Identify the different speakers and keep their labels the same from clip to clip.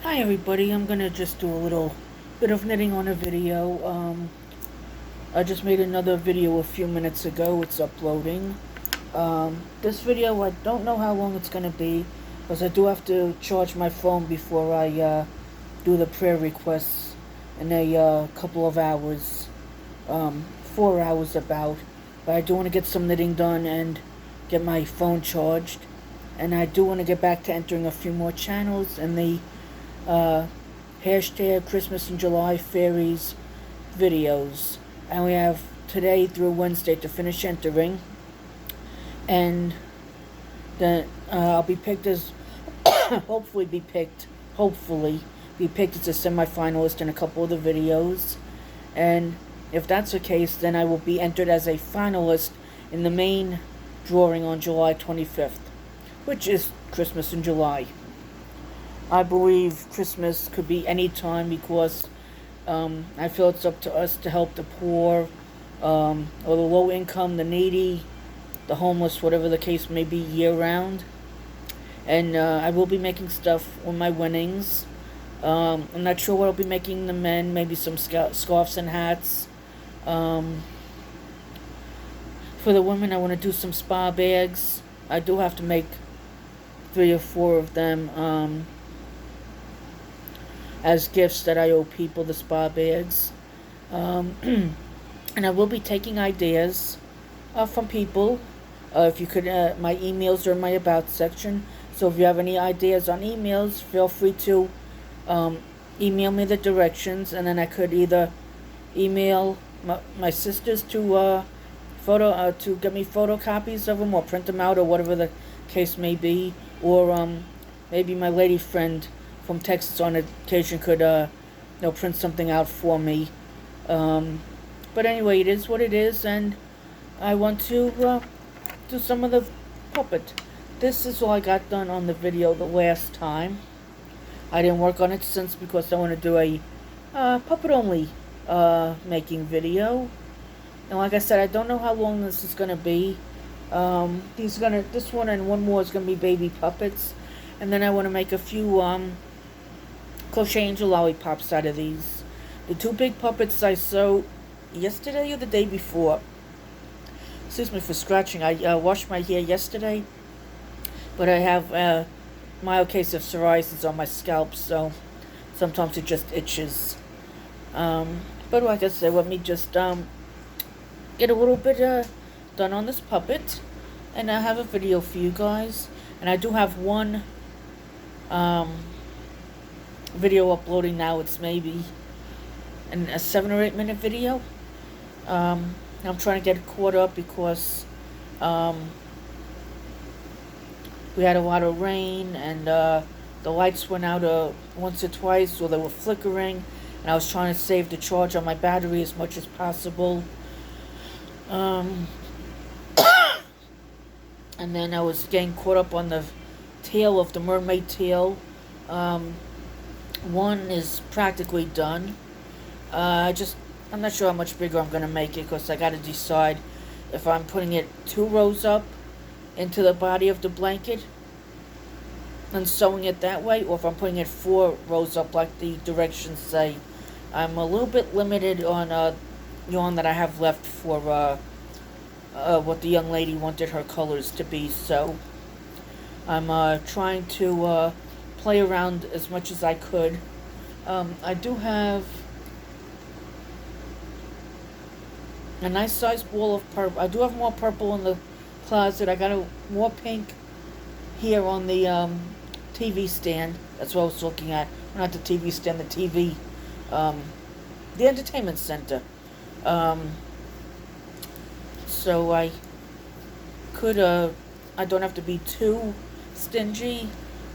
Speaker 1: Hi everybody, I'm gonna just do a little bit of knitting on a video. I just made another video a few minutes ago. It's uploading. This video, I don't know how long it's gonna be, because I do have to charge my phone before I do the prayer requests in a couple of hours. 4 hours about. But I do want to get some knitting done and get my phone charged. And I do want to get back to entering a few more channels in the uh, hashtag Christmas in July fairies videos. And we have today through Wednesday to finish entering. And then I'll be picked as, hopefully be picked as a semi-finalist in a couple of the videos. And if that's the case, then I will be entered as a finalist in the main drawing on July 25th, which is Christmas in July. I believe Christmas could be any time because I feel it's up to us to help the poor, or the low income, the needy, the homeless, whatever the case may be, year round. And I will be making stuff on my winnings. I'm not sure what I'll be making the men, maybe some scarves and hats. For the women, I want to do some spa bags. I do have to make 3 or 4 of them as gifts that I owe people, the spa bags. And I will be taking ideas from people. If you could, my emails are in my about section. So if you have any ideas on emails, feel free to email me the directions, and then I could either email my sisters to to get me photocopies of them, or print them out, or whatever the case may be, or maybe my lady friend from Texas on occasion could print something out for me. But anyway, it is what it is, and I want to do some of the puppet. This is all I got done on the video the last time. I didn't work on it since because I want to do a puppet only making video. And like I said, I don't know how long this is gonna be. This one and one more is gonna be baby puppets, and then I want to make a few crochet angel lollipops out of these. The 2 big puppets I sewed yesterday or the day before. Excuse me for scratching. I washed my hair yesterday, but I have a mild case of psoriasis on my scalp, so sometimes it just itches. But like I said, let me just get a little bit done on this puppet, and I have a video for you guys. And I do have one video uploading now. It's maybe a 7 or 8 minute video. I'm trying to get caught up because we had a lot of rain, and the lights went out once or twice, or they were flickering, and I was trying to save the charge on my battery as much as possible. And then I was getting caught up on the tail of the mermaid tail. One is practically done. I'm not sure how much bigger I'm going to make it, because I got to decide if I'm putting it 2 rows up into the body of the blanket and sewing it that way, or if I'm putting it 4 rows up like the directions say. I'm a little bit limited on yarn that I have left for what the young lady wanted her colors to be, so I'm trying to play around as much as I could. I do have a nice sized ball of purple. I do have more purple in the closet. I got more pink here on the TV stand. That's what I was looking at. Not the TV stand, the TV, the entertainment center. So I could, I don't have to be too stingy,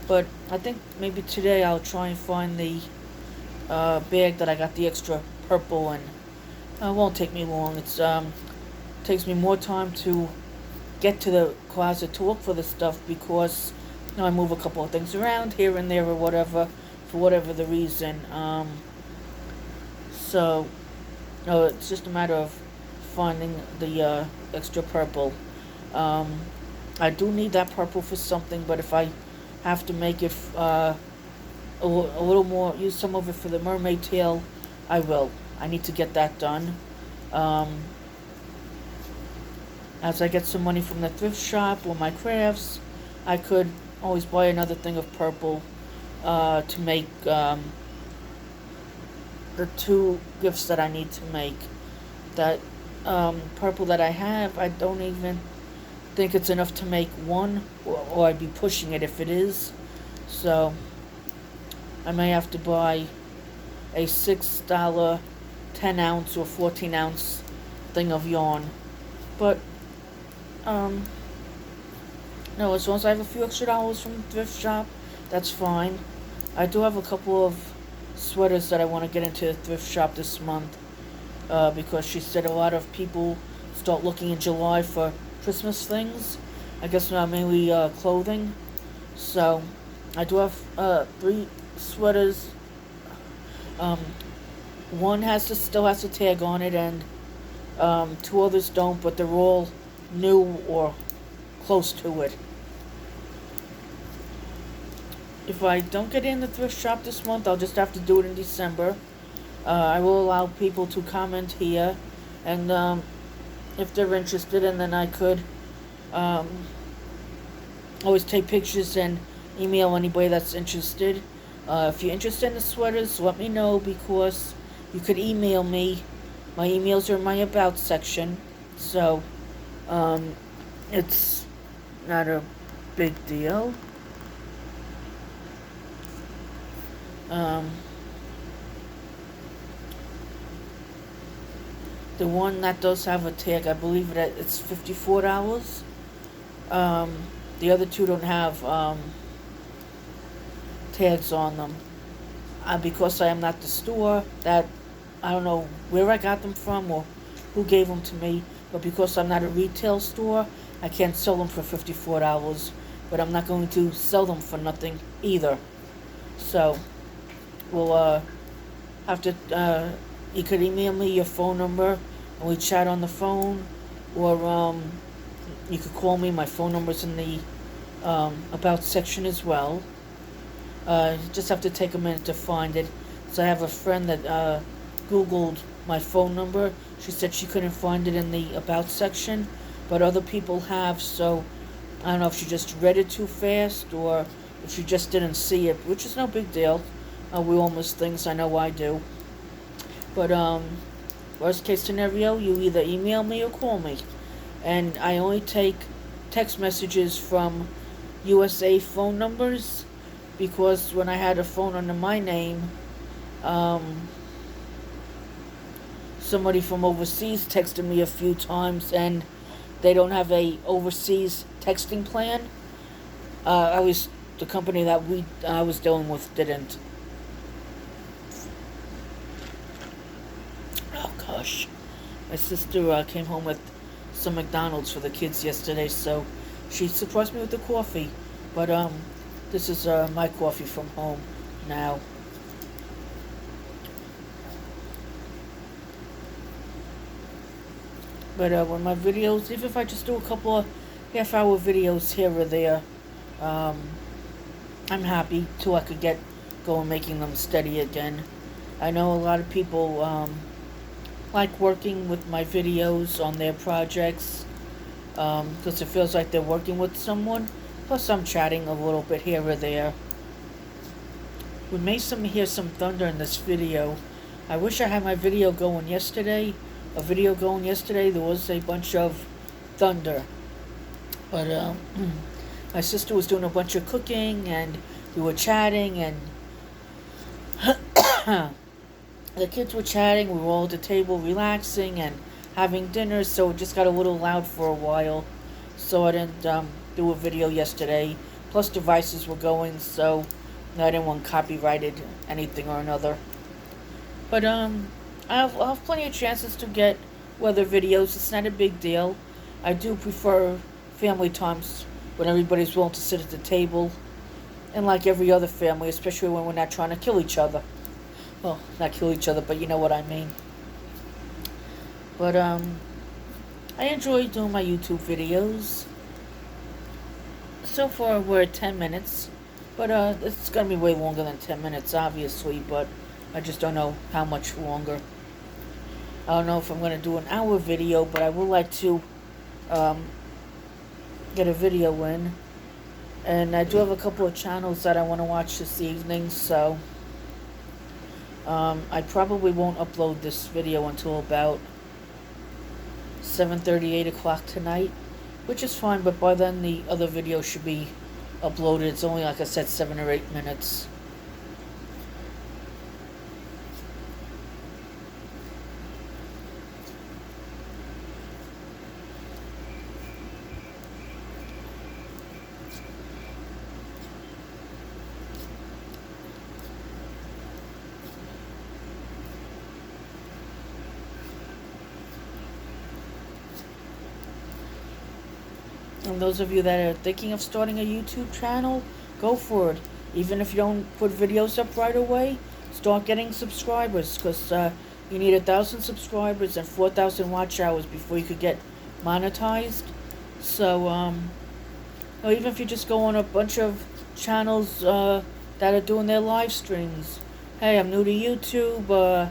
Speaker 1: but I think maybe today I'll try and find the bag that I got the extra purple in. It won't take me long. It takes me more time to get to the closet to look for the stuff, because I move a couple of things around here and there or whatever, for whatever the reason. So it's just a matter of finding the extra purple. I do need that purple for something, but if I have to make it a little more, use some of it for the mermaid tail, I will. I need to get that done. Um, as I get some money from the thrift shop or my crafts, I could always buy another thing of purple to make the two gifts that I need to make. That purple that I have, I don't even think it's enough to make one, or I'd be pushing it if it is. So I may have to buy a $6 10-ounce or 14-ounce thing of yarn. But no, as long as I have a few extra dollars from the thrift shop, that's fine. I do have a couple of sweaters that I want to get into the thrift shop this month, because she said a lot of people start looking in July for Christmas things. I guess mainly clothing. So I do have 3 sweaters. One still has a tag on it, and 2 others don't, but they're all new or close to it. If I don't get in the thrift shop this month, I'll just have to do it in December. I will allow people to comment here, and if they're interested, and then I could always take pictures and email anybody that's interested. If you're interested in the sweaters, let me know, because you could email me. My emails are in my About section, so it's not a big deal. The one that does have a tag, I believe that it's $54. The other 2 don't have tags on them. Because I am not the store, that I don't know where I got them from or who gave them to me, but because I'm not a retail store, I can't sell them for $54, but I'm not going to sell them for nothing either. So we'll have to, you could email me your phone number and we chat on the phone, or you could call me. My phone number's in the About section as well. Just have to take a minute to find it. So I have a friend that Googled my phone number. She said she couldn't find it in the About section, but other people have, so I don't know if she just read it too fast or if she just didn't see it, which is no big deal. We all miss things, I know I do. But worst case scenario, you either email me or call me. And I only take text messages from USA phone numbers, because when I had a phone under my name, somebody from overseas texted me a few times, and they don't have a overseas texting plan. The company that I was dealing with didn't. Oh gosh, my sister came home with some McDonald's for the kids yesterday, so she surprised me with the coffee. But this is my coffee from home now. But when my videos, even if I just do a couple of half-hour videos here or there, I'm happy till I could get going making them steady again. I know a lot of people like working with my videos on their projects, because it feels like they're working with someone. Plus I'm chatting a little bit here or there. We may hear some thunder in this video. I wish I had my video going yesterday. There was a bunch of thunder. But my sister was doing a bunch of cooking, and we were chatting, and the kids were chatting. We were all at the table relaxing and having dinner, so it just got a little loud for a while. So I didn't do a video yesterday. Plus devices were going, so I didn't want copyrighted anything or another. But I'll have plenty of chances to get weather videos. It's not a big deal. I do prefer family times when everybody's willing to sit at the table, and like every other family, especially when we're not trying to kill each other. Well, not kill each other, but you know what I mean. But I enjoy doing my YouTube videos. So far we're at 10 minutes. But it's gonna be way longer than 10 minutes, obviously. But I just don't know how much longer. I don't know if I'm gonna do an hour video, but I would like to um, get a video in. And I do have a couple of channels that I want to watch this evening, so I probably won't upload this video until about 7:30, 8 o'clock tonight, which is fine, but by then the other video should be uploaded. It's only, like I said, 7 or 8 minutes. And those of you that are thinking of starting a YouTube channel, go for it. Even if you don't put videos up right away, start getting subscribers, because you need 1,000 subscribers and 4,000 watch hours before you could get monetized. So, or even if you just go on a bunch of channels that are doing their live streams. Hey, I'm new to YouTube.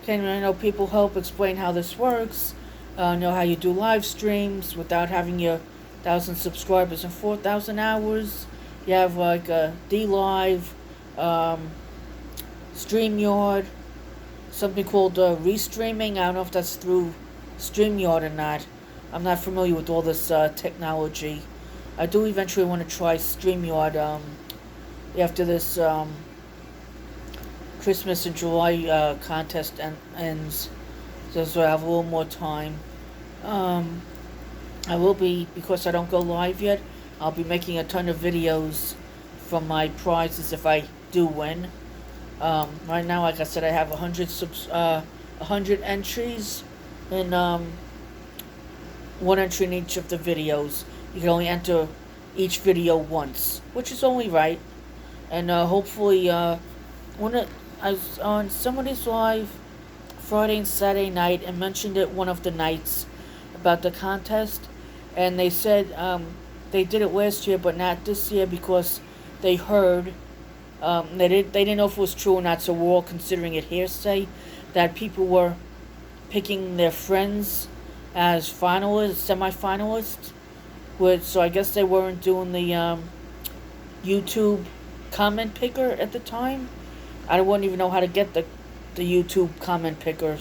Speaker 1: Can I know people help explain how this works? Know how you do live streams without having your 1,000 subscribers and 4,000 hours. You have like D-Live, StreamYard, something called restreaming. I don't know if that's through StreamYard or not. I'm not familiar with all this technology. I do eventually want to try StreamYard after this Christmas and July contest ends, so I have a little more time. I will be, because I don't go live yet, I'll be making a ton of videos from my prizes if I do win. Right now, like I said, I have 100 entries, and one entry in each of the videos. You can only enter each video once, which is only right. And hopefully, I was on somebody's live Friday and Saturday night and mentioned it one of the nights about the contest, and they said they did it last year but not this year because they heard they didn't know if it was true or not, so we're all considering it hearsay, that people were picking their friends as finalists, semi-finalists. So I guess they weren't doing the YouTube comment picker at the time. I wouldn't even know how to get the YouTube comment picker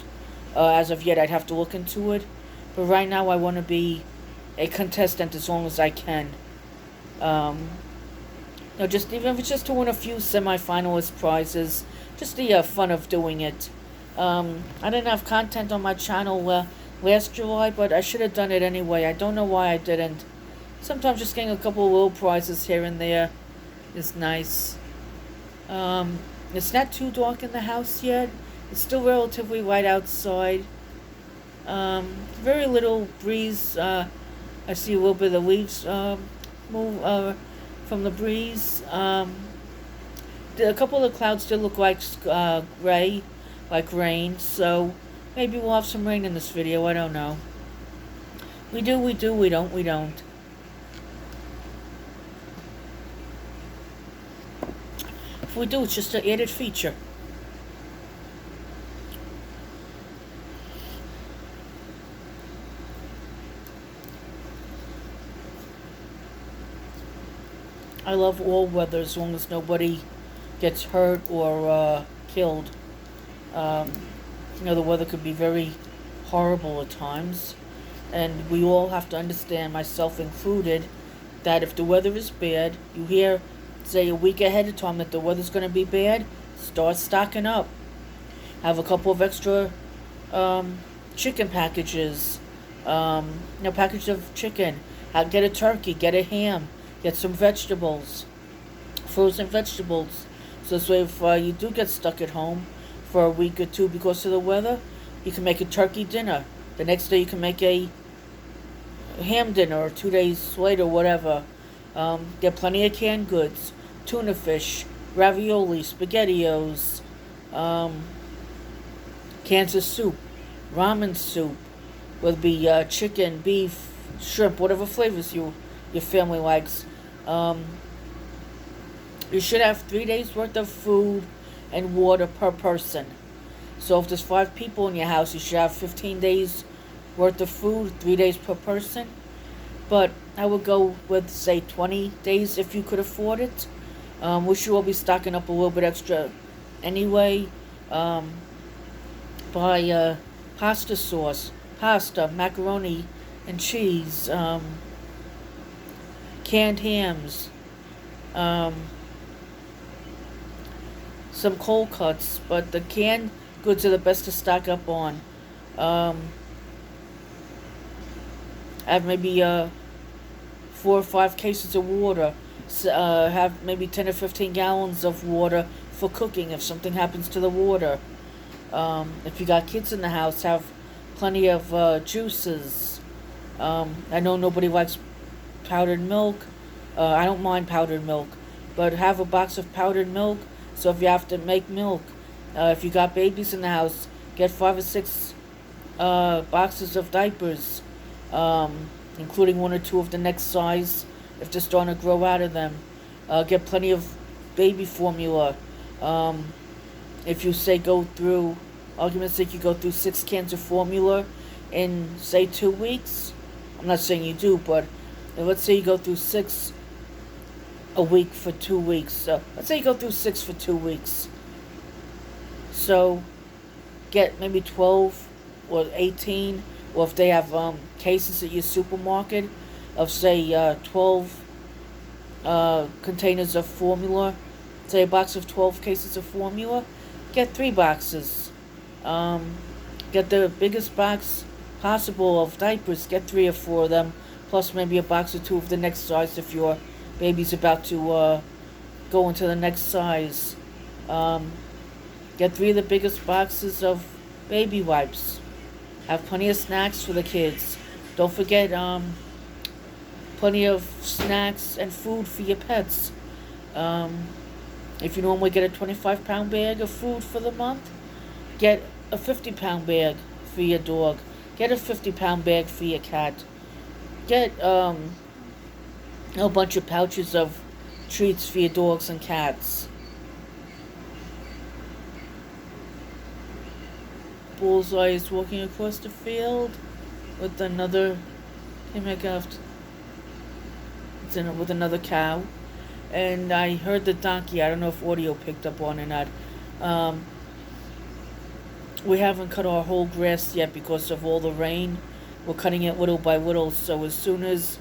Speaker 1: as of yet. I'd have to look into it. But right now I want to be a contestant as long as I can. Just even if it's just to win a few semi-finalist prizes, just the fun of doing it. I didn't have content on my channel last July, but I should have done it anyway. I don't know why I didn't. Sometimes just getting a couple of little prizes here and there is nice. It's not too dark in the house yet. It's still relatively light outside. Very little breeze. I see a little bit of the leaves move from the breeze. A couple of the clouds still look like gray, like rain. So maybe we'll have some rain in this video. I don't know. We do, we don't, we don't. If we do, it's just an added feature. I love all weather as long as nobody gets hurt or killed. The weather could be very horrible at times, and we all have to understand, myself included, that if the weather is bad, you hear, say, a week ahead of time that the weather's going to be bad, start stocking up. Have a couple of extra chicken packages, package of chicken. Get a turkey, get a ham, get some vegetables, frozen vegetables. So this way, if you do get stuck at home for a week or two because of the weather, you can make a turkey dinner. The next day you can make a ham dinner, or 2 days later, whatever. Get plenty of canned goods, tuna fish, ravioli, SpaghettiOs, cans of soup, ramen soup, whether it be chicken, beef, shrimp, whatever flavors your family likes. You should have 3 days worth of food and water per person. So if there's 5 people in your house, you should have 15 days worth of food, 3 days per person. But I would go with, say, 20 days if you could afford it. We should all be stocking up a little bit extra anyway. Buy pasta sauce, pasta, macaroni and cheese, canned hams, um, some cold cuts, but the canned goods are the best to stock up on. Um, have maybe 4 or 5 cases of water. Have maybe 10 or 15 gallons of water for cooking if something happens to the water. If you got kids in the house, have plenty of juices. I know nobody likes powdered milk. I don't mind powdered milk, but have a box of powdered milk. So if you have to make milk, if you got babies in the house, get 5 or 6 boxes of diapers, including 1 or 2 of the next size if they're starting to grow out of them. Get plenty of baby formula. If you say go through, argument's sake, you go through 6 cans of formula in, say, 2 weeks. I'm not saying you do, but let's say you go through 6 a week for 2 weeks. Let's say you go through 6 for 2 weeks. So get maybe 12 or 18, or if they have cases at your supermarket of, say, 12 containers of formula, say a box of 12 cases of formula, get 3 boxes. Get the biggest box possible of diapers, get 3 or 4 of them, plus maybe a box or 2 of the next size if your baby's about to go into the next size. Get 3 of the biggest boxes of baby wipes. Have plenty of snacks for the kids. Don't forget plenty of snacks and food for your pets. If you normally get a 25-pound bag of food for the month, get a 50-pound bag for your dog. Get a 50-pound bag for your cat. Get a bunch of pouches of treats for your dogs and cats. Bullseye is walking across the field with another with another cow, and I heard the donkey. I don't know if audio picked up on or not. We haven't cut our whole grass yet because of all the rain. We're cutting it little by little, so as soon as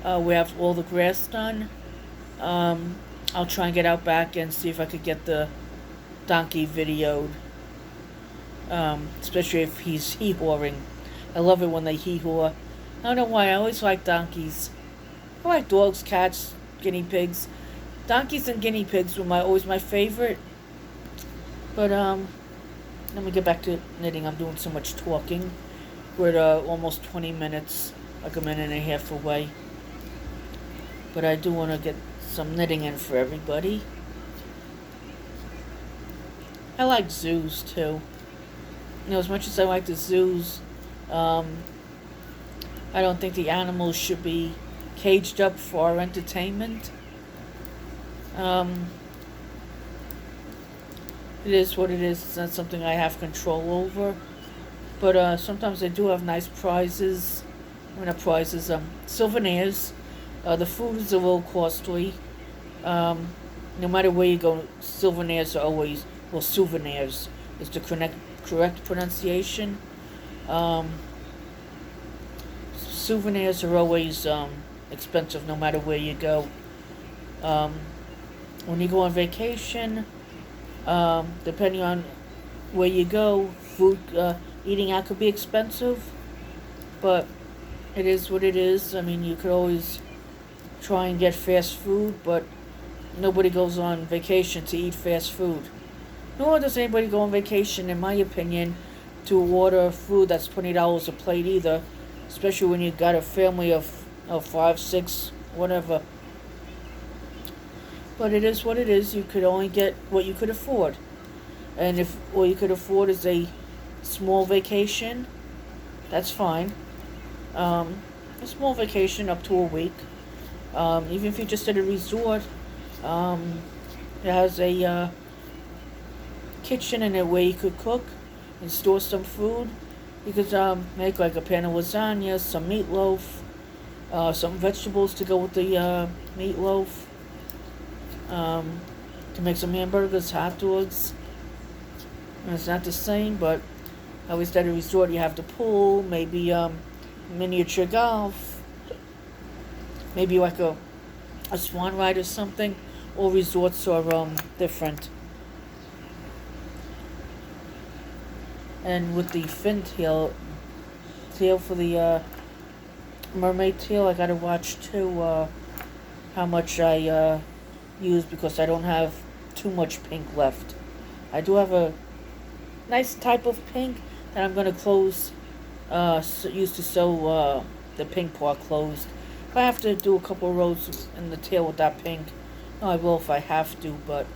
Speaker 1: we have all the grass done, I'll try and get out back and see if I could get the donkey videoed. Especially if he's hee-hawing. I love it when they hee-haw. I don't know why, I always like donkeys. I like dogs, cats, guinea pigs. Donkeys and guinea pigs were always my favorite. But, let me get back to knitting. I'm doing so much talking. We're at almost 20 minutes, like a minute and a half away. But I do want to get some knitting in for everybody. I like zoos, too. You know, as much as I like the zoos, I don't think the animals should be caged up for our entertainment. It is what it is. It's not something I have control over. But sometimes they do have nice prizes. Not prizes, souvenirs. The food is a little costly. No matter where you go, souvenirs are always, well, souvenirs is the correct pronunciation. Souvenirs are always expensive no matter where you go. When you go on vacation, depending on where you go, food, eating out could be expensive, but it is what it is. I mean, you could always try and get fast food, but nobody goes on vacation to eat fast food. Nor does anybody go on vacation, in my opinion, to order food that's $20 a plate either, especially when you got a family of 5, 6, whatever. But it is what it is. You could only get what you could afford. And if all you could afford is a small vacation, that's fine. A small vacation up to a week. Even if you're just at a resort, It has a kitchen in it where you could cook and store some food. You could make like a pan of lasagna, some meatloaf, some vegetables to go with the meatloaf. To make some hamburgers, hot dogs. And it's not the same, but I always at a resort you have the pool, maybe miniature golf, maybe like a swan ride or something. All resorts are different. And with the fin tail for the mermaid tail, I gotta watch too how much I use because I don't have too much pink left. I do have a nice type of pink that I'm gonna close. Use to sew the pink part closed. If I have to do a couple rows in the tail with that pink, no, I will if I have to, but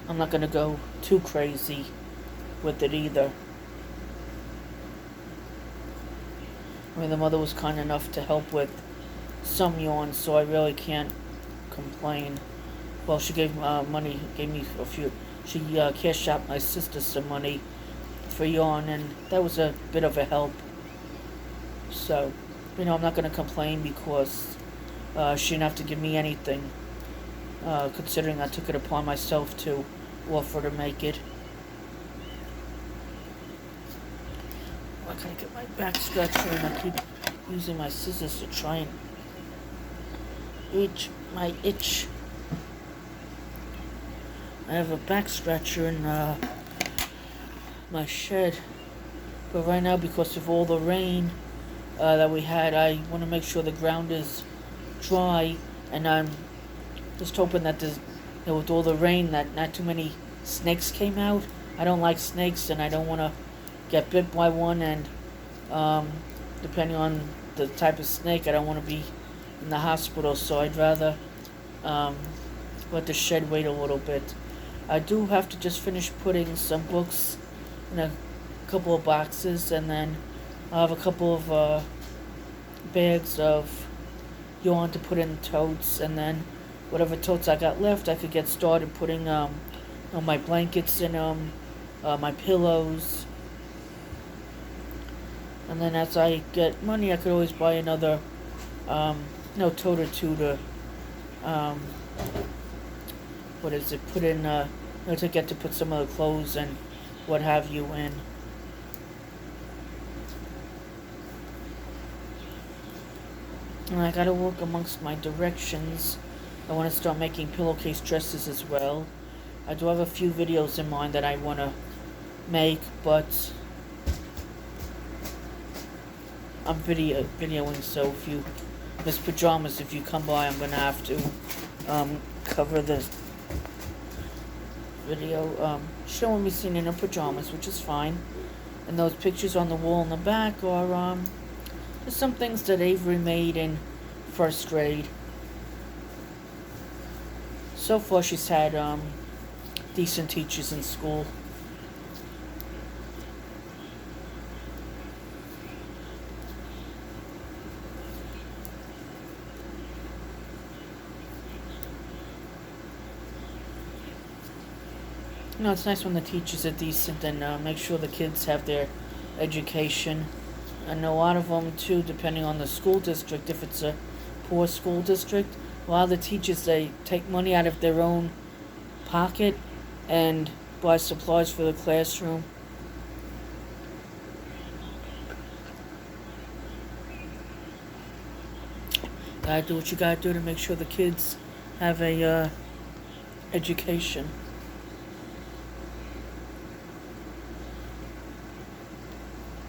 Speaker 1: I'm not gonna go too crazy with it either. I mean, the mother was kind enough to help with some yarns, so I really can't complain. Well, she gave gave me a few. She cashed out my sister some money for yarn, and that was a bit of a help. So, I'm not going to complain because she didn't have to give me anything, considering I took it upon myself to offer to make it. I gotta get my back scratcher, and I keep using my scissors to try and reach my itch. I have a back scratcher in my shed, but right now, because of all the rain that we had, I want to make sure the ground is dry, and I'm just hoping that there's, with all the rain, that not too many snakes came out. I don't like snakes, and I don't want to get bit by one, and depending on the type of snake, I don't want to be in the hospital, so I'd rather let the shed wait a little bit. I do have to just finish putting some books in a couple of boxes, and then I'll have a couple of bags of yarn to put in totes, and then whatever totes I got left, I could get started putting my blankets in them, my pillows, and then as I get money, I could always buy another tote or two to put in to get to put some of the clothes and what have you in. And I gotta work amongst my directions. I want to start making pillowcase dresses as well. I do have a few videos in mind that I want to make, but I'm videoing, so if you miss pajamas, if you come by, I'm gonna have to cover the video showing me seen in her pajamas, which is fine. And those pictures on the wall in the back are just some things that Avery made in first grade. So far, she's had decent teachers in school. It's nice when the teachers are decent and make sure the kids have their education. And a lot of them, too, depending on the school district, if it's a poor school district, a lot of the teachers, they take money out of their own pocket and buy supplies for the classroom. Gotta do what you gotta do to make sure the kids have a education.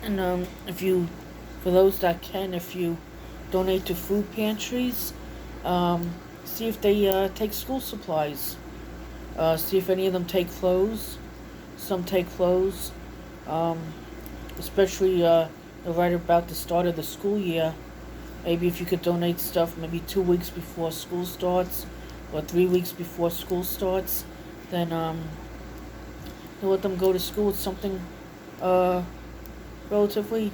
Speaker 1: And for those that can, if you donate to food pantries, see if they take school supplies. See if any of them take clothes. Some take clothes, especially right about the start of the school year. Maybe if you could donate stuff maybe 2 weeks before school starts or 3 weeks before school starts, then you let them go to school with something relatively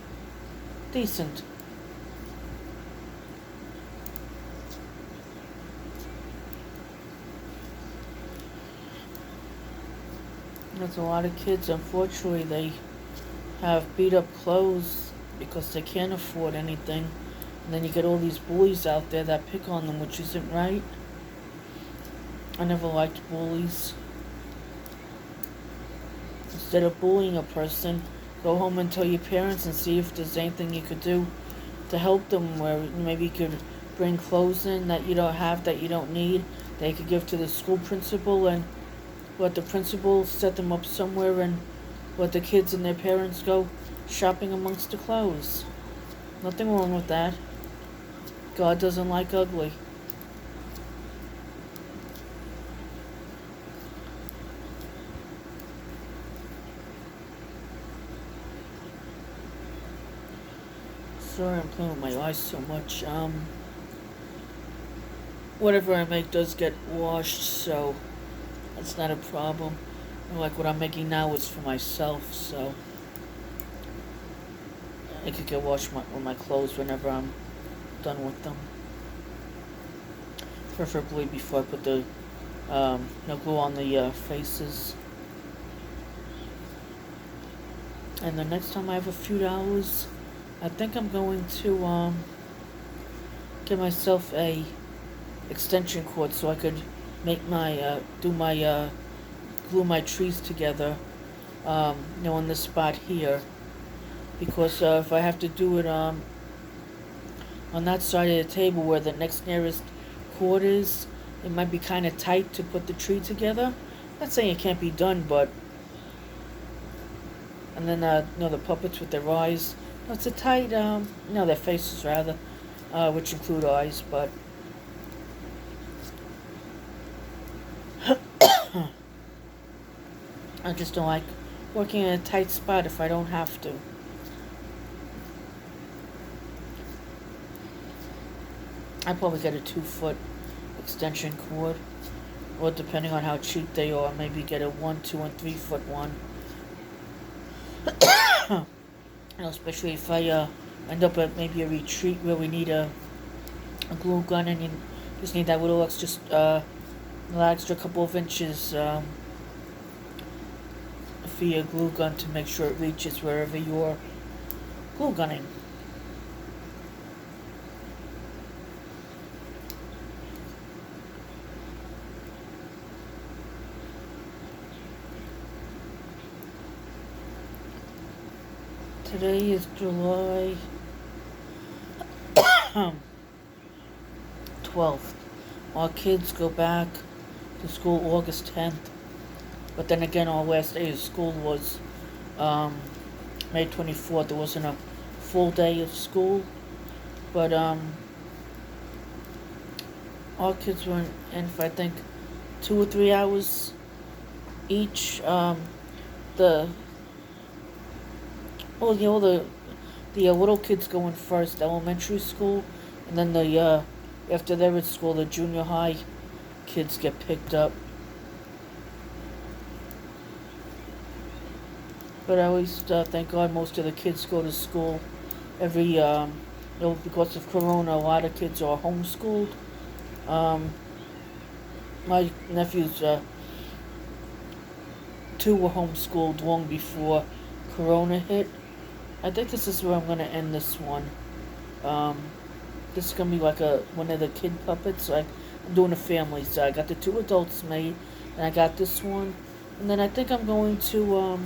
Speaker 1: decent. There's a lot of kids, unfortunately, they have beat up clothes because they can't afford anything. And then you get all these bullies out there that pick on them, which isn't right. I never liked bullies. Instead of bullying a person, go home and tell your parents and see if there's anything you could do to help them, where maybe you could bring clothes in that you don't have, that you don't need, that you could give to the school principal, and let the principal set them up somewhere and let the kids and their parents go shopping amongst the clothes. Nothing wrong with that. God doesn't like ugly. Sorry, I'm playing with my eyes so much. Whatever I make does get washed, so that's not a problem. And like what I'm making now is for myself, so I could get washed with my clothes whenever I'm done with them. Preferably before I put the glue on the faces. And the next time I have a few hours, I think I'm going to get myself a extension cord so I could make my glue my trees together, in this spot here, because if I have to do it on that side of the table where the next nearest cord is, it might be kind of tight to put the tree together. Not saying it can't be done, but and then the puppets with their eyes. It's a tight their faces rather, which include eyes, but I just don't like working in a tight spot if I don't have to. I'd probably get a 2-foot extension cord, or depending on how cheap they are, maybe get a 1, 2, and 3-foot one. Especially if I end up at maybe a retreat where we need a glue gun, and you just need that little extra couple of inches for your glue gun to make sure it reaches wherever you're glue gunning. Today is July 12th. Our kids go back to school August 10th. But then again, our last day of school was May 24th. There wasn't a full day of school. But our kids were in for, I think, 2 or 3 hours each. The little kids go in first, elementary school, and then after they're at school, the junior high kids get picked up. But at least, thank God, most of the kids go to school. Because of Corona, a lot of kids are homeschooled. My nephews, 2 were homeschooled long before Corona hit. I think this is where I'm going to end this one. This is going to be like one of the kid puppets. I'm doing a family, so I got the 2 adults made, and I got this one. And then I think I'm going to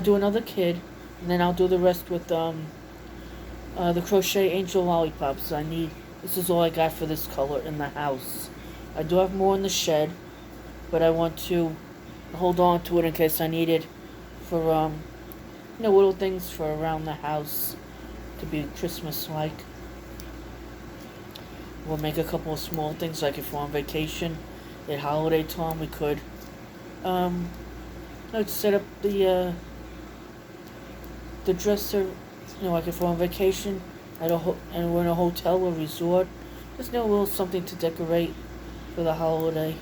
Speaker 1: do another kid, and then I'll do the rest with the crochet angel lollipops. This is all I got for this color in the house. I do have more in the shed, but I want to hold on to it in case I need it for little things for around the house to be Christmas-like. We'll make a couple of small things, like if we're on vacation at holiday time, we could set up the dresser, like if we're on vacation and we're in a hotel or resort, just a little something to decorate for the holiday.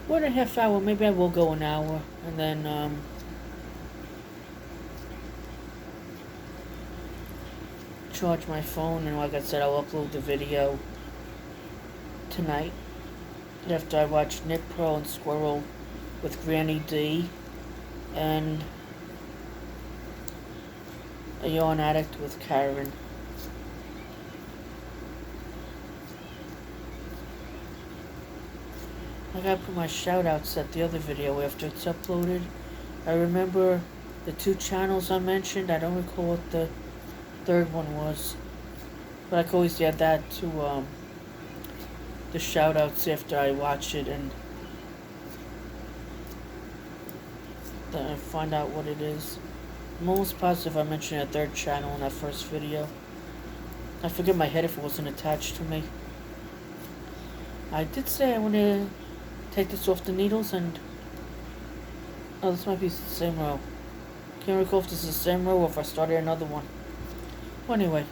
Speaker 1: What, a half hour? Maybe I will go an hour, and then charge my phone, and like I said, I'll upload the video tonight after I watch Nick, Pearl, and Squirrel with Granny D and a Yawn Addict with Karen. I gotta put my shoutouts at the other video after it's uploaded. I remember the 2 channels I mentioned. I don't recall what the third one was, but I can always add that to the shoutouts after I watch it and then I find out what it is. I'm almost positive I mentioned a 3rd channel in that first video. I forget my head if it wasn't attached to me. I did say I want to take this off the needles and... Oh, this might be the same row. Can't recall if this is the same row or if I started another one. Well, anyway,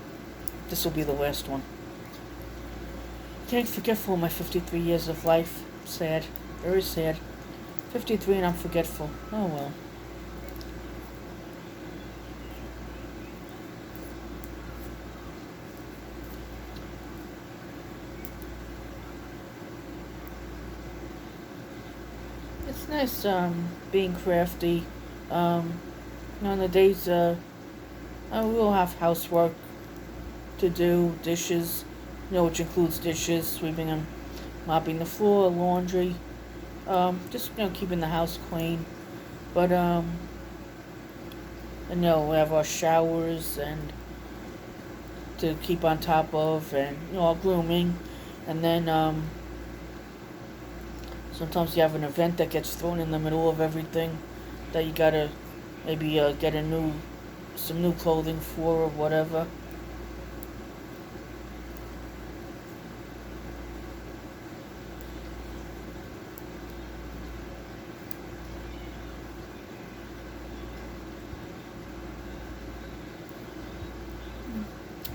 Speaker 1: this will be the last one. Getting forgetful in my 53 years of life. Sad. Very sad. 53 and I'm forgetful. Oh well. It's nice being crafty. On the days we will have housework to do, dishes, which includes dishes, sweeping and mopping the floor, laundry, just keeping the house clean. But we have our showers and to keep on top of, and our grooming, and then sometimes you have an event that gets thrown in the middle of everything that you gotta maybe get some new clothing for or whatever.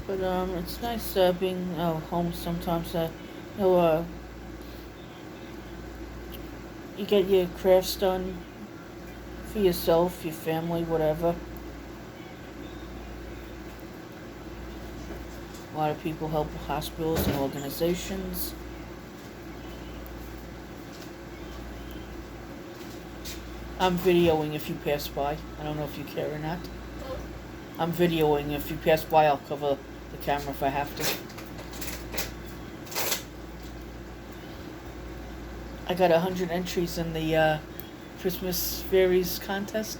Speaker 1: But it's nice being home sometimes. You get your crafts done for yourself, your family, whatever. A lot of people help hospitals and organizations. I'm videoing if you pass by. I don't know if you care or not. I'm videoing. If you pass by, I'll cover the camera if I have to. I got 100 entries in the Christmas Fairies contest.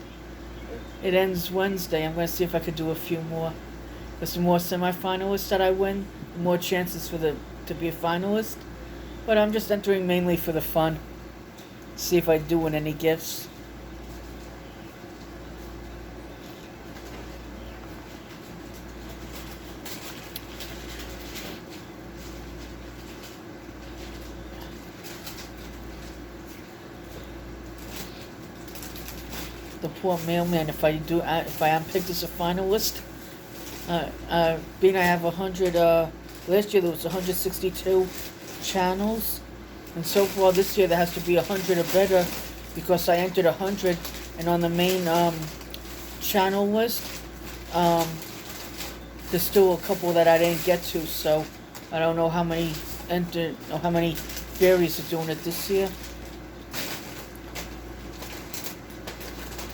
Speaker 1: It ends Wednesday. I'm going to see if I could do a few more. There's some more semi-finalists that I win, more chances to be a finalist. But I'm just entering mainly for the fun. See if I do win any gifts. The poor mailman, if I am picked as a finalist, being I have 100, last year there was 162 channels, and so far this year there has to be 100 or better, because I entered 100, and on the main channel list, there's still a couple that I didn't get to, so I don't know how many entered, or how many fairies are doing it this year.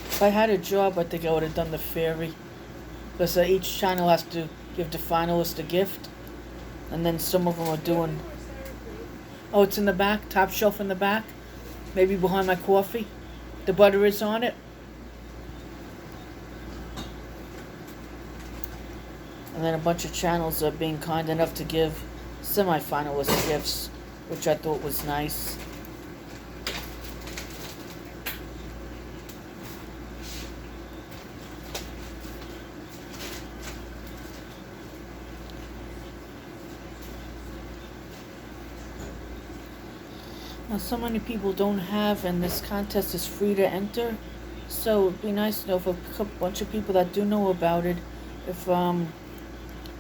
Speaker 1: If I had a job, I think I would have done the fairy. Because each channel has to give the finalist a gift. And then some of them are doing... Oh, it's in the back? Top shelf in the back? Maybe behind my coffee? The butter is on it? And then a bunch of channels are being kind enough to give semi-finalist gifts, which I thought was nice. Now, so many people don't have, and this contest is free to enter, so it'd be nice to know if a bunch of people that do know about it, if,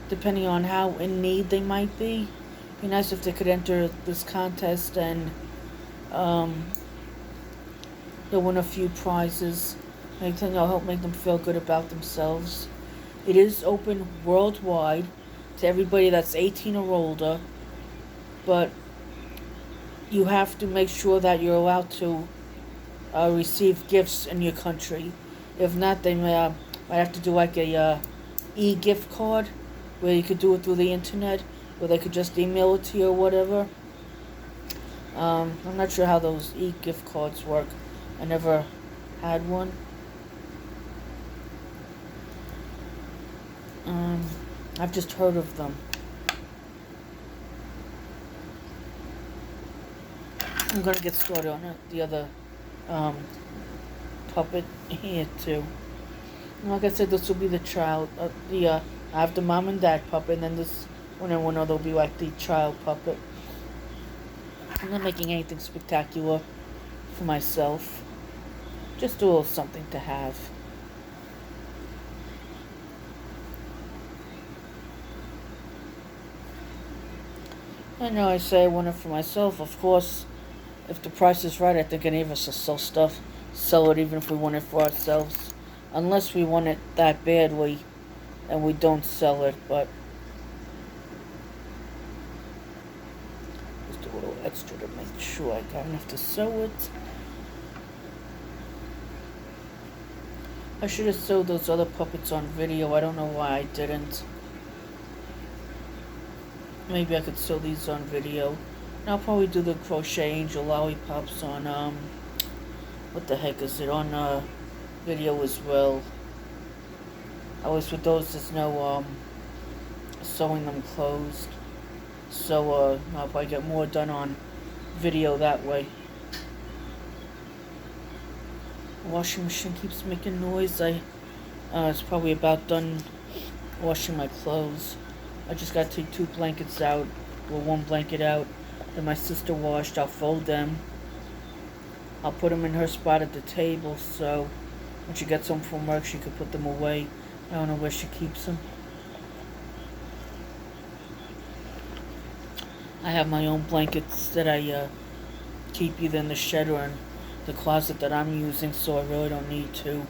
Speaker 1: depending on how in need they might be, it'd be nice if they could enter this contest and, they'll win a few prizes. Help make them feel good about themselves. It is open worldwide to everybody that's 18 or older, but you have to make sure that you're allowed to receive gifts in your country. If not, they might have to do like a e-gift card where you could do it through the internet, where they could just email it to you or whatever. I'm not sure how those e-gift cards work. I never had one. I've just heard of them. I'm gonna get started on the other puppet here too. And like I said, this will be the child. I have the mom and dad puppet, and then this one and one other will be like the child puppet. I'm not making anything spectacular for myself. Just a little something to have. I know I say I want it for myself. Of course, if the price is right, I think any of us will sell it even if we want it for ourselves. Unless we want it that badly and we don't sell it, but just a little extra to make sure I got enough to sew it. I should have sewed those other puppets on video. I don't know why I didn't. Maybe I could sew these on video. And I'll probably do the crochet angel lollipops on, what the heck is it, on, video as well. At least with those, there's no, sewing them closed. So, I'll probably get more done on video that way. The washing machine keeps making noise. It's probably about done washing my clothes. I just got to take 2 blankets out, or 1 blanket out, that my sister washed. I'll fold them. I'll put them in her spot at the table, so when she gets home from work, she could put them away. I don't know where she keeps them. I have my own blankets that I keep either in the shed or in the closet that I'm using, so I really don't need to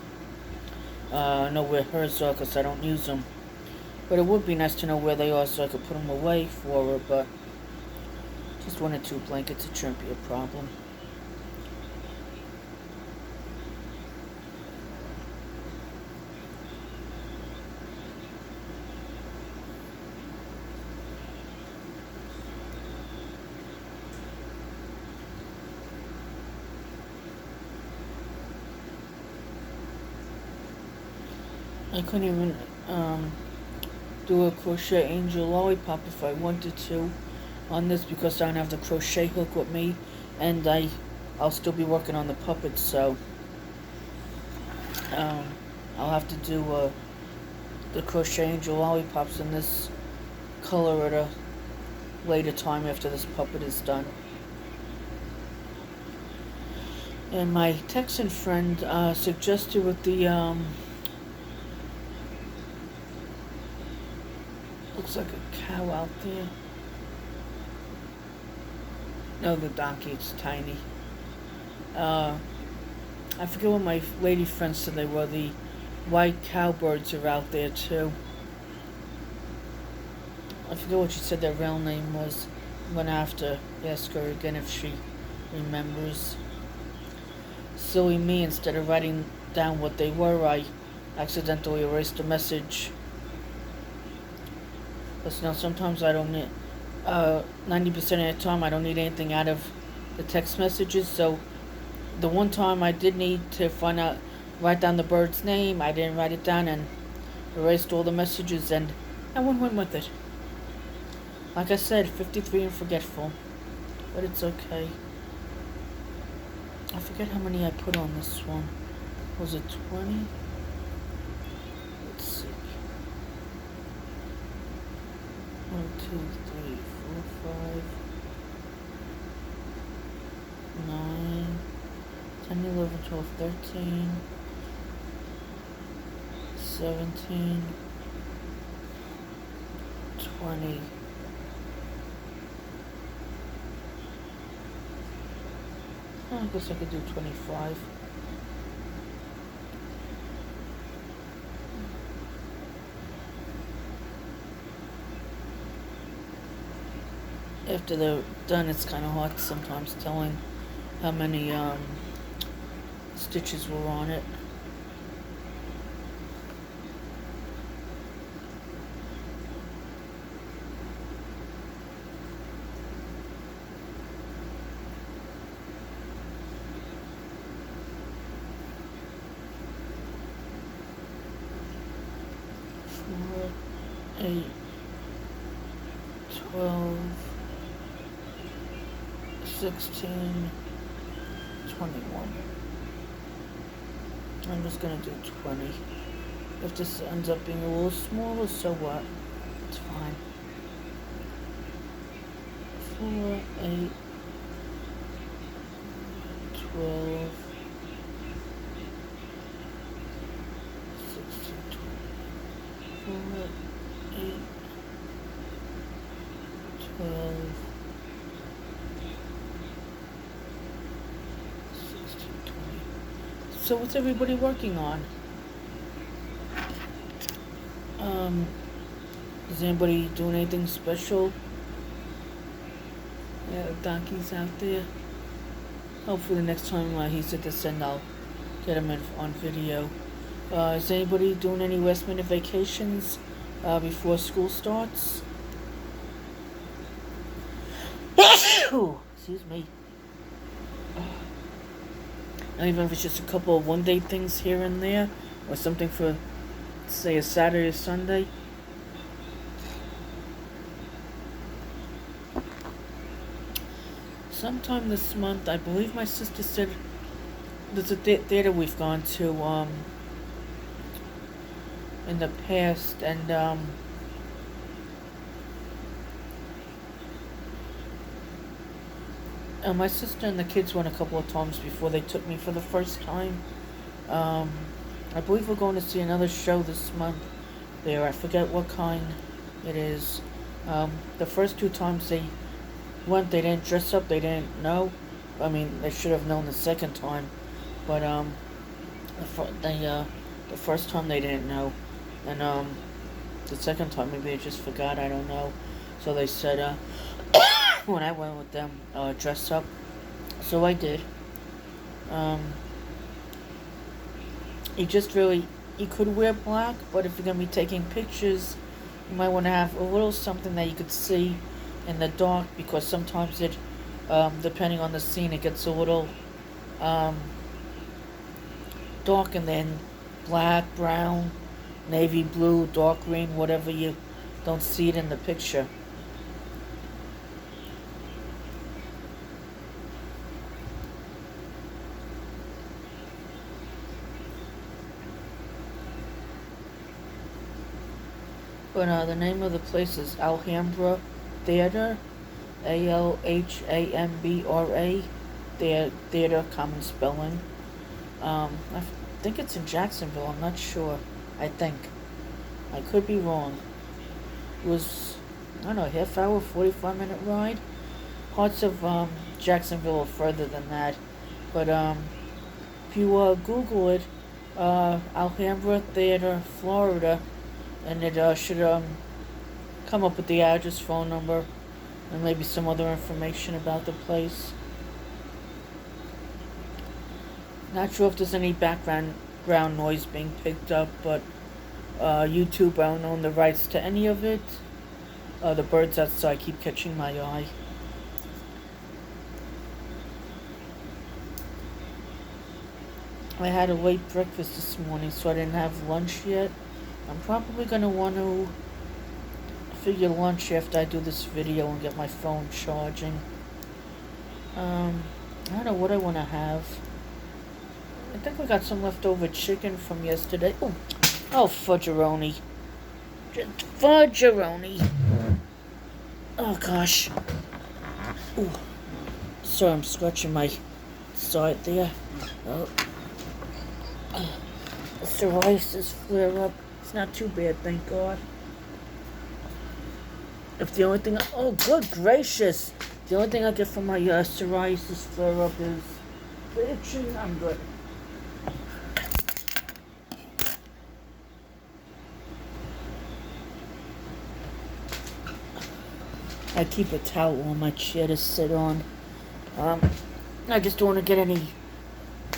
Speaker 1: know where hers are because I don't use them. But it would be nice to know where they are so I could put them away for her, but just 1 or 2 blankets, it shouldn't be a problem. I couldn't even do a crochet angel lollipop if I wanted to on this because I don't have the crochet hook with me, and I'll still be working on the puppets, so I'll have to do the crochet angel lollipops in this color at a later time after this puppet is done. And my Texan friend suggested with the looks like a cow out there. No, the donkey, it's tiny. I forget what my lady friends said they were. The white cowbirds are out there too. I forget what she said their real name was. I'm gonna have to ask her again if she remembers. Silly me, instead of writing down what they were, I accidentally erased a message. Because now sometimes I don't need, 90% of the time I don't need anything out of the text messages, so the one time I did need to write down the bird's name, I didn't write it down and erased all the messages, and I went with it. Like I said, 53 and forgetful, but it's okay. I forget how many I put on this one. Was it 20? Let's see. 1, 2, 3, 4, 5, 9, 10, 11, 12, 13, 17, 20. I guess I could do 25. after they're done, it's kind of hard sometimes telling how many stitches were on it. Four, 8, 12, 16, 21. I'm just gonna do 20. If this ends up being a little smaller, so what? It's fine. 4, 8, 12, 16, 20. 4, 8, 12, 16, 20. So what's everybody working on? Is anybody doing anything special? Yeah, Donkey's out there. Hopefully the next time he's at the send, I'll get him on video. Is anybody doing any last minute vacations before school starts? Excuse me. Even if it's just a couple of one-day things here and there, or something for, say, a Saturday or Sunday. Sometime this month, I believe my sister said there's a theater we've gone to in the past, and my sister and the kids went a couple of times before they took me for the first time. I believe we're going to see another show this month there. I forget what kind it is. The first 2 times they went, they didn't dress up, they didn't know. I mean, they should have known the second time. But the first time they didn't know. And the second time maybe they just forgot, I don't know. So they said, when I went with them, dress up. So I did. You could wear black, but if you're going to be taking pictures, you might want to have a little something that you could see in the dark, because sometimes it, depending on the scene, it gets a little dark, and then black, brown, navy blue, dark green, whatever, you don't see it in the picture. But the name of the place is Alhambra Theater, Alhambra, theater, common spelling. I think it's in Jacksonville, I'm not sure. I think. I could be wrong. It was, I don't know, half hour, 45-minute ride. Parts of Jacksonville are further than that. But if you Google it, Alhambra Theater, Florida, and it should come up with the address, phone number, and maybe some other information about the place. Not sure if there's any background noise being picked up, but YouTube, I don't own the rights to any of it. The birds outside keep catching my eye. I had a late breakfast this morning, so I didn't have lunch yet. I'm probably going to want to figure lunch after I do this video and get my phone charging. I don't know what I want to have. I think we got some leftover chicken from yesterday. Oh, fudgeroni. Fudgeroni. Oh, gosh. Ooh. Sorry, I'm scratching my side there. Oh. Psoriasis flare up. It's not too bad, thank God. If the only thing, oh good gracious, the only thing I get from my psoriasis flare up is itching, I'm good. I keep a towel on my chair to sit on. Um, I just don't want to get any,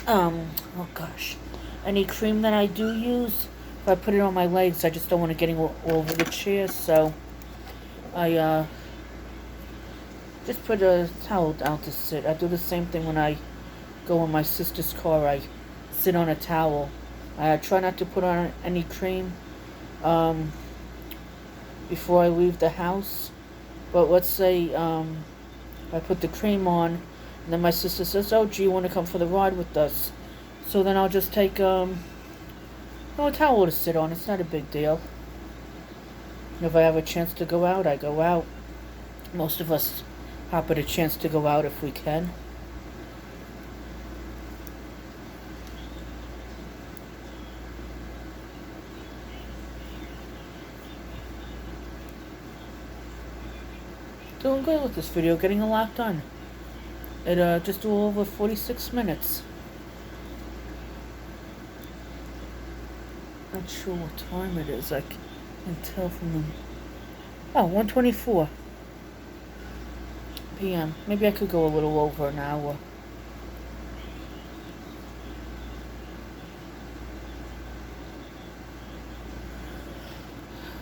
Speaker 1: oh gosh, any cream that I do use. If I put it on my legs, I just don't want it getting all over the chair, so I just put a towel down to sit. I do the same thing when I go in my sister's car. I sit on a towel. I try not to put on any cream before I leave the house. But let's say I put the cream on, and then my sister says, "Oh, gee, you want to come for the ride with us?" So then I'll just take a towel to sit on. It's not a big deal. If I have a chance to go out, I go out. Most of us hop at a chance to go out if we can. Doing good with this video, getting a lot done. It just a little over 46 minutes. Not sure what time it is. I can tell from the... Oh, 1:24 p.m. Maybe I could go a little over an hour.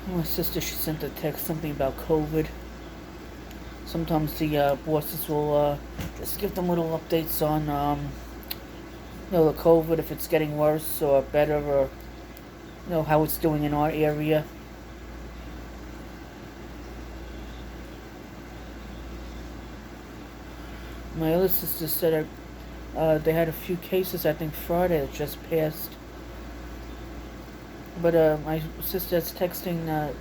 Speaker 1: My sister, she sent a text, something about COVID. Sometimes the bosses will just give them little updates on, the COVID, if it's getting worse or better, or, how it's doing in our area. My other sister said they had a few cases, I think Friday, that just passed. But my sister's texting,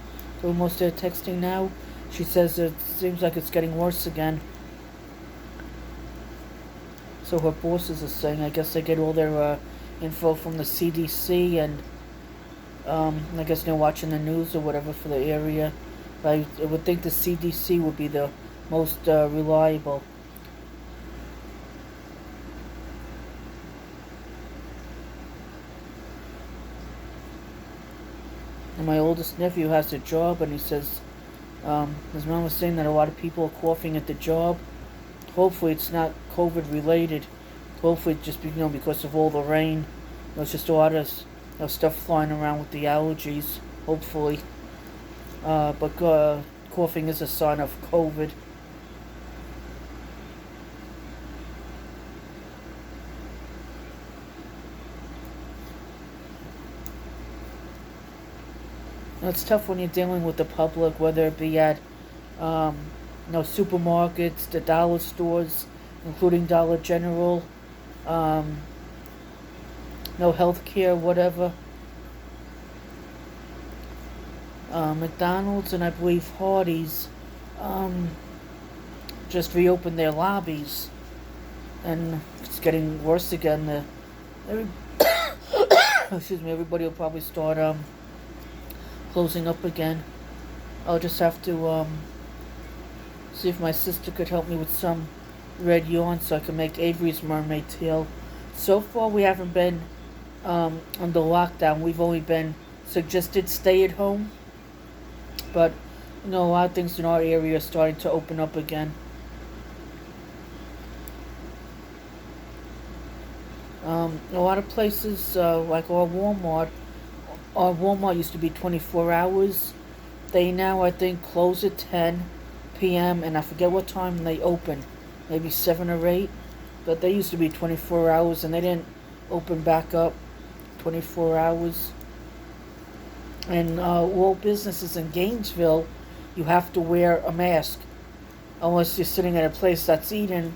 Speaker 1: almost there texting now. She says it seems like it's getting worse again. So her bosses are saying, I guess they get all their info from the CDC, and I guess they're watching the news or whatever for the area. I would think the CDC would be the most reliable. And my oldest nephew has a job, and he says his mom was saying that a lot of people are coughing at the job. Hopefully it's not COVID related. Hopefully it's just because of all the rain. There's just a lot of stuff flying around with the allergies. Hopefully, but coughing is a sign of COVID. It's tough when you're dealing with the public, whether it be at supermarkets, the dollar stores, including Dollar General, healthcare, whatever. McDonald's and I believe Hardee's just reopened their lobbies, and it's getting worse again. Excuse me. Everybody will probably start closing up again. I'll just have to see if my sister could help me with some red yarn so I can make Avery's mermaid tail. So far we haven't been under lockdown. We've only been suggested stay at home, but a lot of things in our area are starting to open up again. A lot of places like our Walmart used to be 24 hours. They now, I think, close at 10 p.m. and I forget what time they open. Maybe 7 or 8. But they used to be 24 hours and they didn't open back up 24 hours. And all businesses in Gainesville, you have to wear a mask. Unless you're sitting at a place that's eating.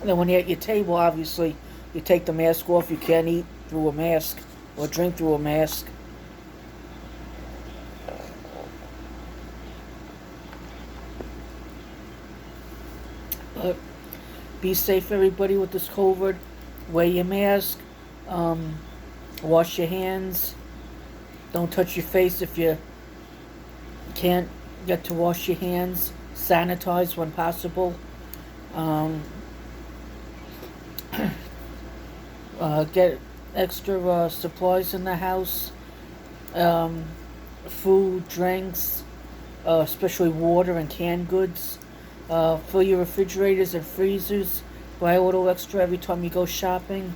Speaker 1: Then when you're at your table, obviously, you take the mask off. You can't eat through a mask or drink through a mask. But be safe, everybody, with this COVID. Wear your mask. Wash your hands. Don't touch your face if you can't get to wash your hands. Sanitize when possible. Get extra supplies in the house. Food, drinks, especially water and canned goods. Fill your refrigerators and freezers. Buy a little extra every time you go shopping.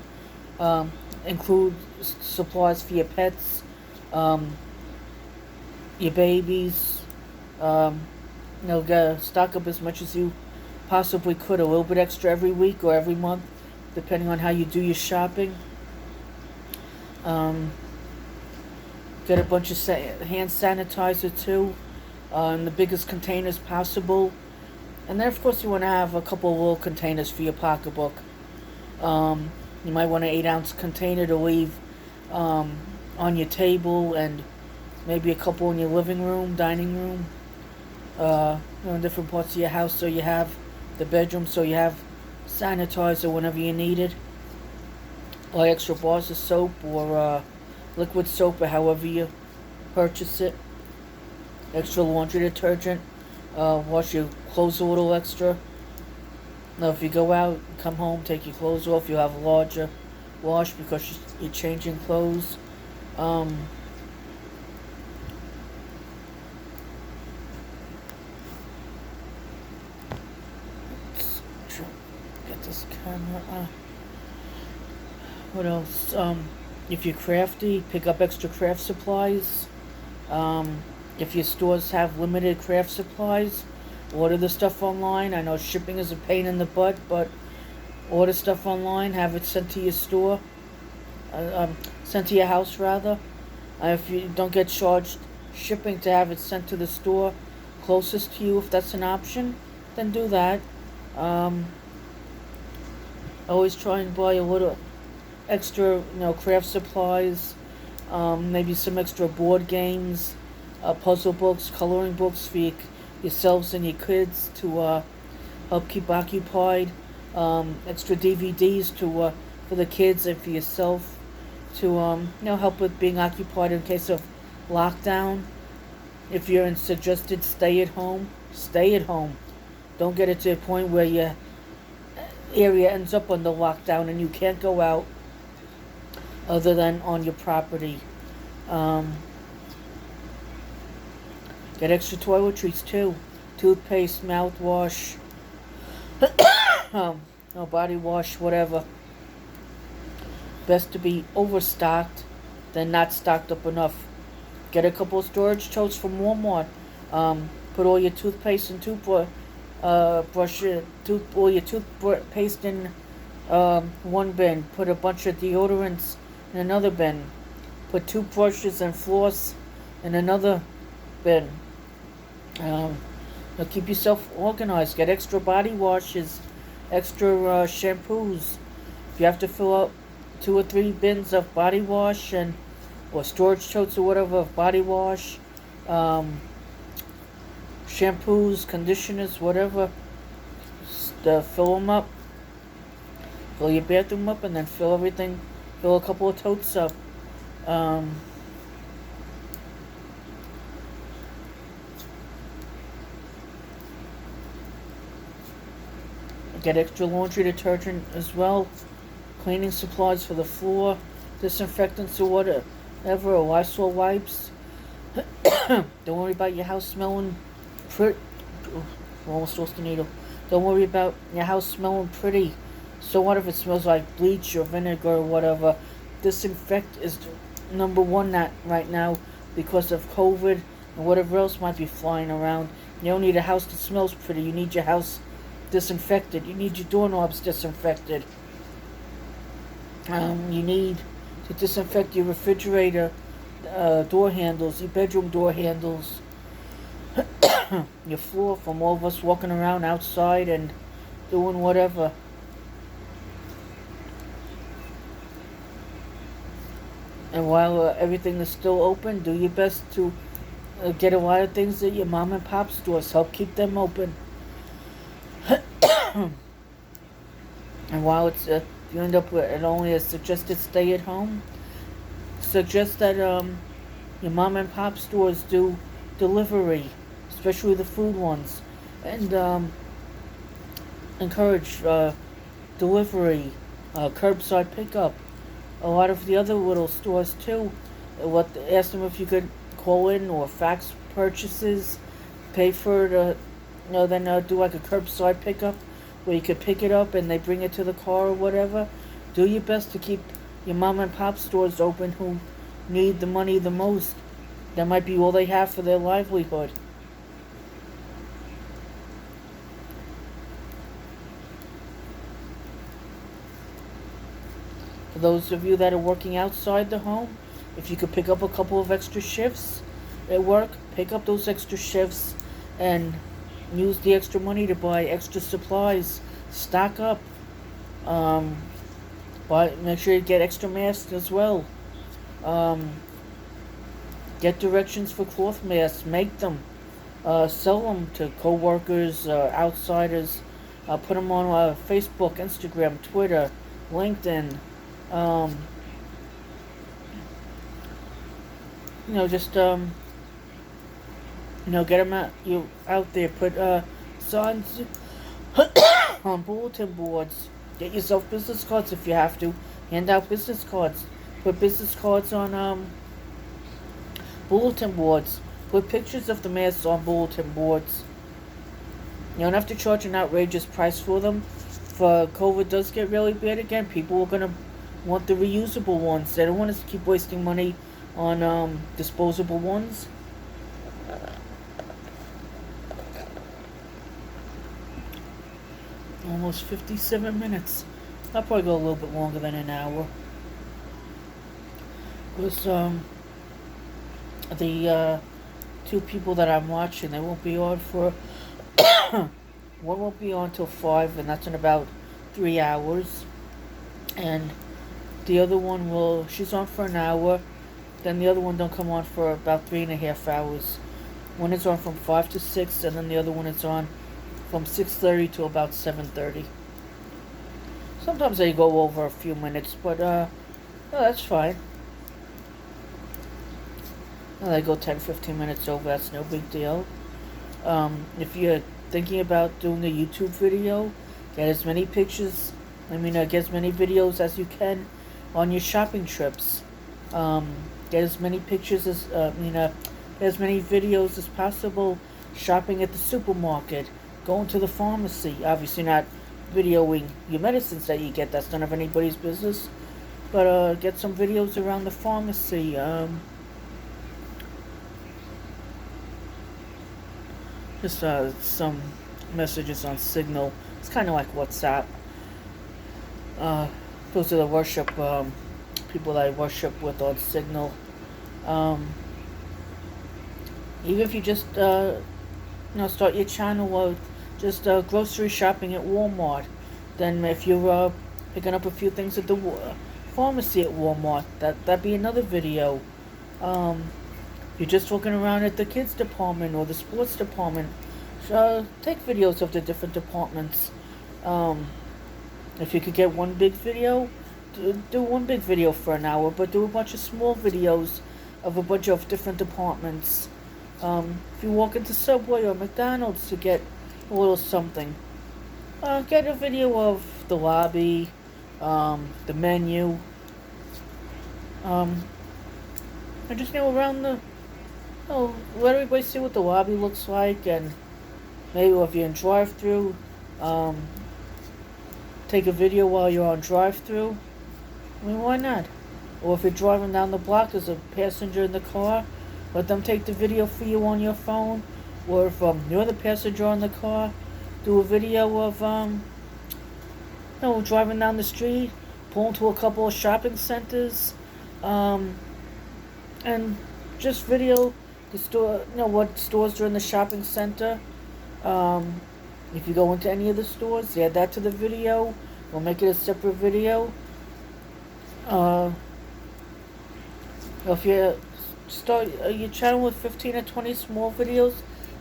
Speaker 1: Um, Include supplies for your pets, um, your babies. Um, stock up as much as you possibly could. A little bit extra every week or every month, depending on how you do your shopping. Um, get a bunch of hand sanitizer too, in the biggest containers possible. And then, of course, you want to have a couple of little containers for your pocketbook. Um, you might want an 8-ounce container to leave on your table, and maybe a couple in your living room, dining room, in different parts of your house, so you have the bedroom, so you have sanitizer whenever you need it. Or extra bars of soap or liquid soap, or however you purchase it. Extra laundry detergent. Wash your clothes a little extra. Now, if you go out, come home, take your clothes off, you'll have a larger wash because you're changing clothes. Let's get this camera. What else? If you're crafty, pick up extra craft supplies. If your stores have limited craft supplies, order the stuff online. I know shipping is a pain in the butt, but order stuff online, have it sent to your store, sent to your house rather. If you don't get charged shipping, to have it sent to the store closest to you, if that's an option, then do that. Always try and buy a little extra, craft supplies, maybe some extra board games, puzzle books, coloring books for yourselves and your kids to help keep occupied. Extra DVDs for the kids and for yourself to help with being occupied in case of lockdown. If you're in suggested stay at home, stay at home. Don't get it to a point where your area ends up under lockdown and you can't go out other than on your property. Get extra toiletries too. Toothpaste, mouthwash, body wash, whatever. Best to be overstocked than not stocked up enough. Get a couple of storage totes from Walmart. Put all your toothpaste and all your toothpaste in one bin. Put a bunch of deodorants in another bin. Put toothbrushes and floss in another bin. Keep yourself organized. Get extra body washes, extra shampoos. If you have to fill out 2 or 3 bins of body wash or storage totes or whatever of body wash, shampoos, conditioners, whatever, fill them up. Fill your bathroom up, and then fill a couple of totes up. Get extra laundry detergent as well. Cleaning supplies for the floor. Disinfectants or whatever. Or Lysol wipes. Don't worry about your house smelling pretty. Almost lost the needle. Don't worry about your house smelling pretty. So what if it smells like bleach or vinegar or whatever? Disinfect is number one right now because of COVID and whatever else might be flying around. You don't need a house that smells pretty. You need your house disinfected. You need your doorknobs disinfected. You need to disinfect your refrigerator door handles, your bedroom door handles, your floor from all of us walking around outside and doing whatever. And while everything is still open, do your best to get a lot of things at your mom and pop stores. Help keep them open. And while you end up with it only a suggested stay at home, suggest that your mom and pop stores do delivery, especially the food ones, and encourage delivery, curbside pickup. A lot of the other little stores too. Ask them if you could call in or fax purchases. pay for the, then do like a curbside pickup where you could pick it up and they bring it to the car or whatever. Do your best to keep your mom and pop stores open who need the money the most. That might be all they have for their livelihood. For those of you that are working outside the home, if you could pick up a couple of extra shifts at work, pick up those extra shifts and use the extra money to buy extra supplies. Stock up. Make sure you get extra masks as well. Get directions for cloth masks. Make them. Sell them to co-workers, outsiders. Put them on Facebook, Instagram, Twitter, LinkedIn. Just get them out there. Put signs on bulletin boards. Get yourself business cards if you have to. Hand out business cards. Put business cards on bulletin boards. Put pictures of the masks on bulletin boards. You don't have to charge an outrageous price for them. If COVID does get really bad again, people are going to want the reusable ones. They don't want us to keep wasting money on disposable ones. Almost 57 minutes. I'll probably go a little bit longer than an hour. Because the two people that I'm watching, they won't be on for one won't be on till 5, and that's in about 3 hours. And the other one she's on for an hour. Then the other one don't come on for about 3.5 hours. One is on from 5 to 6, and then the other one is on from 6:30 to about 7:30. Sometimes they go over a few minutes, but no, that's fine. They go 10-15 minutes over, that's no big deal. If you're thinking about doing a YouTube video, get as many pictures, get as many videos as you can on your shopping trips. Get as many pictures get as many videos as possible shopping at the supermarket, going to the pharmacy. Obviously not videoing your medicines that you get, that's none of anybody's business. But get some videos around the pharmacy. Just some messages on Signal. It's kind of like WhatsApp. Those are the worship people that I worship with on Signal. Even if you just start your channel with just grocery shopping at Walmart, then if you're picking up a few things at the pharmacy at Walmart, that'd be another video. You're just looking around at the kids department or the sports department, so take videos of the different departments. If you could get one big video, do one big video for an hour, but do a bunch of small videos of a bunch of different departments. If you walk into Subway or McDonald's to get a little something, get a video of the lobby, the menu, and just around let everybody see what the lobby looks like, and maybe if you're in drive-thru, take a video while you're on drive-thru. Why not? Or if you're driving down the block, there's a passenger in the car, let them take the video for you on your phone. Or if you're the passenger on the car, do a video of driving down the street, pull into a couple of shopping centers, and just video the store, what stores are in the shopping center. If you go into any of the stores, add that to the video. We'll make it a separate video. If you start your channel with 15 or 20 small videos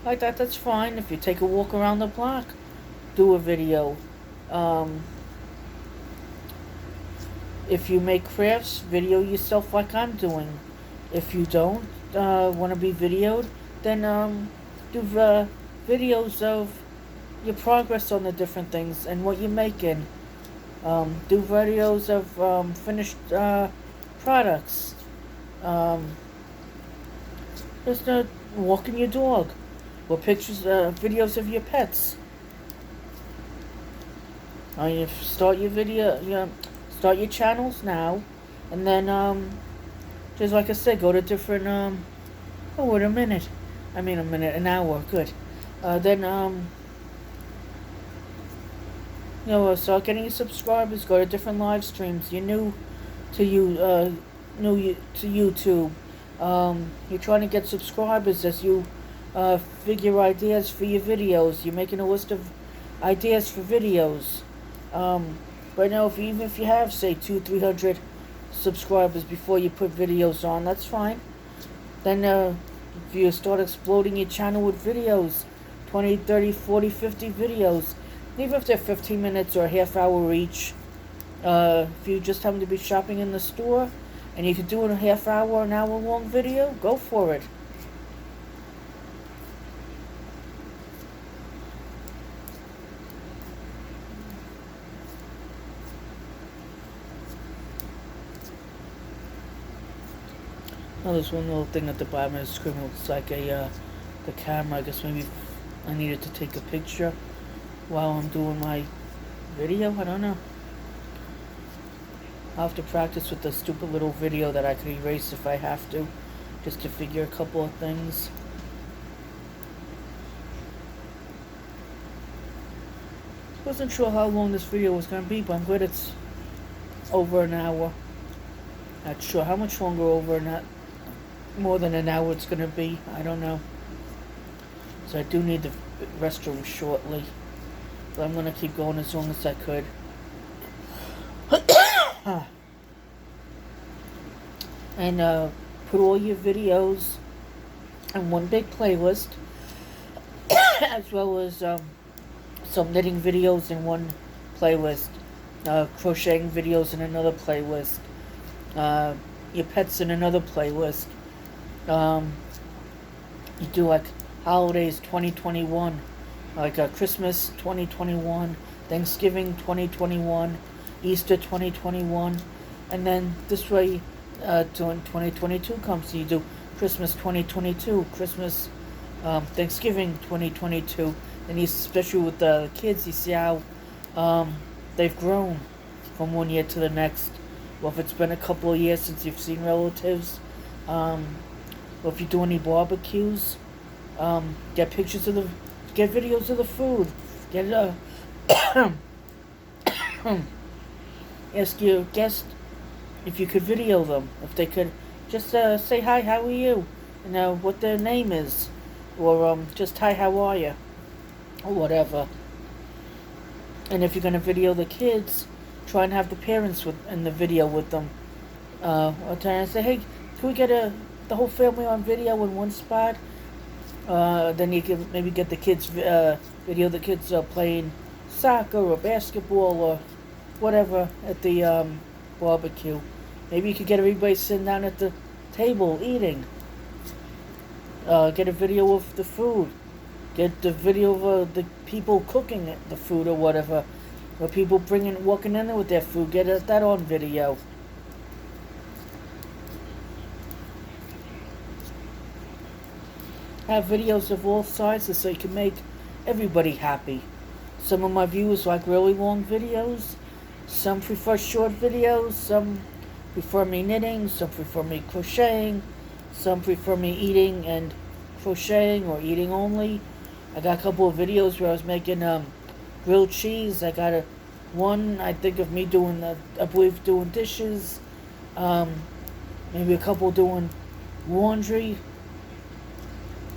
Speaker 1: like that, that's fine. If you take a walk around the block, do a video. If you make crafts, video yourself like I'm doing. If you don't want to be videoed, then do videos of your progress on the different things and what you're making. Do videos of finished products. Just walking your dog. or pictures, videos of your pets. You start your start your channels now, and then just like I said, go to different oh, wait a minute. I mean, an hour. Good. Then start getting your subscribers. Go to different live streams. You're new to to YouTube. You're trying to get subscribers as you figure ideas for your videos. You're making a list of ideas for videos. Right now, even if you have, say, 200-300 subscribers before you put videos on, that's fine. Then if you start exploding your channel with videos, 20, 30, 40, 50 videos, even if they're 15 minutes or a half hour each, if you just happen to be shopping in the store and you can do a half hour, an hour long video, go for it. Oh, there's one little thing at the bottom of the screen. Looks like the camera. I guess maybe I needed to take a picture while I'm doing my video. I don't know. I'll have to practice with the stupid little video that I could erase if I have to, just to figure a couple of things. Wasn't sure how long this video was going to be, but I'm glad it's over an hour. Not sure how much longer over, not more than an hour it's going to be. I don't know. So I do need the restroom shortly. But I'm going to keep going as long as I could. And put all your videos in one big playlist. As well as some knitting videos in one playlist. Crocheting videos in another playlist. Your pets in another playlist. You do like holidays 2021, like Christmas 2021, Thanksgiving 2021, Easter 2021, and then this way, when 2022 comes, you do Christmas 2022, Christmas, Thanksgiving 2022, and especially with the kids, you see how they've grown from one year to the next. Well, if it's been a couple of years since you've seen relatives, or if you do any barbecues, get videos of the food. Ask your guest if you could video them. If they could just say hi, how are you, and what their name is, or just hi, how are you, or whatever. And if you're gonna video the kids, try and have the parents in the video with them. Or try and say, hey, can we get the whole family on video in one spot? Then you can maybe get the kids, video the kids playing soccer or basketball or whatever at the barbecue. Maybe you could get everybody sitting down at the table eating. Get a video of the food. Get the video of the people cooking the food or whatever. Or people walking in there with their food. Get that on video. Have videos of all sizes so you can make everybody happy. Some of my viewers like really long videos. Some prefer short videos. Some prefer me knitting. Some prefer me crocheting. Some prefer me eating and crocheting or eating only. I got a couple of videos where I was making grilled cheese. I got one, I think, of me doing, I believe, doing dishes. Maybe a couple doing laundry.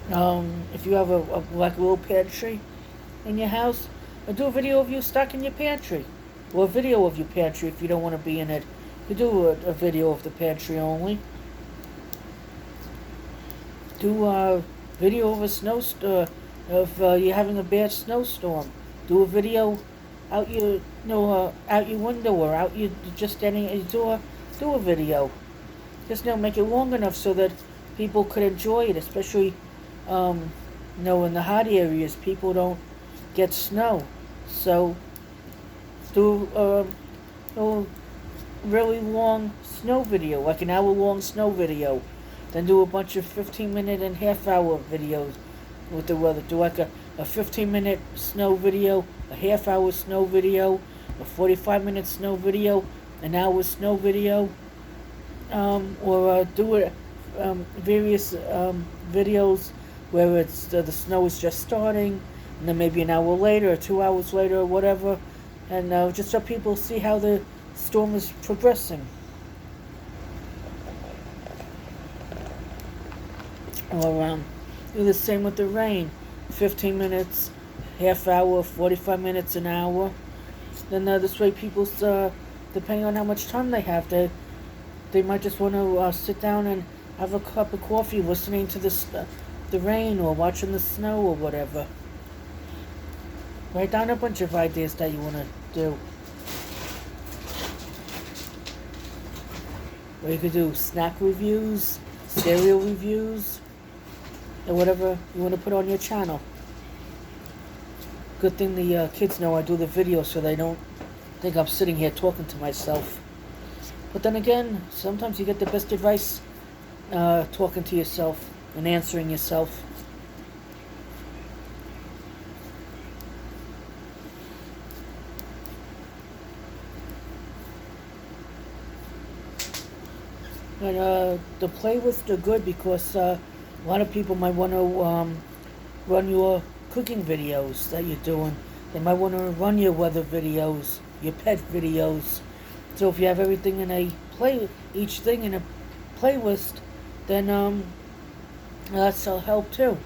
Speaker 1: If you have a little pantry in your house, do a video of you stuck in your pantry. Or a video of your pantry if you don't want to be in it. You do a video of the pantry only. Do a video of a snowstorm. If you're having a bad snowstorm, do a video out your window or out your just standing at your door. Do a video. Just make it long enough so that people could enjoy it, especially in the hot areas. People don't get snow, so do a really long snow video, like an hour-long snow video. Then do a bunch of 15-minute and half-hour videos. with the weather. Do like a 15-minute snow video, a half-hour snow video, a 45-minute snow video, an hour snow video, or do it various videos where it's the snow is just starting, and then maybe an hour later or 2 hours later or whatever, and just so people see how the storm is progressing. Or do the same with the rain. 15 minutes, half hour, 45 minutes, an hour. Then this way people, depending on how much time they have, they might just want to sit down and have a cup of coffee listening to the rain or watching the snow or whatever. Write down a bunch of ideas that you want to do. Or you could do snack reviews, cereal reviews, or whatever you want to put on your channel. Good thing the kids know I do the video so they don't think I'm sitting here talking to myself. But then again, sometimes you get the best advice talking to yourself and answering yourself. And the playlists are good because a lot of people might want to run your cooking videos that you're doing. They might want to run your weather videos, your pet videos. So if you have everything in each thing in a playlist, then that'll help too.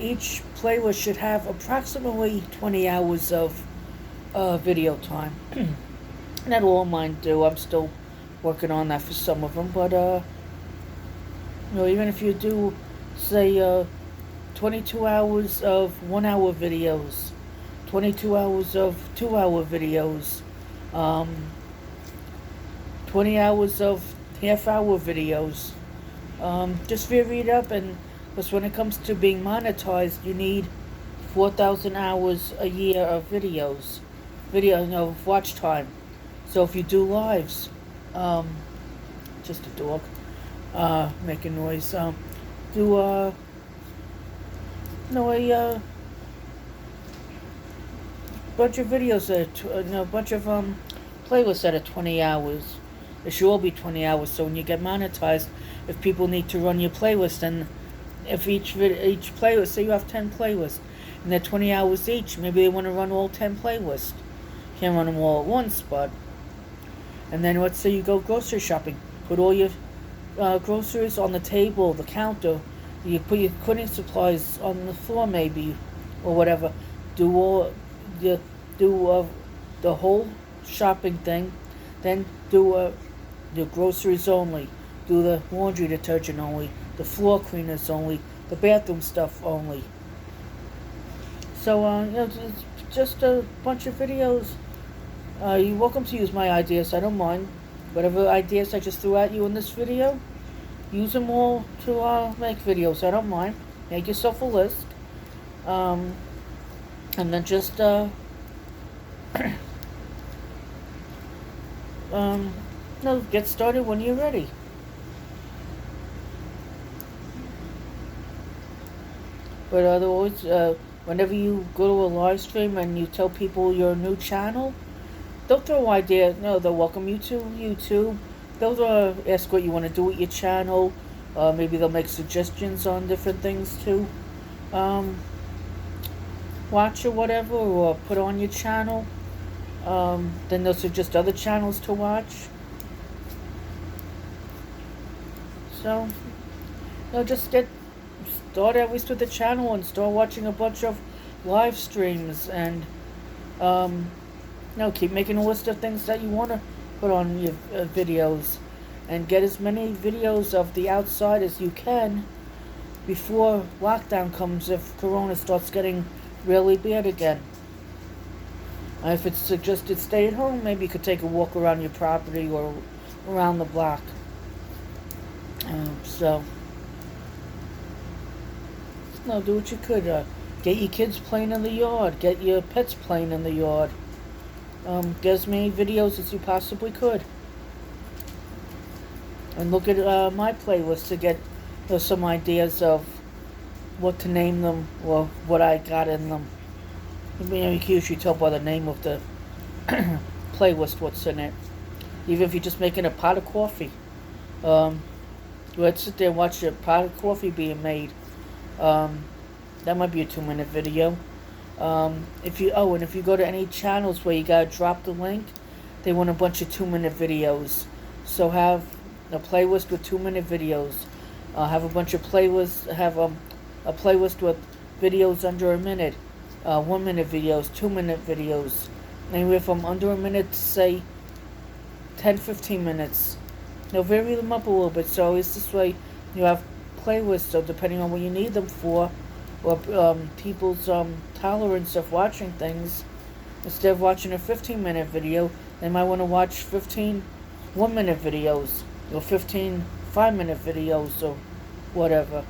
Speaker 1: Each playlist should have approximately 20 hours of video time. And that's all mine do. I'm still working on that for some of them, but even if you do, say, 22 hours of 1 hour videos, 22 hours of 2 hour videos, 20 hours of half hour videos, just vary it up. And because when it comes to being monetized, you need 4,000 hours a year of videos, of watch time. So if you do lives, just a dog making noise, do a bunch of videos a bunch of playlists that are 20 hours. It should all be 20 hours, so when you get monetized, if people need to run your playlist, and if each playlist, say you have 10 playlists and they're 20 hours each, maybe they want to run all 10 playlists. Can't run them all at once, but. And then let's say you go grocery shopping. Put all your groceries on the table, the counter. You put your cleaning supplies on the floor maybe, or whatever. Do the whole shopping thing. Then do the groceries only. Do the laundry detergent only. The floor cleaners only. The bathroom stuff only. So, it's just a bunch of videos. You're welcome to use my ideas, I don't mind. Whatever ideas I just threw at you in this video, use them all to make videos, I don't mind. Make yourself a list. And then just get started when you're ready. But otherwise, whenever you go to a live stream and you tell people your new channel, they'll throw ideas. No, they'll welcome you to YouTube. They'll ask what you want to do with your channel. Maybe they'll make suggestions on different things to watch or whatever, or put on your channel. Then they'll suggest other channels to watch. So, just start at least with the channel and start watching a bunch of live streams, and keep making a list of things that you want to put on your videos, and get as many videos of the outside as you can before lockdown comes, if Corona starts getting really bad again. If it's suggested stay at home, maybe you could take a walk around your property or around the block. Do what you could. Get your kids playing in the yard. Get your pets playing in the yard. Get as many videos as you possibly could. And look at my playlist to get some ideas of what to name them or what I got in them. You can usually tell by the name of the playlist what's in it. Even if you're just making a pot of coffee. Let's sit there and watch a pot of coffee being made. That might be a 2-minute video. If you go to any channels where you gotta drop the link, they want a bunch of 2-minute videos. So have a playlist with 2-minute videos. Have a bunch of playlists. Have a playlist with videos under a minute, 1-minute videos, 2-minute videos, anywhere from under a minute to say 10-15 minutes. Now vary them up a little bit, so it's this way you have playlists, so depending on what you need them for, or people's tolerance of watching things, instead of watching a 15-minute video, they might want to watch 15 1-minute videos, or 15 5-minute videos, or whatever.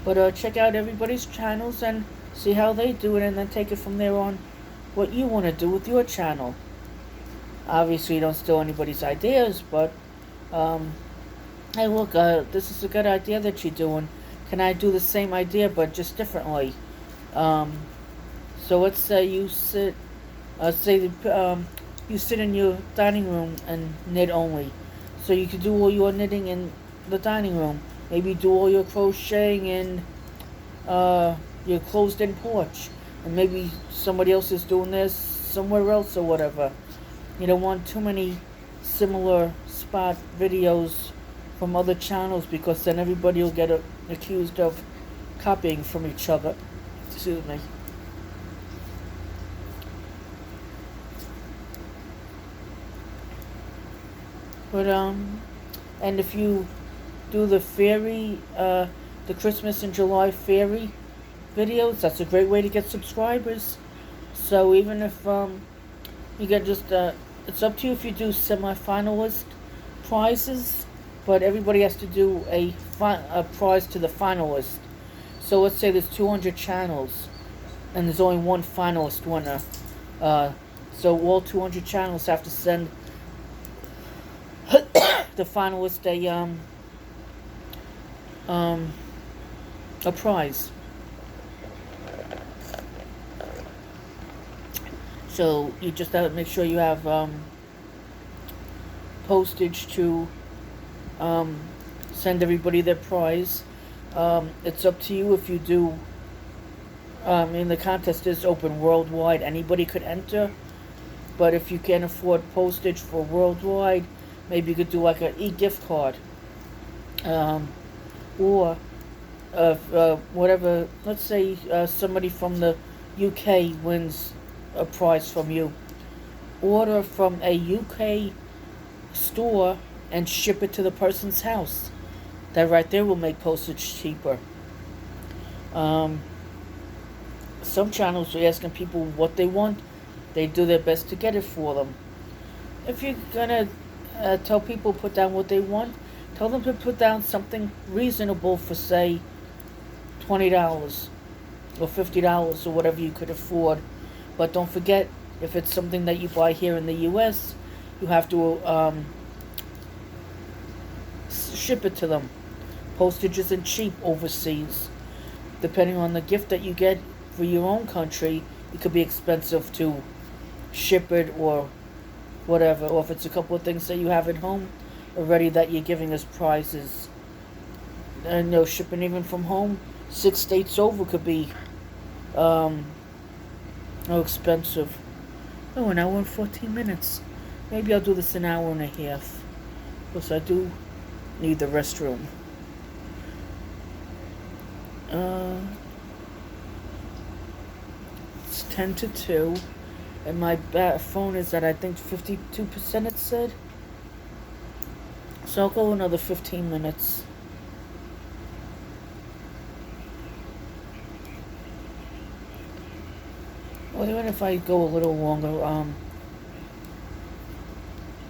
Speaker 1: But check out everybody's channels and see how they do it, and then take it from there on what you want to do with your channel. Obviously, don't steal anybody's ideas, but hey, look, this is a good idea that you're doing. Can I do the same idea but just differently? So let's say you sit, you sit in your dining room and knit only. So you could do all your knitting in the dining room. Maybe do all your crocheting in your closed-in porch, and maybe somebody else is doing this somewhere else or whatever. You don't want too many similar spot videos from other channels, because then everybody will get accused of copying from each other. Excuse me. But and if you do the fairy, the Christmas in July fairy videos, that's a great way to get subscribers. So even if you get just it's up to you if you do semi-finalist prizes, but everybody has to do a prize to the finalist. So let's say there's 200 channels, and there's only one finalist winner. So all 200 channels have to send the finalist a prize. So you just have to make sure you have postage to send everybody their prize. It's up to you if you do. The contest is open worldwide. Anybody could enter. But if you can't afford postage for worldwide, maybe you could do like an e-gift card. Or whatever. Let's say somebody from the UK wins a prize from you. Order from a UK store and ship it to the person's house. That right there will make postage cheaper. Some channels are asking people what they want. They do their best to get it for them. If you're gonna tell people put down what they want, tell them to put down something reasonable for, say, $20 or $50 or whatever you could afford. But don't forget, if it's something that you buy here in the U.S., you have to ship it to them. Postage isn't cheap overseas. Depending on the gift that you get for your own country, it could be expensive to ship it or whatever. Or if it's a couple of things that you have at home already that you're giving as prizes. And shipping even from home, 6 states over, could be expensive. Oh, an hour and 14 minutes. Maybe I'll do this an hour and a half, because I do need the restroom. It's 10 to 2, and my phone is at, I think, 52%, it said. So I'll go another 15 minutes. Well, even if I go a little longer,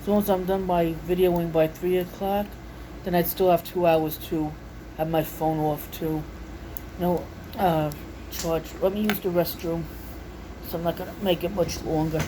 Speaker 1: as long as I'm done by videoing by 3 o'clock, then I'd still have 2 hours to have my phone off too. Charge. Let me use the restroom, so I'm not gonna make it much longer.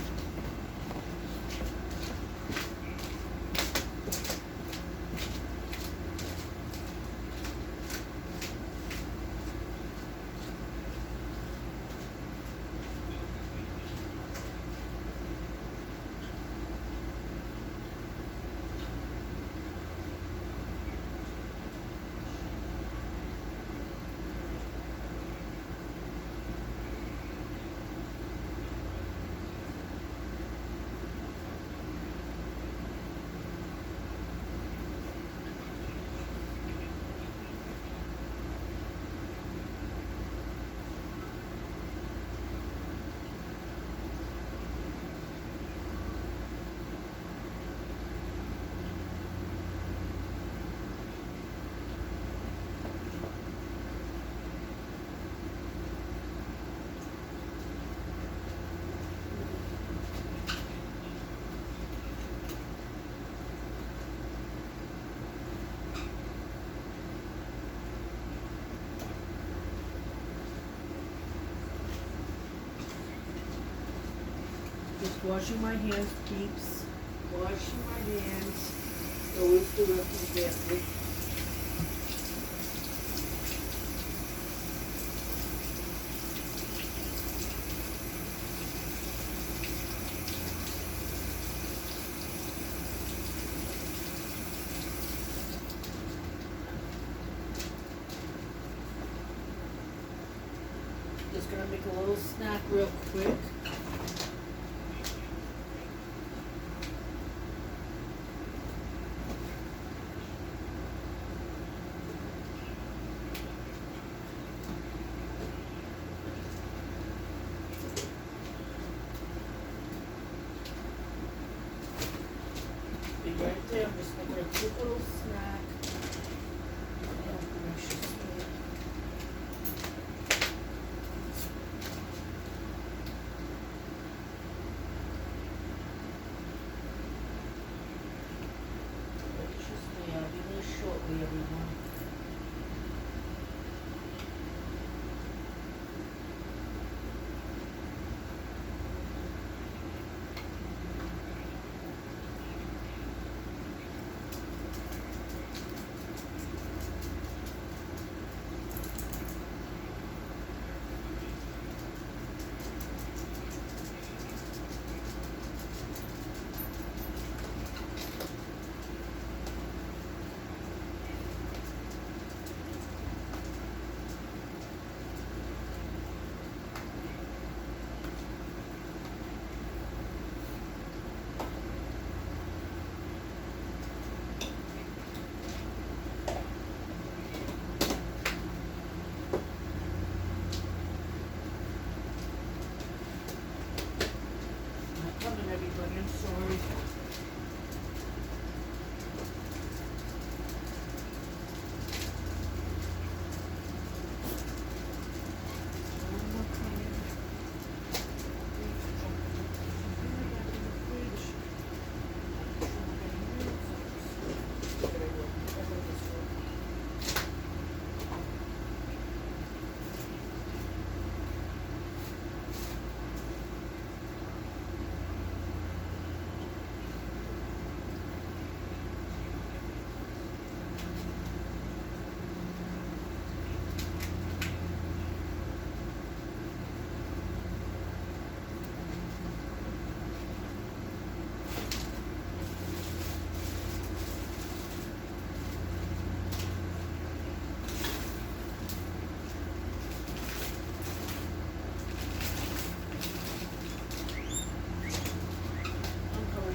Speaker 1: Washing my hands, peeps. Washing my hands. Always do it carefully. Just gonna make a little snack real quick. Be right there. I'm just making a quick little snack. Oh, gracious me. I'll be there shortly, everyone.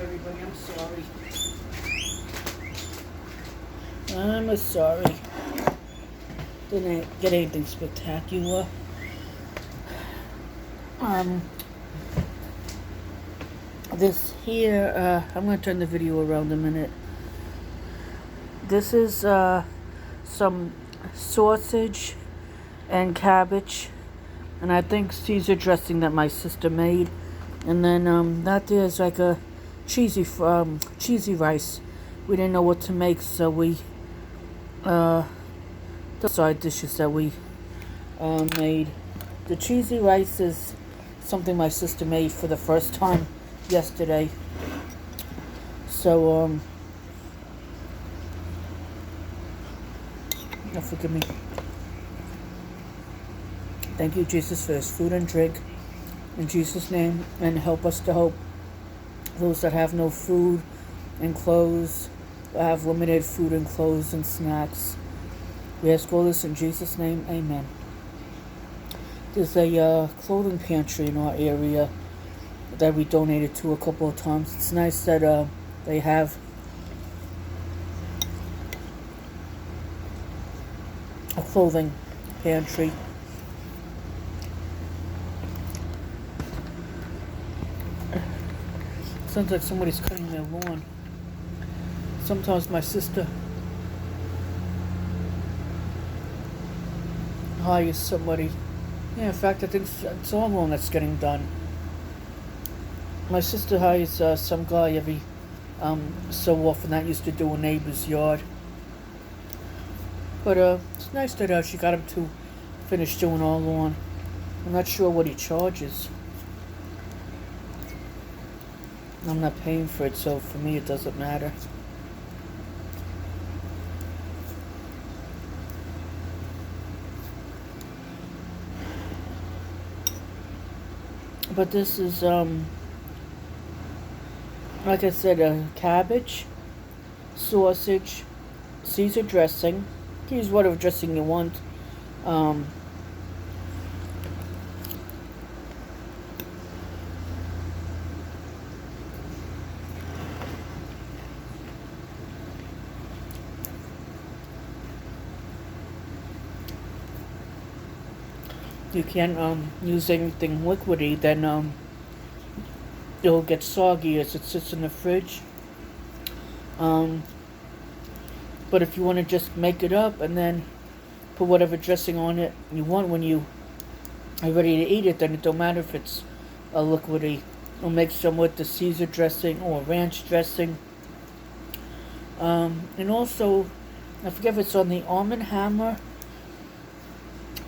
Speaker 1: Everybody, I'm sorry. I'm sorry. I'm sorry. Didn't get anything spectacular. This here, I'm going to turn the video around a minute. This is some sausage and cabbage, and I think Caesar dressing that my sister made. And then that there's like a cheesy rice. We didn't know what to make, so we the side dishes that we made. The cheesy rice is something my sister made for the first time yesterday. So oh, forgive me. Thank you, Jesus, for this food and drink. In Jesus' name, and help us to help those that have no food and clothes, have limited food and clothes and snacks. We ask all this in Jesus' name, amen. There's a clothing pantry in our area that we donated to a couple of times. It's nice that they have a clothing pantry. Sounds like somebody's cutting their lawn. Sometimes my sister hires somebody. Yeah, in fact, I think it's our lawn that's getting done. My sister hires some guy every so often that used to do a neighbor's yard. But it's nice that she got him to finish doing our lawn. I'm not sure what he charges. I'm not paying for it, so for me it doesn't matter. But this is, like I said, cabbage, sausage, Caesar dressing. You can use whatever dressing you want. Um, you can't use anything liquidy, then it'll get soggy as it sits in the fridge. Um, but if you want to just make it up and then put whatever dressing on it you want when you are ready to eat it, then it don't matter if it's a liquidy. Or make some with the Caesar dressing or ranch dressing. And also, I forget if it's on the Arm & Hammer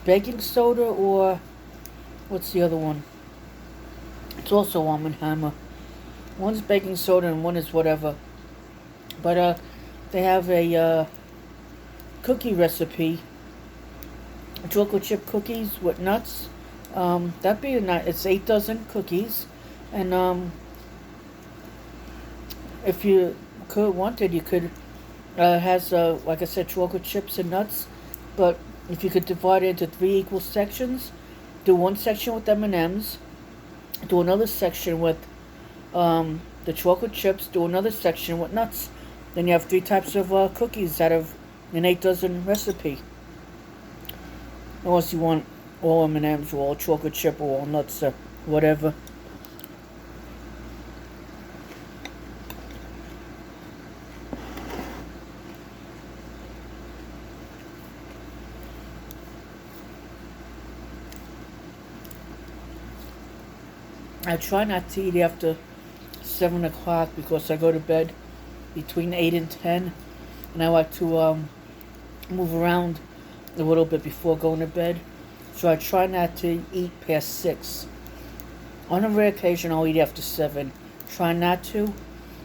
Speaker 1: baking soda or what's the other one? It's also Arm & Hammer. One's baking soda and one is whatever. But they have a cookie recipe, chocolate chip cookies with nuts. That'd be it's 8 dozen cookies, and if you wanted, you could has like I said, chocolate chips and nuts. But if you could divide it into 3 equal sections, do one section with M&Ms, do another section with the chocolate chips, do another section with nuts. Then you have 3 types of cookies out of an 8 dozen recipe. Unless you want all M&Ms or all chocolate chip or all nuts or whatever. I try not to eat after 7 o'clock because I go to bed between 8 and 10. And I like to move around a little bit before going to bed. So I try not to eat past 6. On a rare occasion, I'll eat after 7. Try not to,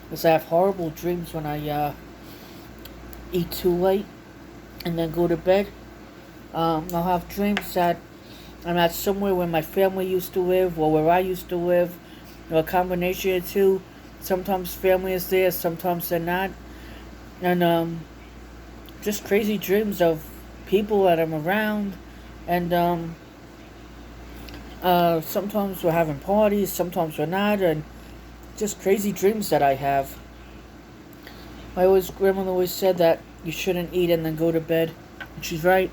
Speaker 1: because I have horrible dreams when I eat too late and then go to bed. I'll have dreams that I'm at somewhere where my family used to live or where I used to live, or a combination of two. Sometimes family is there, sometimes they're not. And just crazy dreams of people that I'm around. And sometimes we're having parties, sometimes we're not, and just crazy dreams that I have. Grandmother always said that you shouldn't eat and then go to bed, and she's right.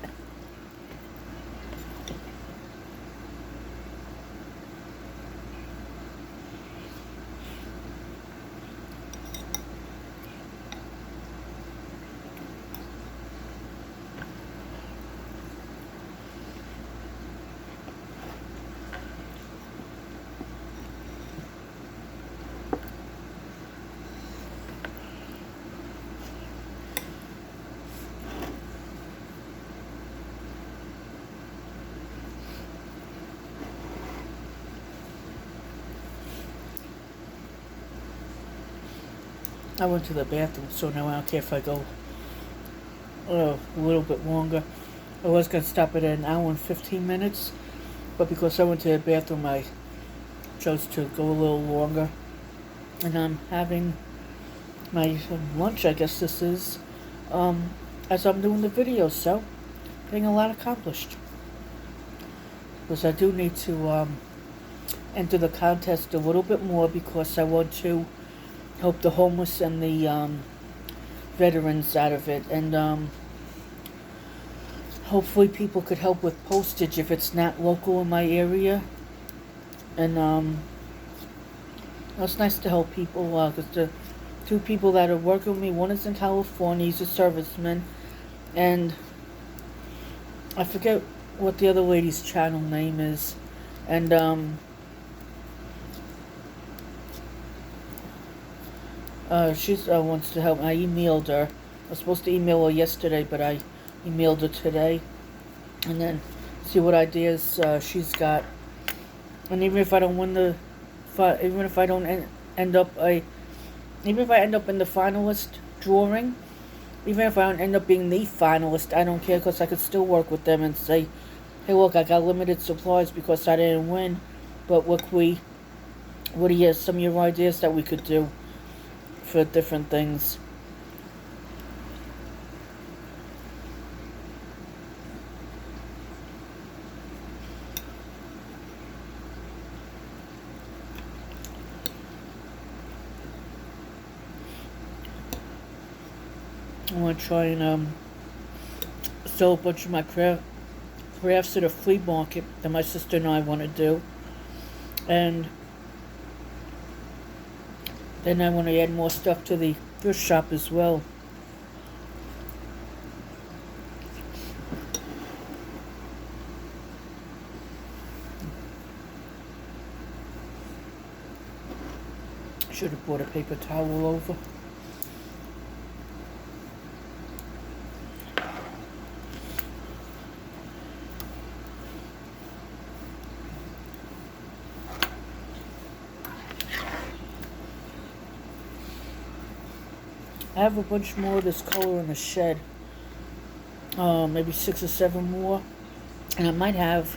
Speaker 1: I went to the bathroom, so now I don't care if I go a little bit longer. I was going to stop at an hour and 15 minutes, but because I went to the bathroom, I chose to go a little longer. And I'm having my lunch, I guess this is, as I'm doing the video, so getting a lot accomplished. Because I do need to enter the contest a little bit more because I want to help the homeless and the veterans out of it, and hopefully people could help with postage if it's not local in my area. And it's nice to help people because the 2 people that are working with me, one is in California, he's a serviceman, and I forget what the other lady's channel name is, and she wants to help. I emailed her. I was supposed to email her yesterday, but I emailed her today. And then see what ideas she's got. And even if I don't win even if I don't end up even if I end up in the finalist drawing, even if I don't end up being the finalist, I don't care because I could still work with them and say, hey, look, I got limited supplies because I didn't win, but what are some of your ideas that we could do for different things? I want to try and sell a bunch of my crafts at a flea market that my sister and I want to do. And then I want to add more stuff to the thrift shop as well. Should have brought a paper towel over. I have a bunch more of this color in the shed. Maybe 6 or 7 more. And I might have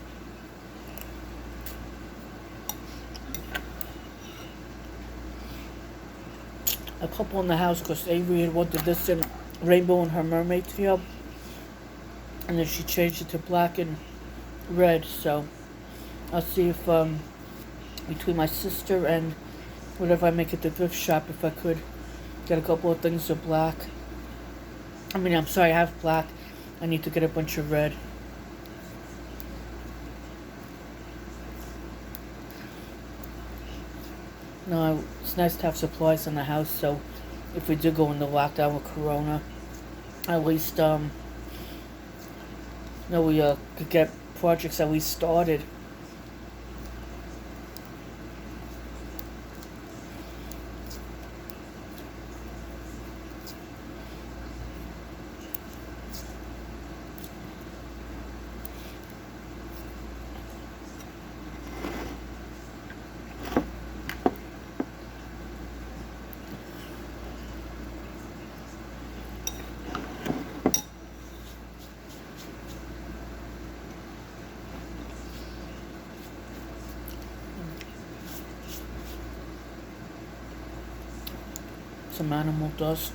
Speaker 1: a couple in the house because Avery had wanted this in rainbow in her mermaid tail. And then she changed it to black and red. So I'll see if between my sister and whatever I make at the thrift shop, if I could get a couple of things of black. I'm sorry, I have black. I need to get a bunch of red. No, it's nice to have supplies in the house, so if we do go into lockdown with Corona, at least, we could get projects at least started. Some animal dust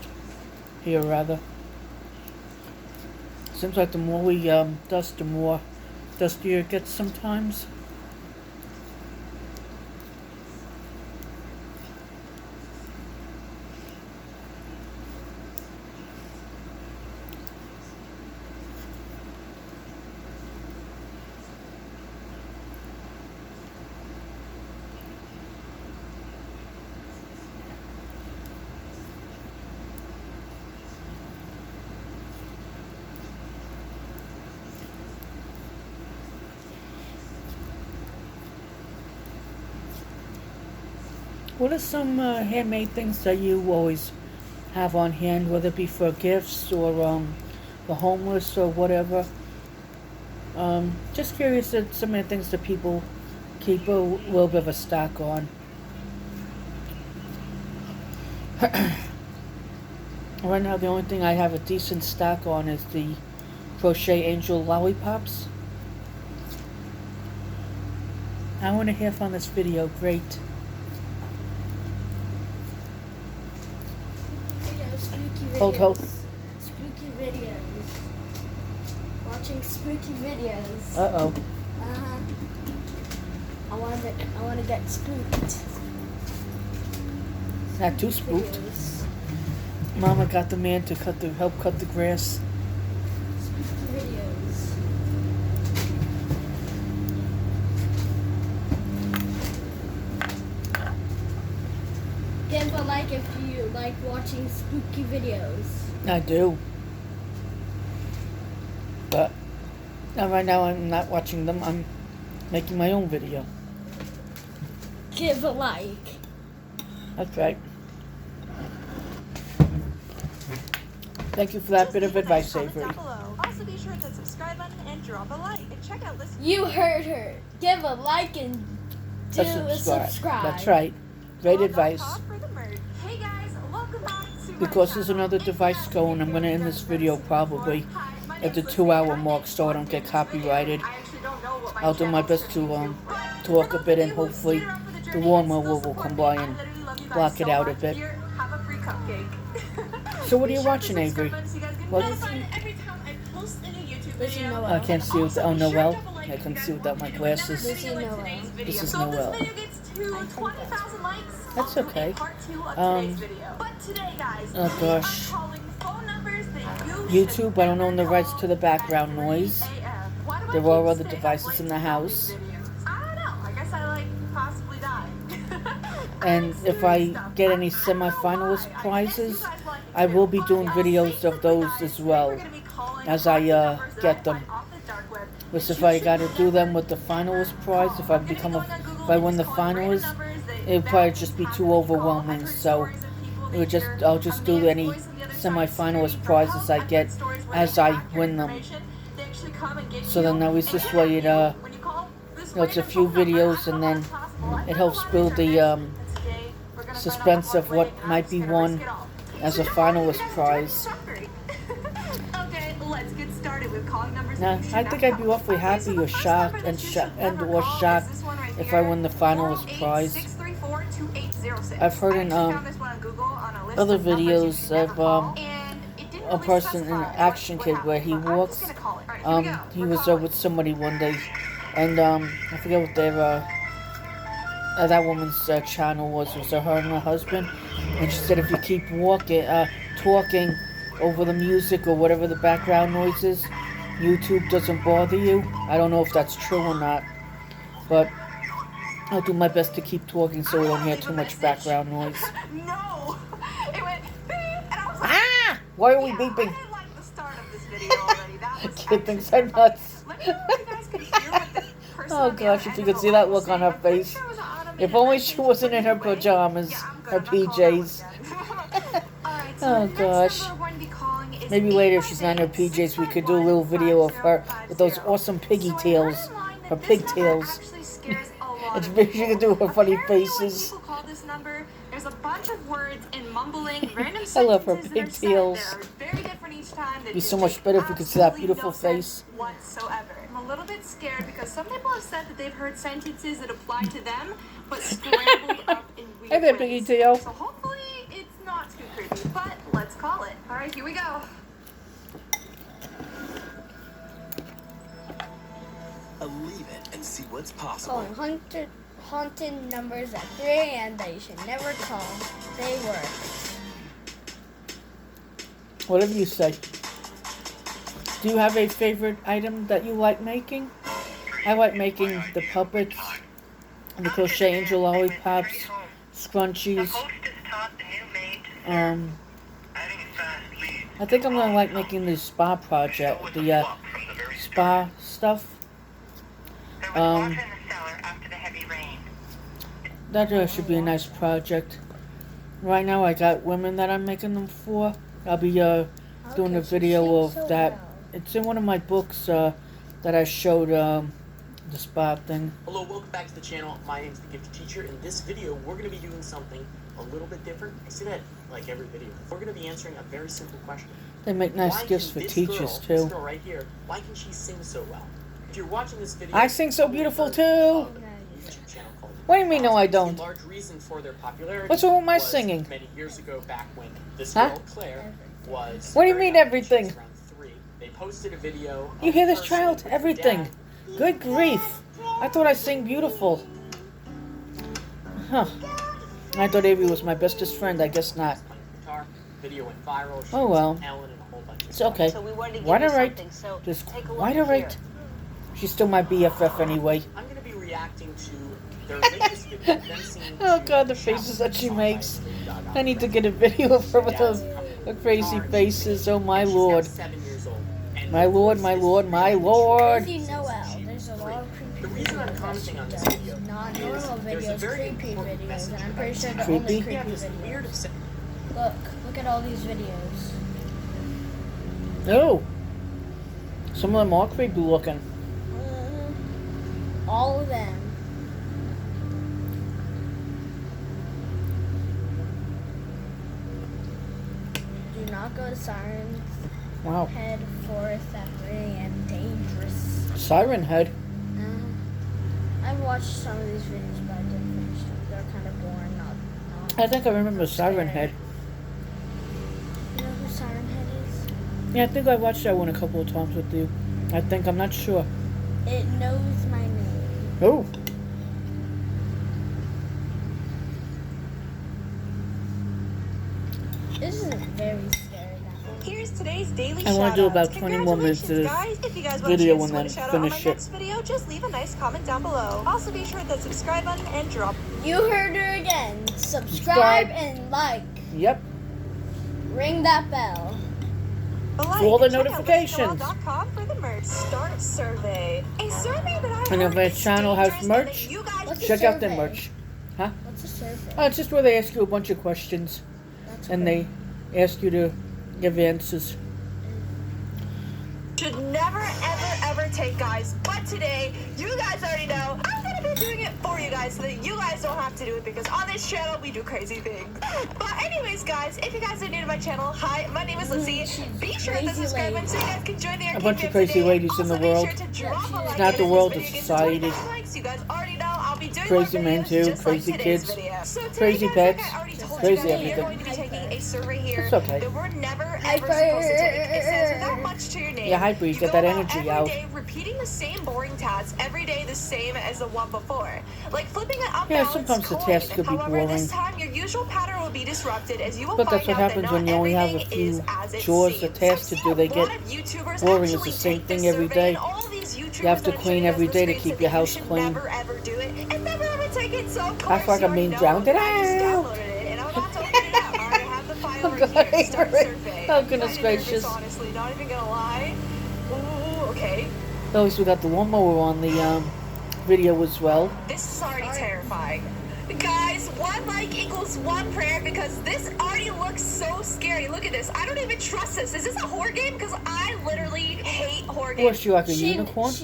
Speaker 1: here, rather. Seems like the more we dust, the more dustier it gets sometimes. What are some handmade things that you always have on hand, whether it be for gifts or the homeless or whatever? Just curious at some of the things that people keep a little bit of a stock on. Right now, the only thing I have a decent stock on is the crochet angel lollipops. Hour and a half on this video, great. Hold.
Speaker 2: Spooky videos. Watching spooky videos.
Speaker 1: Uh-oh.
Speaker 2: Uh-huh. I want to get spooked.
Speaker 1: Not too spooked.
Speaker 2: Videos.
Speaker 1: Mama got the man to help cut the grass.
Speaker 2: Spooky videos. Give a like if you like watching spooky videos.
Speaker 1: I do. But right now I'm not watching them. I'm making my own video.
Speaker 2: Give a like.
Speaker 1: That's right. Thank you for that bit of advice, Avery.
Speaker 3: Also be sure to subscribe button and drop a like and check out this.
Speaker 2: You heard her. Give a like and do a subscribe.
Speaker 1: That's right. Great advice.
Speaker 3: Hey guys, welcome back to my
Speaker 1: Because there's
Speaker 3: channel.
Speaker 1: another
Speaker 3: If
Speaker 1: device
Speaker 3: you
Speaker 1: going, I'm
Speaker 3: guys
Speaker 1: going to end this video probably
Speaker 3: Hi, my
Speaker 1: at the
Speaker 3: name's
Speaker 1: 2-hour
Speaker 3: Lucy.
Speaker 1: mark so I don't get copyrighted.
Speaker 3: I actually don't know what my
Speaker 1: I'll do my
Speaker 3: channel's
Speaker 1: best
Speaker 3: turning
Speaker 1: to
Speaker 3: into, but
Speaker 1: talk
Speaker 3: for
Speaker 1: a
Speaker 3: those
Speaker 1: bit
Speaker 3: of
Speaker 1: and
Speaker 3: you who
Speaker 1: hopefully
Speaker 3: stayed around for the
Speaker 1: the
Speaker 3: journey
Speaker 1: lawnmower
Speaker 3: and still
Speaker 1: will
Speaker 3: support
Speaker 1: come
Speaker 3: me,
Speaker 1: by
Speaker 3: I
Speaker 1: and
Speaker 3: literally love you guys
Speaker 1: block
Speaker 3: so
Speaker 1: it out a
Speaker 3: much.
Speaker 1: bit.
Speaker 3: Here, have a free cupcake.
Speaker 1: So what are
Speaker 3: Be
Speaker 1: you
Speaker 3: sure to
Speaker 1: watching, Avery?
Speaker 3: subscribe button so you guys get
Speaker 1: What?
Speaker 3: notified every time I post a new YouTube
Speaker 2: This is
Speaker 3: video.
Speaker 2: Noel.
Speaker 1: I can't see
Speaker 3: Also,
Speaker 1: with
Speaker 3: be sure to
Speaker 1: Noel.
Speaker 3: drop a like
Speaker 1: I
Speaker 3: if
Speaker 1: can
Speaker 3: you
Speaker 1: see
Speaker 3: guys
Speaker 1: without
Speaker 3: want
Speaker 1: my
Speaker 3: to do another
Speaker 1: glasses.
Speaker 2: This
Speaker 3: video
Speaker 2: is
Speaker 3: like
Speaker 2: Noel.
Speaker 3: today's video.
Speaker 1: This is
Speaker 3: So
Speaker 1: Noel.
Speaker 3: if this video gets to 20,000 likes,
Speaker 1: That's
Speaker 3: I'll do
Speaker 1: okay.
Speaker 3: a part 2 of today's video. But today, guys,
Speaker 1: Oh,
Speaker 3: we
Speaker 1: gosh.
Speaker 3: are calling phone numbers that you
Speaker 1: YouTube,
Speaker 3: should
Speaker 1: I don't own the
Speaker 3: never
Speaker 1: rights
Speaker 3: call
Speaker 1: to the background
Speaker 3: at 3
Speaker 1: noise.
Speaker 3: a.m. Why do I
Speaker 1: There
Speaker 3: keep
Speaker 1: are other
Speaker 3: staying up
Speaker 1: devices
Speaker 3: late
Speaker 1: in the
Speaker 3: to film these
Speaker 1: house.
Speaker 3: videos? I don't know. I guess I like possibly die.
Speaker 1: And if I get any semi-finalist prizes, I will be doing videos of those as well as I get them. Because if I got to do them with the finalist prize, if I win the finalist, it would probably just be too overwhelming. So I'll just do any semi-finalist prizes I get as I win them. So then that was this way it's a few videos and then it helps build the suspense of what might be won as a finalist prize.
Speaker 3: Okay, let's get started with calling numbers.
Speaker 1: Now, I think I'd be awfully happy or shocked and shocked if I win the finalist prize. I've heard in other videos of a person in Action Kid where he walks. He was with somebody one day, and I forget what their that woman's channel was. It was her and her husband, and she said if you keep talking over the music or whatever the background noise is, YouTube doesn't bother you. I don't know if that's true or not, but I'll do my best to keep talking so we don't hear too much background noise.
Speaker 3: No! It went beep, and I was like,
Speaker 1: Ah! Why are we beeping?
Speaker 3: I like the start of this video already. That was
Speaker 1: Kid thinks
Speaker 3: actually
Speaker 1: I'm nuts.
Speaker 3: Let me know if you guys could hear what the person
Speaker 1: Oh
Speaker 3: on the
Speaker 1: gosh,
Speaker 3: other
Speaker 1: if you
Speaker 3: end
Speaker 1: could
Speaker 3: of
Speaker 1: see
Speaker 3: the
Speaker 1: that
Speaker 3: line was
Speaker 1: look on
Speaker 3: saying.
Speaker 1: her
Speaker 3: I'm pretty
Speaker 1: face.
Speaker 3: sure it was an automated
Speaker 1: If only
Speaker 3: message,
Speaker 1: she wasn't
Speaker 3: but
Speaker 1: in her
Speaker 3: anyway,
Speaker 1: pajamas,
Speaker 3: yeah, I'm good.
Speaker 1: her
Speaker 3: I'm not calling
Speaker 1: PJs.
Speaker 3: that one again. Alright, so
Speaker 1: Oh
Speaker 3: the next
Speaker 1: gosh.
Speaker 3: number we're going to be calling is
Speaker 1: Maybe later if she's not in her PJs, we could do a little video of her with those awesome piggy tails. Her pigtails. It's she could do her funny faces.
Speaker 3: People call this number, there's a bunch of words and mumbling random
Speaker 1: I love her
Speaker 3: sentences that are said
Speaker 1: pigtails.
Speaker 3: that are very different each time.
Speaker 1: It'd be so much better if we could see that beautiful face.
Speaker 3: Whatsoever. I'm a little bit scared because some people have said that they've heard sentences that apply to them, but scrambled up in weird
Speaker 1: Hey there,
Speaker 3: ways.
Speaker 1: piggy tail.
Speaker 3: So hopefully it's not too creepy, but let's call it. All right, here we go.
Speaker 4: Leave it and see what's possible.
Speaker 2: Calling haunted numbers at 3 a.m. that you should never call. They work.
Speaker 1: Whatever you say. Do you have a favorite item that you like making? I like making the puppets, the crochet angel lollipops, scrunchies. I think I'm gonna like making the spa project, the spa stuff. That should be a nice project. Right now I got women that I'm making them for. I'll be doing a video of that. It's in one of my books that I showed the spa thing.
Speaker 5: Hello, welcome back to the channel. My name is The Gifted Teacher. In this video, we're going to be doing something a little bit different. I say that like every video. We're going to be answering a very simple question.
Speaker 1: They make nice
Speaker 5: Why
Speaker 1: gifts
Speaker 5: can
Speaker 1: for
Speaker 5: this
Speaker 1: teachers
Speaker 5: girl,
Speaker 1: too.
Speaker 5: This girl right here, why can she sing so well? If you're watching this video,
Speaker 1: I sing so beautiful too.
Speaker 5: YouTube channel called
Speaker 1: What do you mean, no, I
Speaker 5: A
Speaker 1: don't?
Speaker 5: large reason for their popularity.
Speaker 1: What's wrong with my
Speaker 5: was
Speaker 1: singing?
Speaker 5: Many years ago, back when this
Speaker 1: Huh?
Speaker 5: girl Claire was.
Speaker 1: What do you
Speaker 5: very
Speaker 1: mean,
Speaker 5: young,
Speaker 1: everything?
Speaker 5: she was around 3. They posted a video.
Speaker 1: You
Speaker 5: of
Speaker 1: hear this
Speaker 5: her
Speaker 1: child?
Speaker 5: singing with her
Speaker 1: Everything.
Speaker 5: dad.
Speaker 1: Good grief. I thought I sang beautiful. Huh. I thought Avery was my bestest friend. I guess not.
Speaker 5: Guitar, video went viral. She
Speaker 1: Oh
Speaker 5: was
Speaker 1: well.
Speaker 5: on Ellen and a whole bunch of
Speaker 1: It's
Speaker 5: stuff.
Speaker 1: okay.
Speaker 6: So we wanted to give
Speaker 1: Quite
Speaker 6: you
Speaker 1: alright.
Speaker 6: something, so
Speaker 1: Just
Speaker 6: take a look
Speaker 1: quite
Speaker 6: here.
Speaker 1: alright. She's still my BFF anyway.
Speaker 5: I'm going to be reacting to their latest video. Them singing
Speaker 1: Oh
Speaker 5: to
Speaker 1: god, the
Speaker 5: Shout,
Speaker 1: faces that she
Speaker 5: song by
Speaker 1: makes.
Speaker 5: Lady Gaga.
Speaker 1: I need to get a video of her with those crazy faces. Oh my
Speaker 5: And she's now
Speaker 1: lord.
Speaker 5: 7 years old. And
Speaker 1: My lord, my lord, my lord.
Speaker 2: If you Noel, there's a lot of creepy
Speaker 5: The reason I'm
Speaker 2: videos that
Speaker 5: commenting
Speaker 2: she
Speaker 5: on this
Speaker 2: does.
Speaker 5: video
Speaker 2: Not
Speaker 5: is
Speaker 2: normal
Speaker 5: there's a
Speaker 2: videos,
Speaker 5: very
Speaker 2: creepy
Speaker 5: important
Speaker 2: videos,
Speaker 5: message
Speaker 2: and I'm
Speaker 5: about
Speaker 2: pretty sure
Speaker 5: it.
Speaker 2: the
Speaker 1: Creepy?
Speaker 2: only
Speaker 5: We
Speaker 2: creepy
Speaker 5: have this weird
Speaker 2: videos.
Speaker 5: obsession.
Speaker 2: Look at all these videos.
Speaker 1: Oh. Some of them are creepy looking.
Speaker 2: All of them. not go to Siren
Speaker 1: Wow.
Speaker 2: Head Forest at 3 a.m. Dangerous.
Speaker 1: Siren Head.
Speaker 2: I've watched some of these videos, but I didn't finish them. They're kind of boring. Not
Speaker 1: I think I remember Siren Head.
Speaker 2: You know who Siren Head is?
Speaker 1: Yeah, I think I watched that one a couple of times with you. I think, I'm not sure.
Speaker 2: It knows my name.
Speaker 1: Oh.
Speaker 2: This is very scary now.
Speaker 3: Here's today's daily
Speaker 1: I want to do about
Speaker 3: shoutouts.
Speaker 1: 20 more minutes of this
Speaker 3: Congratulations, guys. If you guys want
Speaker 1: video
Speaker 3: a chance
Speaker 1: and
Speaker 3: to
Speaker 1: then
Speaker 3: win a shout out on my
Speaker 1: finish it.
Speaker 3: next video, just leave a nice comment down below. Also, be sure to hit that subscribe button and drop
Speaker 2: You heard her again. Subscribe and like.
Speaker 1: Yep.
Speaker 2: Ring that bell.
Speaker 3: a like.
Speaker 1: For all the
Speaker 3: And check out
Speaker 1: notifications.
Speaker 3: listennow.com for the merch start survey. A survey that I
Speaker 1: And if
Speaker 3: heard
Speaker 1: that
Speaker 3: is
Speaker 1: channel has
Speaker 3: dangerous and
Speaker 1: merch,
Speaker 3: that you guys
Speaker 2: What's a
Speaker 1: check out their
Speaker 2: survey?
Speaker 1: merch. Huh?
Speaker 2: What's a survey?
Speaker 1: It's just where they ask you a bunch of questions.
Speaker 2: That's
Speaker 1: And
Speaker 2: cool.
Speaker 1: they ask you to give answers.
Speaker 3: should never, ever take, guys. But today, you guys already know, I'm gonna be doing it for you guys so that you guys don't have to do it because on this channel, we do crazy things. But anyways, guys, if you guys are new to my channel, hi, my name is Lizzie. Be sure to hit the
Speaker 2: Crazy
Speaker 3: subscribe button so you
Speaker 2: lady.
Speaker 3: guys can join the arcade
Speaker 1: bunch of
Speaker 3: fam
Speaker 1: crazy
Speaker 3: today.
Speaker 1: ladies in the
Speaker 3: Also, be
Speaker 1: world.
Speaker 3: sure to drop a
Speaker 2: It's
Speaker 3: like
Speaker 1: not
Speaker 3: if
Speaker 1: the
Speaker 3: this
Speaker 1: world,
Speaker 3: video
Speaker 1: it's
Speaker 3: gets
Speaker 1: society.
Speaker 3: 20,000 likes. You guys already know I'll be doing
Speaker 1: Crazy
Speaker 3: more
Speaker 1: men
Speaker 3: videos
Speaker 1: too,
Speaker 3: just
Speaker 1: crazy
Speaker 3: like today's
Speaker 1: kids,
Speaker 3: video. So today,
Speaker 1: crazy
Speaker 3: guys, like
Speaker 1: pets,
Speaker 3: I already told
Speaker 1: crazy
Speaker 3: you guys,
Speaker 1: everything.
Speaker 3: we are going to be taking a survey here
Speaker 1: It's okay.
Speaker 3: that we're never ever
Speaker 2: Hyper.
Speaker 3: supposed to take. It says without much to your name.
Speaker 1: Yeah, Hyper, you
Speaker 3: go
Speaker 1: get that
Speaker 3: about
Speaker 1: energy
Speaker 3: every
Speaker 1: out.
Speaker 3: day repeating the same boring tasks every day, the same as the one before, like flipping an
Speaker 1: Yeah,
Speaker 3: unbalanced
Speaker 1: sometimes the
Speaker 3: coin.
Speaker 1: tasks could be
Speaker 3: However,
Speaker 1: boring.
Speaker 3: this time your usual pattern will be disrupted as you will
Speaker 1: But
Speaker 3: find
Speaker 1: that's what
Speaker 3: out that
Speaker 1: happens
Speaker 3: not
Speaker 1: when you only have a
Speaker 3: everything
Speaker 1: few
Speaker 3: is as it
Speaker 1: chores or
Speaker 3: seems.
Speaker 1: tasks to
Speaker 3: I've
Speaker 1: do.
Speaker 3: seen
Speaker 1: They
Speaker 3: a
Speaker 1: get
Speaker 3: lot of YouTubers
Speaker 1: boring. It's
Speaker 3: actually
Speaker 1: the same
Speaker 3: take
Speaker 1: thing
Speaker 3: this
Speaker 1: every
Speaker 3: survey,
Speaker 1: day.
Speaker 3: and all these YouTubers
Speaker 1: You have to
Speaker 3: that I'm
Speaker 1: clean
Speaker 3: showing you
Speaker 1: every
Speaker 3: guys
Speaker 1: day to
Speaker 3: the
Speaker 1: keep
Speaker 3: screens
Speaker 1: your
Speaker 3: that
Speaker 1: house
Speaker 3: you should
Speaker 1: clean.
Speaker 3: never ever do it and never ever take it. So of
Speaker 1: That's
Speaker 3: course
Speaker 1: like
Speaker 3: you
Speaker 1: I'm being
Speaker 3: already know
Speaker 1: drowned
Speaker 3: that I just
Speaker 1: out.
Speaker 3: downloaded it and I'm about to open it up. I already have the file
Speaker 1: I'm
Speaker 3: right here. Start
Speaker 1: sorry.
Speaker 3: survey.
Speaker 1: Oh,
Speaker 3: I'm
Speaker 1: goodness
Speaker 3: kinda nervous,
Speaker 1: gracious.
Speaker 3: honestly, not even gonna lie. Ooh, okay.
Speaker 1: At least we got the lawnmower on the video as well.
Speaker 3: This is already terrifying. Guys, 1 like equals 1 prayer because this already looks so scary. Look at this. I don't even trust this. Is this a horror game? Because I literally hate horror games.
Speaker 1: Was she like a unicorn?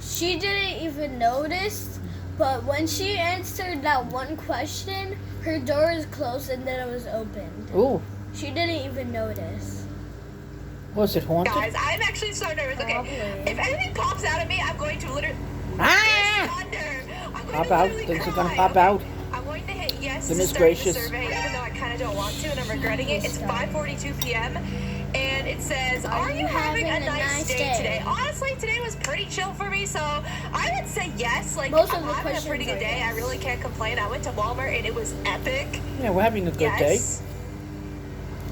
Speaker 2: She didn't even notice, but when she answered that one question, her door is closed and then it was opened.
Speaker 1: Ooh,
Speaker 2: She didn't even notice.
Speaker 1: was it haunted?
Speaker 3: Guys, I'm actually so nervous. Okay,
Speaker 2: Probably.
Speaker 3: if anything pops out at me, I'm going to literally...
Speaker 1: Ah!
Speaker 3: Thunder. I'm going
Speaker 1: Pop
Speaker 3: to
Speaker 1: out.
Speaker 3: literally
Speaker 1: Things are
Speaker 3: cry.
Speaker 1: gonna pop
Speaker 3: Okay,
Speaker 1: out.
Speaker 3: I'm going to hit yes
Speaker 1: Goodness
Speaker 3: to start
Speaker 1: gracious.
Speaker 3: the survey, even though I kind of don't want to, and I'm regretting it. It's 5:42 p.m. And it says, are you having a nice day today? Honestly, today was pretty chill for me, so I would say yes. Like,
Speaker 2: Most
Speaker 3: I'm
Speaker 2: of the
Speaker 3: having a pretty
Speaker 2: questions
Speaker 3: good
Speaker 2: are
Speaker 3: day. I
Speaker 2: yes.
Speaker 3: really can't complain. I went to Walmart, and it was epic.
Speaker 1: Yeah, we're having a good
Speaker 3: Yes.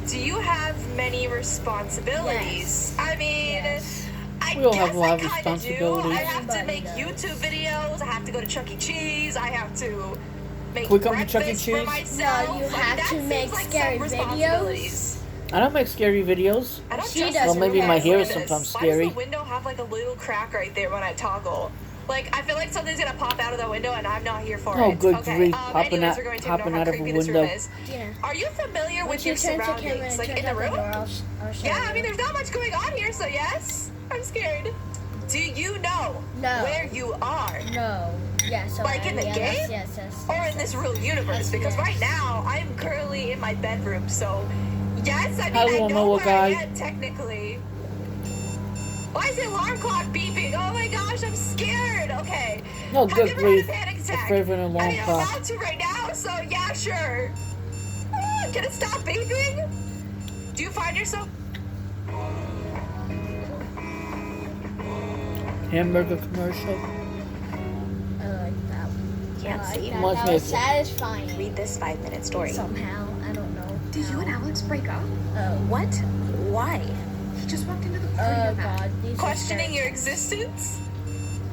Speaker 3: Do you have many responsibilities?
Speaker 2: Yes.
Speaker 3: I mean,
Speaker 2: Yes.
Speaker 3: I
Speaker 1: We all
Speaker 3: guess
Speaker 1: have a lot
Speaker 3: I
Speaker 1: of
Speaker 3: kinda
Speaker 1: responsibilities.
Speaker 3: do. I have to
Speaker 2: Everybody
Speaker 3: make
Speaker 2: does.
Speaker 3: YouTube videos. I have to go to Chuck E. Cheese. I have to make
Speaker 1: Can we come to Chuck E.
Speaker 3: breakfast for
Speaker 1: Cheese?
Speaker 3: myself.
Speaker 2: No, you
Speaker 3: I mean,
Speaker 2: have
Speaker 3: that
Speaker 2: to
Speaker 3: seems
Speaker 2: make
Speaker 3: like some
Speaker 2: scary
Speaker 3: responsibilities.
Speaker 1: I don't make scary videos.
Speaker 3: I don't
Speaker 2: She
Speaker 3: trust
Speaker 2: does.
Speaker 1: Well, maybe my hair is
Speaker 3: Look at this.
Speaker 1: sometimes
Speaker 3: Why
Speaker 1: scary.
Speaker 3: does the window have like a little crack right there when I toggle? Like, I feel like something's gonna pop out of the window and I'm not here for
Speaker 1: Oh,
Speaker 3: it.
Speaker 1: good
Speaker 3: okay.
Speaker 1: grief, popping
Speaker 3: anyways,
Speaker 1: out-
Speaker 3: we're going to
Speaker 1: popping
Speaker 3: know
Speaker 1: out
Speaker 3: how
Speaker 1: of a
Speaker 3: creepy this room
Speaker 1: window.
Speaker 3: is.
Speaker 2: Yeah.
Speaker 3: Are you familiar
Speaker 2: When
Speaker 3: with
Speaker 2: she
Speaker 3: your
Speaker 2: turns the camera
Speaker 3: surroundings?
Speaker 2: and
Speaker 3: Like,
Speaker 2: turns
Speaker 3: in the
Speaker 2: out
Speaker 3: room?
Speaker 2: door, I'll show
Speaker 3: Yeah,
Speaker 2: you.
Speaker 3: I mean, there's not much going on here, so yes. I'm scared. Do you know
Speaker 2: No.
Speaker 3: where you are?
Speaker 2: No. Yes.
Speaker 3: Like in the
Speaker 2: yes,
Speaker 3: game?
Speaker 2: Yes.
Speaker 3: Or in this real universe?
Speaker 2: Yes,
Speaker 3: Because
Speaker 2: yes.
Speaker 3: right now, I'm currently in my bedroom, so yes, I mean,
Speaker 1: Hi,
Speaker 3: I know
Speaker 1: lawnmower
Speaker 3: where
Speaker 1: guy.
Speaker 3: I am, technically. Why is the alarm clock beeping? Oh my gosh, I'm scared. Okay.
Speaker 1: No,
Speaker 3: Have
Speaker 1: good
Speaker 3: you ever
Speaker 1: grief.
Speaker 3: had a panic attack?
Speaker 1: Afraid of an alarm
Speaker 3: I mean,
Speaker 1: clock.
Speaker 3: I'm about to right now, so yeah, sure. Can it stop beeping? Do you find yourself?
Speaker 1: Hamburger commercial.
Speaker 2: I like that.
Speaker 3: Can't
Speaker 2: I like
Speaker 3: sleep.
Speaker 2: that.
Speaker 1: Must
Speaker 2: That was
Speaker 1: make-
Speaker 2: satisfying.
Speaker 3: Read this 5-minute story.
Speaker 2: Somehow, I don't know.
Speaker 6: Did you and Alex break up?
Speaker 2: Oh.
Speaker 3: What? Why?
Speaker 6: He just walked into the
Speaker 2: Oh
Speaker 6: party.
Speaker 2: God. These are
Speaker 3: Questioning
Speaker 2: scary.
Speaker 3: your existence?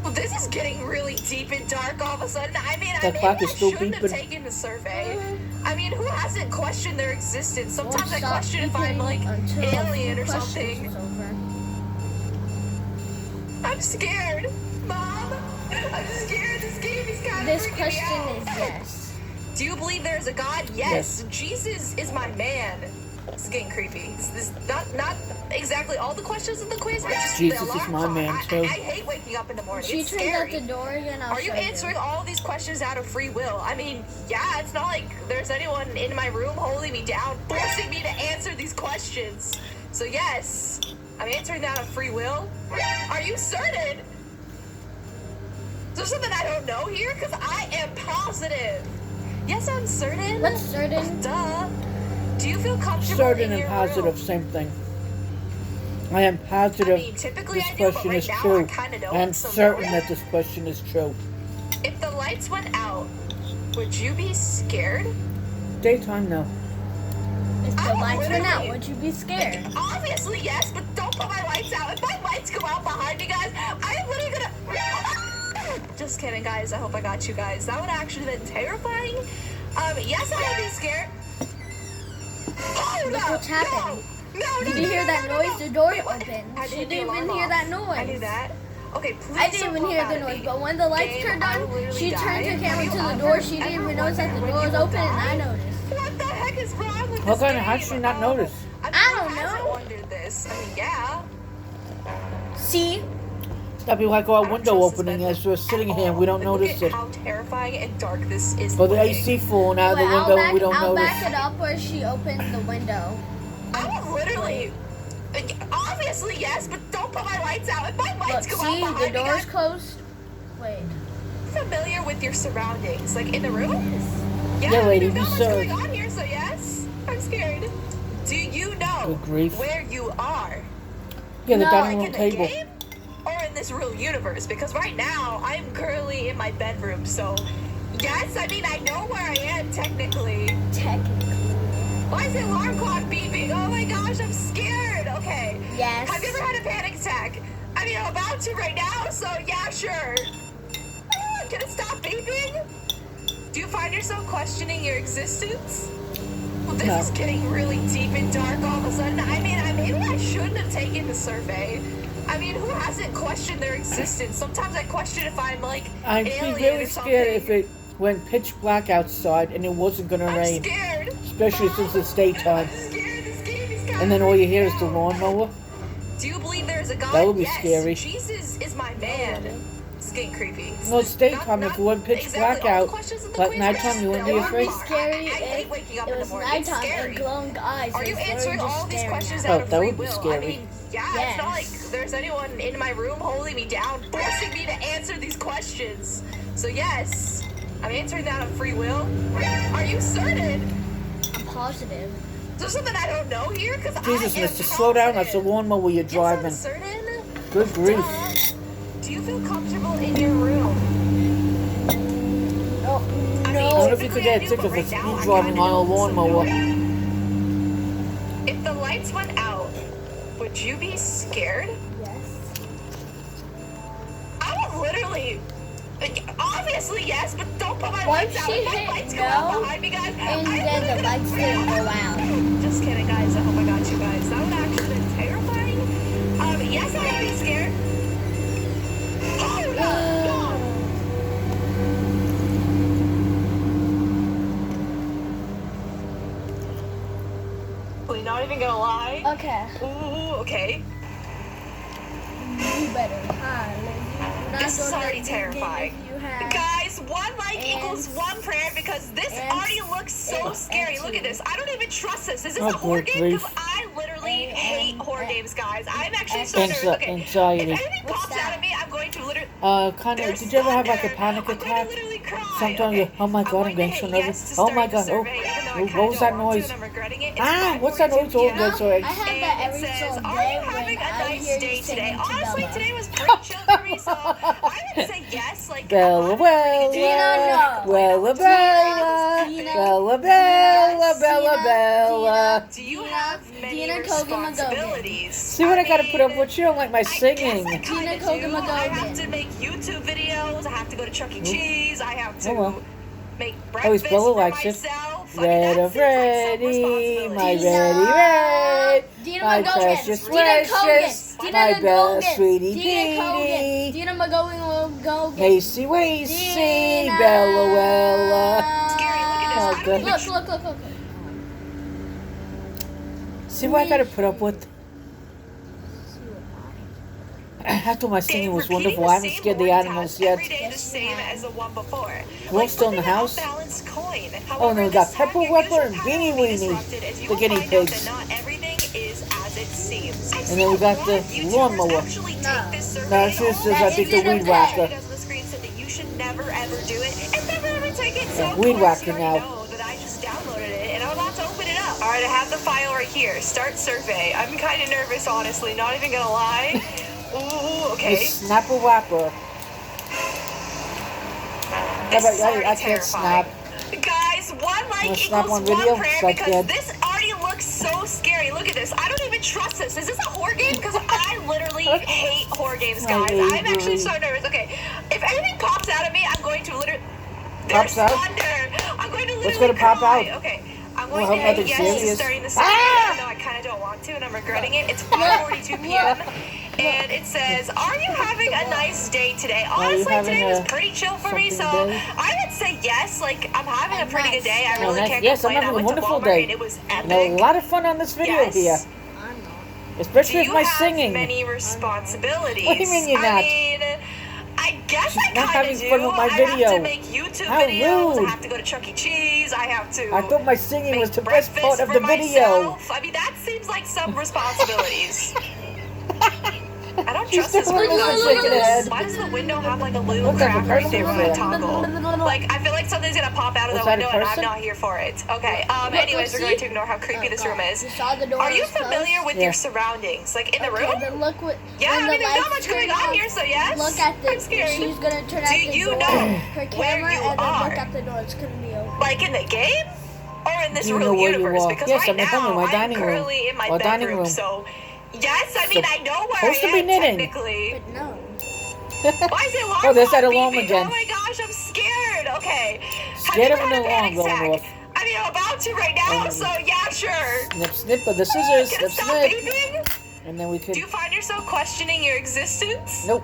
Speaker 3: Well, this is getting really deep and dark all of a sudden. I mean,
Speaker 1: That clock is still
Speaker 3: shouldn't have
Speaker 1: beeping.
Speaker 3: taken the survey. I mean, who hasn't questioned their existence?
Speaker 2: Won't
Speaker 3: Sometimes I
Speaker 2: stop
Speaker 3: question if I'm
Speaker 2: beeping
Speaker 3: like
Speaker 2: until
Speaker 3: alien
Speaker 2: the
Speaker 3: or
Speaker 2: questions
Speaker 3: something.
Speaker 2: is over.
Speaker 3: I'm scared. Mom, I'm scared. This game is kind of
Speaker 2: This
Speaker 3: freaking me
Speaker 2: question
Speaker 3: out.
Speaker 2: is yes.
Speaker 3: Do you believe there is a God? Yes. Jesus is my man. It's getting creepy. This not exactly all the questions of the quiz, but just
Speaker 1: Jesus
Speaker 3: the
Speaker 1: is
Speaker 3: alarm
Speaker 1: my
Speaker 3: clock.
Speaker 1: man,
Speaker 3: I
Speaker 1: too.
Speaker 3: hate waking up in the morning.
Speaker 2: She
Speaker 3: It's
Speaker 2: turns out
Speaker 3: scary.
Speaker 2: the door again. I'll
Speaker 3: Are you
Speaker 2: show
Speaker 3: answering all these questions out of free will? I mean, yeah, it's not like there's anyone in my room holding me down, forcing me to answer these questions. So yes, I'm answering that out of free will. Are you certain? Is there something I don't know here? Because I am positive. Yes, I'm certain.
Speaker 2: What's certain?
Speaker 3: Duh. Do you feel comfortable
Speaker 1: Certain
Speaker 3: in
Speaker 1: and
Speaker 3: your
Speaker 1: positive,
Speaker 3: room?
Speaker 1: same thing. I am positive
Speaker 3: I mean, typically
Speaker 1: this
Speaker 3: I do, but
Speaker 1: question
Speaker 3: right
Speaker 1: is
Speaker 3: now I
Speaker 1: true.
Speaker 3: kinda know
Speaker 1: I am
Speaker 3: it, so
Speaker 1: certain
Speaker 3: no.
Speaker 1: that this question is true.
Speaker 3: If the lights went out, would you be scared?
Speaker 1: Daytime, no.
Speaker 2: If the
Speaker 3: I'm
Speaker 2: lights went out,
Speaker 3: literally-
Speaker 2: would you be scared?
Speaker 3: Obviously, yes, but don't put my lights out. If my lights go out behind me, guys, I'm literally gonna... Just kidding, guys. I hope I got you guys. That would actually been terrifying. Yes, I would be scared. Oh,
Speaker 2: Look what's happening.
Speaker 3: No,
Speaker 2: Did you hear that noise? The door opened.
Speaker 3: I
Speaker 2: She
Speaker 3: did the
Speaker 2: didn't even
Speaker 3: alarm
Speaker 2: hear
Speaker 3: off.
Speaker 2: that noise.
Speaker 3: I knew that. Okay, please
Speaker 2: I didn't
Speaker 3: don't
Speaker 2: even
Speaker 3: pull
Speaker 2: hear
Speaker 3: out
Speaker 2: the
Speaker 3: at
Speaker 2: noise,
Speaker 3: me.
Speaker 2: but when the lights
Speaker 3: Gabe,
Speaker 2: turned
Speaker 3: I will
Speaker 2: on,
Speaker 3: literally
Speaker 2: she
Speaker 3: die.
Speaker 2: turned her
Speaker 3: Have
Speaker 2: camera
Speaker 3: you
Speaker 2: to the
Speaker 3: ever-
Speaker 2: door. She
Speaker 3: ever
Speaker 2: didn't even notice that the
Speaker 3: wondered
Speaker 2: door was
Speaker 3: when you
Speaker 2: open, and I
Speaker 3: will die?
Speaker 2: noticed.
Speaker 3: What the heck is wrong with
Speaker 1: How
Speaker 3: this game?
Speaker 1: how she not notice?
Speaker 3: I mean,
Speaker 2: I
Speaker 3: who
Speaker 2: don't
Speaker 3: hasn't
Speaker 2: know.
Speaker 3: wondered this? I mean, yeah.
Speaker 2: See?
Speaker 1: That'd be like our
Speaker 3: I don't
Speaker 1: window
Speaker 3: trust this
Speaker 1: opening
Speaker 3: bedroom
Speaker 1: as we're sitting
Speaker 3: at
Speaker 1: here and
Speaker 3: all.
Speaker 1: we don't
Speaker 3: Like,
Speaker 1: notice
Speaker 3: look
Speaker 1: it.
Speaker 3: at how terrifying and dark this is.
Speaker 1: Or the
Speaker 3: looking.
Speaker 1: AC falling out of the
Speaker 2: Wait,
Speaker 1: window and we don't
Speaker 2: I'll
Speaker 1: notice.
Speaker 2: back it up where she opened the window.
Speaker 3: I would literally. Obviously, yes, but don't put my lights out. If my
Speaker 2: Look,
Speaker 3: lights go out
Speaker 2: see?
Speaker 3: behind
Speaker 2: The
Speaker 3: me,
Speaker 2: door's
Speaker 3: guys,
Speaker 2: closed. Wait.
Speaker 3: familiar with your surroundings, like in the room.
Speaker 1: Yeah, lady,
Speaker 3: there's
Speaker 1: be
Speaker 3: not much
Speaker 1: served.
Speaker 3: going on here, so yes, I'm scared. Do you know
Speaker 1: Good grief.
Speaker 3: where you are?
Speaker 1: Yeah, the
Speaker 2: No,
Speaker 1: dining
Speaker 3: Like
Speaker 1: room
Speaker 3: in the
Speaker 1: table.
Speaker 3: game or in this real universe? Because right now I'm currently in my bedroom, so yes, I mean I know where I am technically.
Speaker 2: Technically.
Speaker 3: Why is the alarm clock beeping? Oh my gosh, I'm scared. Okay.
Speaker 2: Yes.
Speaker 3: Have you ever had a panic attack? I mean, I'm about to right now, so yeah, sure. Can it stop beeping? Do you find yourself questioning your existence? Well, this
Speaker 1: No.
Speaker 3: is getting really deep and dark all of a sudden. I mean, maybe I shouldn't have taken the survey. I mean, who hasn't questioned their existence? Sometimes I question if I'm like
Speaker 1: I'd be
Speaker 3: alien
Speaker 1: really
Speaker 3: or
Speaker 1: scared if
Speaker 3: something.
Speaker 1: it went pitch black outside and it wasn't gonna
Speaker 3: I'm
Speaker 1: rain.
Speaker 3: scared.
Speaker 1: Especially since it's daytime.
Speaker 3: I'm scared. This game is
Speaker 1: And then all you hear is the lawnmower.
Speaker 3: Do you believe there's a God?
Speaker 1: That would be
Speaker 3: Yes.
Speaker 1: scary.
Speaker 3: Jesus is my man. It's getting creepy.
Speaker 1: Well, it's daytime. If it went pitch
Speaker 3: exactly
Speaker 1: black
Speaker 3: all the
Speaker 1: out,
Speaker 3: questions in the
Speaker 1: like
Speaker 3: quiz,
Speaker 1: nighttime,
Speaker 3: but
Speaker 1: you wouldn't be
Speaker 3: just
Speaker 1: afraid?
Speaker 3: the alarm
Speaker 2: Scary
Speaker 3: clock. I hate
Speaker 2: if
Speaker 3: waking up
Speaker 2: it
Speaker 3: in the
Speaker 2: was
Speaker 3: morning. It's
Speaker 2: nighttime
Speaker 3: scary.
Speaker 2: and glowing eyes.
Speaker 3: Are you
Speaker 2: It's
Speaker 3: answering
Speaker 2: literally just
Speaker 3: all these
Speaker 2: staring
Speaker 3: questions
Speaker 2: at
Speaker 1: Oh,
Speaker 3: out of
Speaker 1: that
Speaker 3: free
Speaker 1: would be
Speaker 3: will?
Speaker 1: scary.
Speaker 3: I mean, yeah, it's not like
Speaker 2: Yes.
Speaker 3: there's anyone in my room holding me down, forcing me to answer these questions. So yes, I'm answering that on free will. Are you certain?
Speaker 2: I'm positive.
Speaker 3: Is there something I don't know here? Because
Speaker 1: Jesus,
Speaker 3: I am
Speaker 1: mister, slow down. That's a
Speaker 3: positive.
Speaker 1: lawnmower you're
Speaker 3: Yes,
Speaker 1: driving.
Speaker 3: I'm certain.
Speaker 1: Good grief.
Speaker 3: Duh. Do you feel comfortable in your room?
Speaker 2: Oh,
Speaker 3: I
Speaker 1: I
Speaker 2: no.
Speaker 1: don't know if you could
Speaker 3: typically I
Speaker 1: get a
Speaker 3: do,
Speaker 1: ticket
Speaker 3: but
Speaker 1: for
Speaker 3: right now I
Speaker 1: speed driving
Speaker 3: kinda
Speaker 1: on a
Speaker 3: know, so
Speaker 1: lawnmower.
Speaker 3: no. If the lights went out, would you be scared?
Speaker 2: Yes.
Speaker 3: I would literally. Obviously, yes, but don't put my
Speaker 2: Once
Speaker 3: lights out.
Speaker 2: she
Speaker 3: If my
Speaker 2: hit
Speaker 3: lights go out
Speaker 2: no,
Speaker 3: behind me, guys.
Speaker 2: and then the lights didn't go out.
Speaker 3: Just kidding, guys. I hope I got you guys. That would actually been terrifying. Yes, I would be scared. Oh no! Really, not even gonna lie.
Speaker 2: Okay.
Speaker 3: Ooh, okay.
Speaker 2: You better hide.
Speaker 3: This is already terrifying. Guys, one like equals one prayer because this already looks so scary. Look at this. I don't even trust this. Is this
Speaker 1: Oh,
Speaker 3: a horror
Speaker 1: good
Speaker 3: game? Because
Speaker 1: grief.
Speaker 3: I literally hate horror games, guys. I'm actually so nervous. Okay,
Speaker 1: Anxiety.
Speaker 3: if anything
Speaker 2: What's
Speaker 3: pops out at me, I'm going to literally.
Speaker 1: Kind of.
Speaker 3: There's
Speaker 1: Did you ever have like a
Speaker 3: thunder.
Speaker 1: panic
Speaker 3: I'm going to
Speaker 1: attack?
Speaker 3: literally cry.
Speaker 1: Sometimes
Speaker 3: Okay.
Speaker 1: you, oh my god, I'm getting so nervous. Oh my god, oh, what was that noise? What's that noise? Oh, that's so
Speaker 2: I have that
Speaker 3: and
Speaker 2: every
Speaker 3: it says,
Speaker 2: single
Speaker 3: "Are
Speaker 2: day
Speaker 3: you
Speaker 2: when
Speaker 3: having a
Speaker 2: I
Speaker 3: nice
Speaker 2: hear
Speaker 3: day
Speaker 2: you
Speaker 3: today?"
Speaker 2: singing to
Speaker 3: Honestly,
Speaker 2: Bella.
Speaker 3: today was pretty chill for me, so I'm gonna say yes. Like,
Speaker 1: Bella, Bella,
Speaker 2: Dina, no.
Speaker 1: Bella, Bella,
Speaker 2: Dina,
Speaker 1: Bella, Bella, Bella,
Speaker 2: Dina,
Speaker 1: Bella.
Speaker 3: do you have many
Speaker 2: Dina Kogan
Speaker 3: responsibilities?
Speaker 1: See what I gotta put up with? You don't like my
Speaker 3: I guess
Speaker 1: singing.
Speaker 3: I kinda
Speaker 2: Dina Kogan
Speaker 3: do. I have
Speaker 2: McGogan.
Speaker 3: to make YouTube videos. I have to go to Chuck E. Cheese. I have to
Speaker 1: Oh, well.
Speaker 3: make
Speaker 1: At least
Speaker 3: breakfast
Speaker 1: Bella
Speaker 3: for
Speaker 1: likes it.
Speaker 3: myself. I mean,
Speaker 1: Red
Speaker 3: that
Speaker 1: of
Speaker 3: seems like some
Speaker 1: ready, my
Speaker 3: responsibility.
Speaker 1: ready red,
Speaker 2: Dina
Speaker 1: my
Speaker 2: McGogan.
Speaker 1: precious
Speaker 2: Dina Kogan.
Speaker 1: precious,
Speaker 2: Dina
Speaker 1: my best
Speaker 2: McGogan.
Speaker 1: sweetie
Speaker 2: Dina Kogan.
Speaker 1: Petey.
Speaker 2: Dina McGogan.
Speaker 1: Hasty Wasty,
Speaker 2: Dina.
Speaker 1: Bella Wella.
Speaker 3: Scary, look at this. I don't
Speaker 1: Okay.
Speaker 3: even
Speaker 2: Look.
Speaker 1: See what I gotta put up with? After my singing was wonderful, I haven't scared the animals yet.
Speaker 3: Every day the same as the one before.
Speaker 1: Wolf's still in the house.
Speaker 3: Coin.
Speaker 1: Oh, and then we got
Speaker 3: this time,
Speaker 1: Pepper
Speaker 3: your
Speaker 1: Wepper
Speaker 3: user
Speaker 1: and
Speaker 3: pattern
Speaker 1: Beanie
Speaker 3: will be
Speaker 1: Weenie,
Speaker 3: disrupted as you
Speaker 1: the
Speaker 3: will
Speaker 1: guinea
Speaker 3: find out
Speaker 1: pigs.
Speaker 3: that not everything is as it seems.
Speaker 1: And then we got the lawnmower.
Speaker 3: Actually take this survey
Speaker 1: No,
Speaker 3: and
Speaker 1: this is,
Speaker 3: all
Speaker 1: I think, the
Speaker 2: isn't a
Speaker 1: weed
Speaker 2: pet.
Speaker 1: whacker.
Speaker 3: guys on the screen said that you should never ever do it and never ever take it. So
Speaker 1: Yeah,
Speaker 3: of
Speaker 1: weed
Speaker 3: course
Speaker 1: whacker
Speaker 3: you already
Speaker 1: now.
Speaker 3: know that I just downloaded it and I'm about to open it up. All right, I have the file right here. Start survey. I'm kind of nervous, honestly. Not even gonna lie. Ooh, okay.
Speaker 1: The Snapper Wapper.
Speaker 3: This is
Speaker 1: I
Speaker 3: already
Speaker 1: can't
Speaker 3: terrifying.
Speaker 1: snap.
Speaker 3: Guys, one like
Speaker 1: Wanna
Speaker 3: equals
Speaker 1: snap on
Speaker 3: one
Speaker 1: video?
Speaker 3: prayer
Speaker 1: Suck
Speaker 3: because
Speaker 1: dead.
Speaker 3: this already looks so scary. Look at this. I don't even trust this. Is this a horror game? Because I literally hate horror games, guys. I'm actually so nervous. Okay, if anything pops out of me, I'm going to literally... There's
Speaker 1: Pops out?
Speaker 3: thunder. I'm going to literally
Speaker 1: What's gonna pop
Speaker 3: cry.
Speaker 1: out?
Speaker 3: Okay, I'm
Speaker 1: Well,
Speaker 3: going
Speaker 1: I hope
Speaker 3: to
Speaker 1: nothing
Speaker 3: yes,
Speaker 1: serious.
Speaker 3: starting the song, even though I kind of don't want to, and I'm regretting it. It's 5:42 p.m. And it says, "Are you having a nice day today?" Honestly,
Speaker 1: having
Speaker 3: today was
Speaker 1: a
Speaker 3: pretty chill for me, so
Speaker 1: something day?
Speaker 3: I would say yes. Like, I'm having a pretty good day. I
Speaker 1: Oh,
Speaker 3: really
Speaker 1: nice.
Speaker 3: can't
Speaker 1: Yes, I'm
Speaker 3: complain. I
Speaker 1: having a
Speaker 3: went to
Speaker 1: wonderful
Speaker 3: Walmart
Speaker 1: day.
Speaker 3: and it was
Speaker 1: And a
Speaker 3: epic.
Speaker 1: lot of fun on this video
Speaker 3: Yes.
Speaker 1: here.
Speaker 2: I'm not.
Speaker 3: Do
Speaker 1: Especially with
Speaker 3: you
Speaker 1: my
Speaker 3: have
Speaker 1: singing.
Speaker 3: many responsibilities?
Speaker 1: What do you mean you're
Speaker 3: I
Speaker 1: not?
Speaker 3: mean, I guess
Speaker 1: She's
Speaker 3: I
Speaker 1: not
Speaker 3: kind
Speaker 1: having
Speaker 3: of do.
Speaker 1: fun with my
Speaker 3: I have
Speaker 1: video.
Speaker 3: to make YouTube
Speaker 1: How
Speaker 3: videos.
Speaker 1: rude.
Speaker 3: I have to go to Chuck E. Cheese. I have to.
Speaker 1: I thought my singing
Speaker 3: make
Speaker 1: was the best part
Speaker 3: breakfast
Speaker 1: of
Speaker 3: for
Speaker 1: the video.
Speaker 3: myself. I mean, that seems like some responsibilities. I don't
Speaker 1: She's
Speaker 3: trust this
Speaker 1: still
Speaker 3: window.
Speaker 1: looking shaking her head.
Speaker 3: Why does the window have like a little
Speaker 1: Looks like a
Speaker 3: crack right there
Speaker 1: person
Speaker 3: when I
Speaker 1: there.
Speaker 3: toggle? Like, I feel like something's gonna pop out of
Speaker 1: Was
Speaker 3: the
Speaker 1: that a
Speaker 3: window and I'm
Speaker 1: person?
Speaker 3: not here for it. Okay,
Speaker 2: Look,
Speaker 3: anyways, we're
Speaker 2: see?
Speaker 3: going to ignore how creepy
Speaker 2: Oh,
Speaker 3: this
Speaker 2: God.
Speaker 3: room is.
Speaker 2: You saw the door
Speaker 3: Are you
Speaker 2: was closed?
Speaker 3: familiar with
Speaker 1: Yeah.
Speaker 3: your surroundings? Like, in the
Speaker 2: Okay,
Speaker 3: room?
Speaker 2: then look what.
Speaker 3: Yeah,
Speaker 2: when
Speaker 3: I mean,
Speaker 2: the
Speaker 3: there's not
Speaker 2: lights
Speaker 3: much going
Speaker 2: turn
Speaker 3: on
Speaker 2: off,
Speaker 3: here, so yes.
Speaker 2: Look at the.
Speaker 3: I'm scared.
Speaker 2: She's gonna turn
Speaker 3: Do
Speaker 2: at the
Speaker 3: you
Speaker 2: door.
Speaker 3: know
Speaker 2: Her
Speaker 3: where
Speaker 2: camera,
Speaker 3: you
Speaker 2: and then
Speaker 3: are?
Speaker 2: look at the door. It's gonna be open.
Speaker 3: Like in the game? Or in this
Speaker 1: Do you
Speaker 3: real
Speaker 1: know where you
Speaker 3: universe?
Speaker 1: are?
Speaker 3: Because
Speaker 1: Yes,
Speaker 3: right
Speaker 1: I'm at home in
Speaker 3: now,
Speaker 1: my dining
Speaker 3: I'm
Speaker 1: room.
Speaker 3: currently in my
Speaker 1: Or dining
Speaker 3: bedroom,
Speaker 1: room.
Speaker 3: so... Yes, I mean, I know where
Speaker 1: Supposed to
Speaker 3: I
Speaker 1: be
Speaker 3: am,
Speaker 1: knitting.
Speaker 3: technically.
Speaker 2: But no.
Speaker 3: Why is the alarm
Speaker 1: Oh, there's that
Speaker 3: clock
Speaker 1: alarm
Speaker 3: beeping?
Speaker 1: again.
Speaker 3: Oh my gosh, I'm scared. Okay.
Speaker 1: Scared
Speaker 3: Have
Speaker 1: of
Speaker 3: you
Speaker 1: an
Speaker 3: ever had a
Speaker 1: alarm
Speaker 3: panic
Speaker 1: going
Speaker 3: attack?
Speaker 1: off.
Speaker 3: I mean, I'm about to right now, so yeah, sure.
Speaker 1: Snip, snip of the scissors.
Speaker 3: Can it
Speaker 1: Snip,
Speaker 3: stop
Speaker 1: snip.
Speaker 3: beeping?
Speaker 1: And then we could...
Speaker 3: Do you find yourself questioning your existence?
Speaker 1: Nope.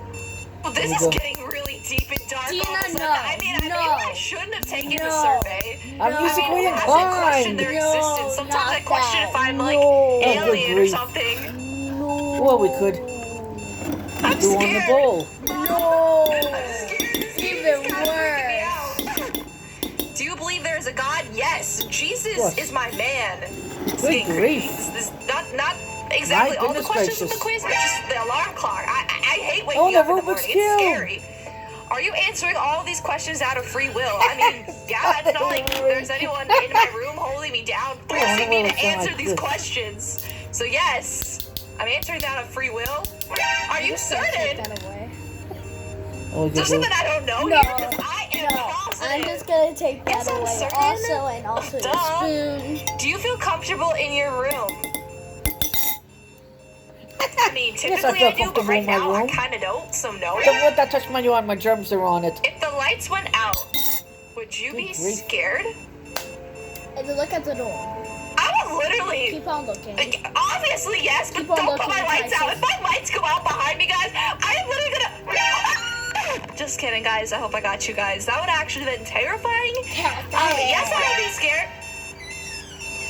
Speaker 3: Well, this
Speaker 1: There
Speaker 3: is
Speaker 1: we go.
Speaker 3: getting really deep and dark
Speaker 2: Tina,
Speaker 3: all of a sudden.
Speaker 2: no.
Speaker 3: I mean, maybe
Speaker 2: No.
Speaker 3: I shouldn't have taken the
Speaker 2: No.
Speaker 3: survey.
Speaker 1: I'm
Speaker 2: No.
Speaker 1: musically
Speaker 3: Who hasn't questioned
Speaker 1: inclined.
Speaker 3: their
Speaker 2: No,
Speaker 3: existence? Sometimes I
Speaker 2: not
Speaker 3: question
Speaker 2: that.
Speaker 3: if I'm like
Speaker 2: No.
Speaker 1: Oh, good
Speaker 3: alien or
Speaker 1: grief.
Speaker 3: something.
Speaker 2: No.
Speaker 1: Well, we could
Speaker 3: I'm
Speaker 1: do on the
Speaker 3: scared.
Speaker 1: bowl.
Speaker 2: No.
Speaker 3: I'm scared. This game
Speaker 2: Even
Speaker 3: is kinda freaking me
Speaker 2: worse.
Speaker 3: out. Do you believe there is a God? Yes. Jesus
Speaker 1: Yes.
Speaker 3: is my man. It's
Speaker 1: Good
Speaker 3: getting
Speaker 1: grief.
Speaker 3: creepy. This not exactly
Speaker 1: My
Speaker 3: all the
Speaker 1: goodness
Speaker 3: questions in the
Speaker 1: gracious.
Speaker 3: quiz, but just the alarm clock. I hate waking
Speaker 1: Oh, the
Speaker 3: up in the
Speaker 1: Rubik's
Speaker 3: morning. It's
Speaker 1: Cube.
Speaker 3: scary. Are you answering all of these questions out of free will? I mean, yeah, it's not like there's anyone in my room holding me down, forcing me to answer these questions. So yes, I'm answering that out of free will. Are you
Speaker 2: Just gonna take
Speaker 3: certain?
Speaker 2: that away.
Speaker 1: Oh, we
Speaker 3: Is there
Speaker 1: could
Speaker 3: something I don't know
Speaker 2: No.
Speaker 3: here? 'Cause I am
Speaker 2: No.
Speaker 3: positive.
Speaker 2: I'm just gonna take that
Speaker 3: Yes, I'm
Speaker 2: away.
Speaker 3: certain.
Speaker 2: Also, and also
Speaker 3: Duh.
Speaker 2: the spoon.
Speaker 3: Do you feel comfortable in your room? I mean,
Speaker 1: Yes,
Speaker 3: typically
Speaker 1: I feel
Speaker 3: I do, but
Speaker 1: comfortable
Speaker 3: right
Speaker 1: in my
Speaker 3: now I
Speaker 1: room.
Speaker 3: kind of don't, so no.
Speaker 1: Don't let that touch my arm. My germs are on it.
Speaker 3: If the lights went out, would you be
Speaker 1: Good grief.
Speaker 3: scared?
Speaker 2: And then look at the door.
Speaker 3: I would literally...
Speaker 2: Keep on looking.
Speaker 3: Like, obviously, yes, but
Speaker 2: Keep on
Speaker 3: don't put
Speaker 2: looking,
Speaker 3: my lights out.
Speaker 2: Tyson.
Speaker 3: If my lights go out behind me, guys, I'm literally gonna... Just kidding, guys. I hope I got you guys. That would actually have been terrifying. Yes, I would be scared.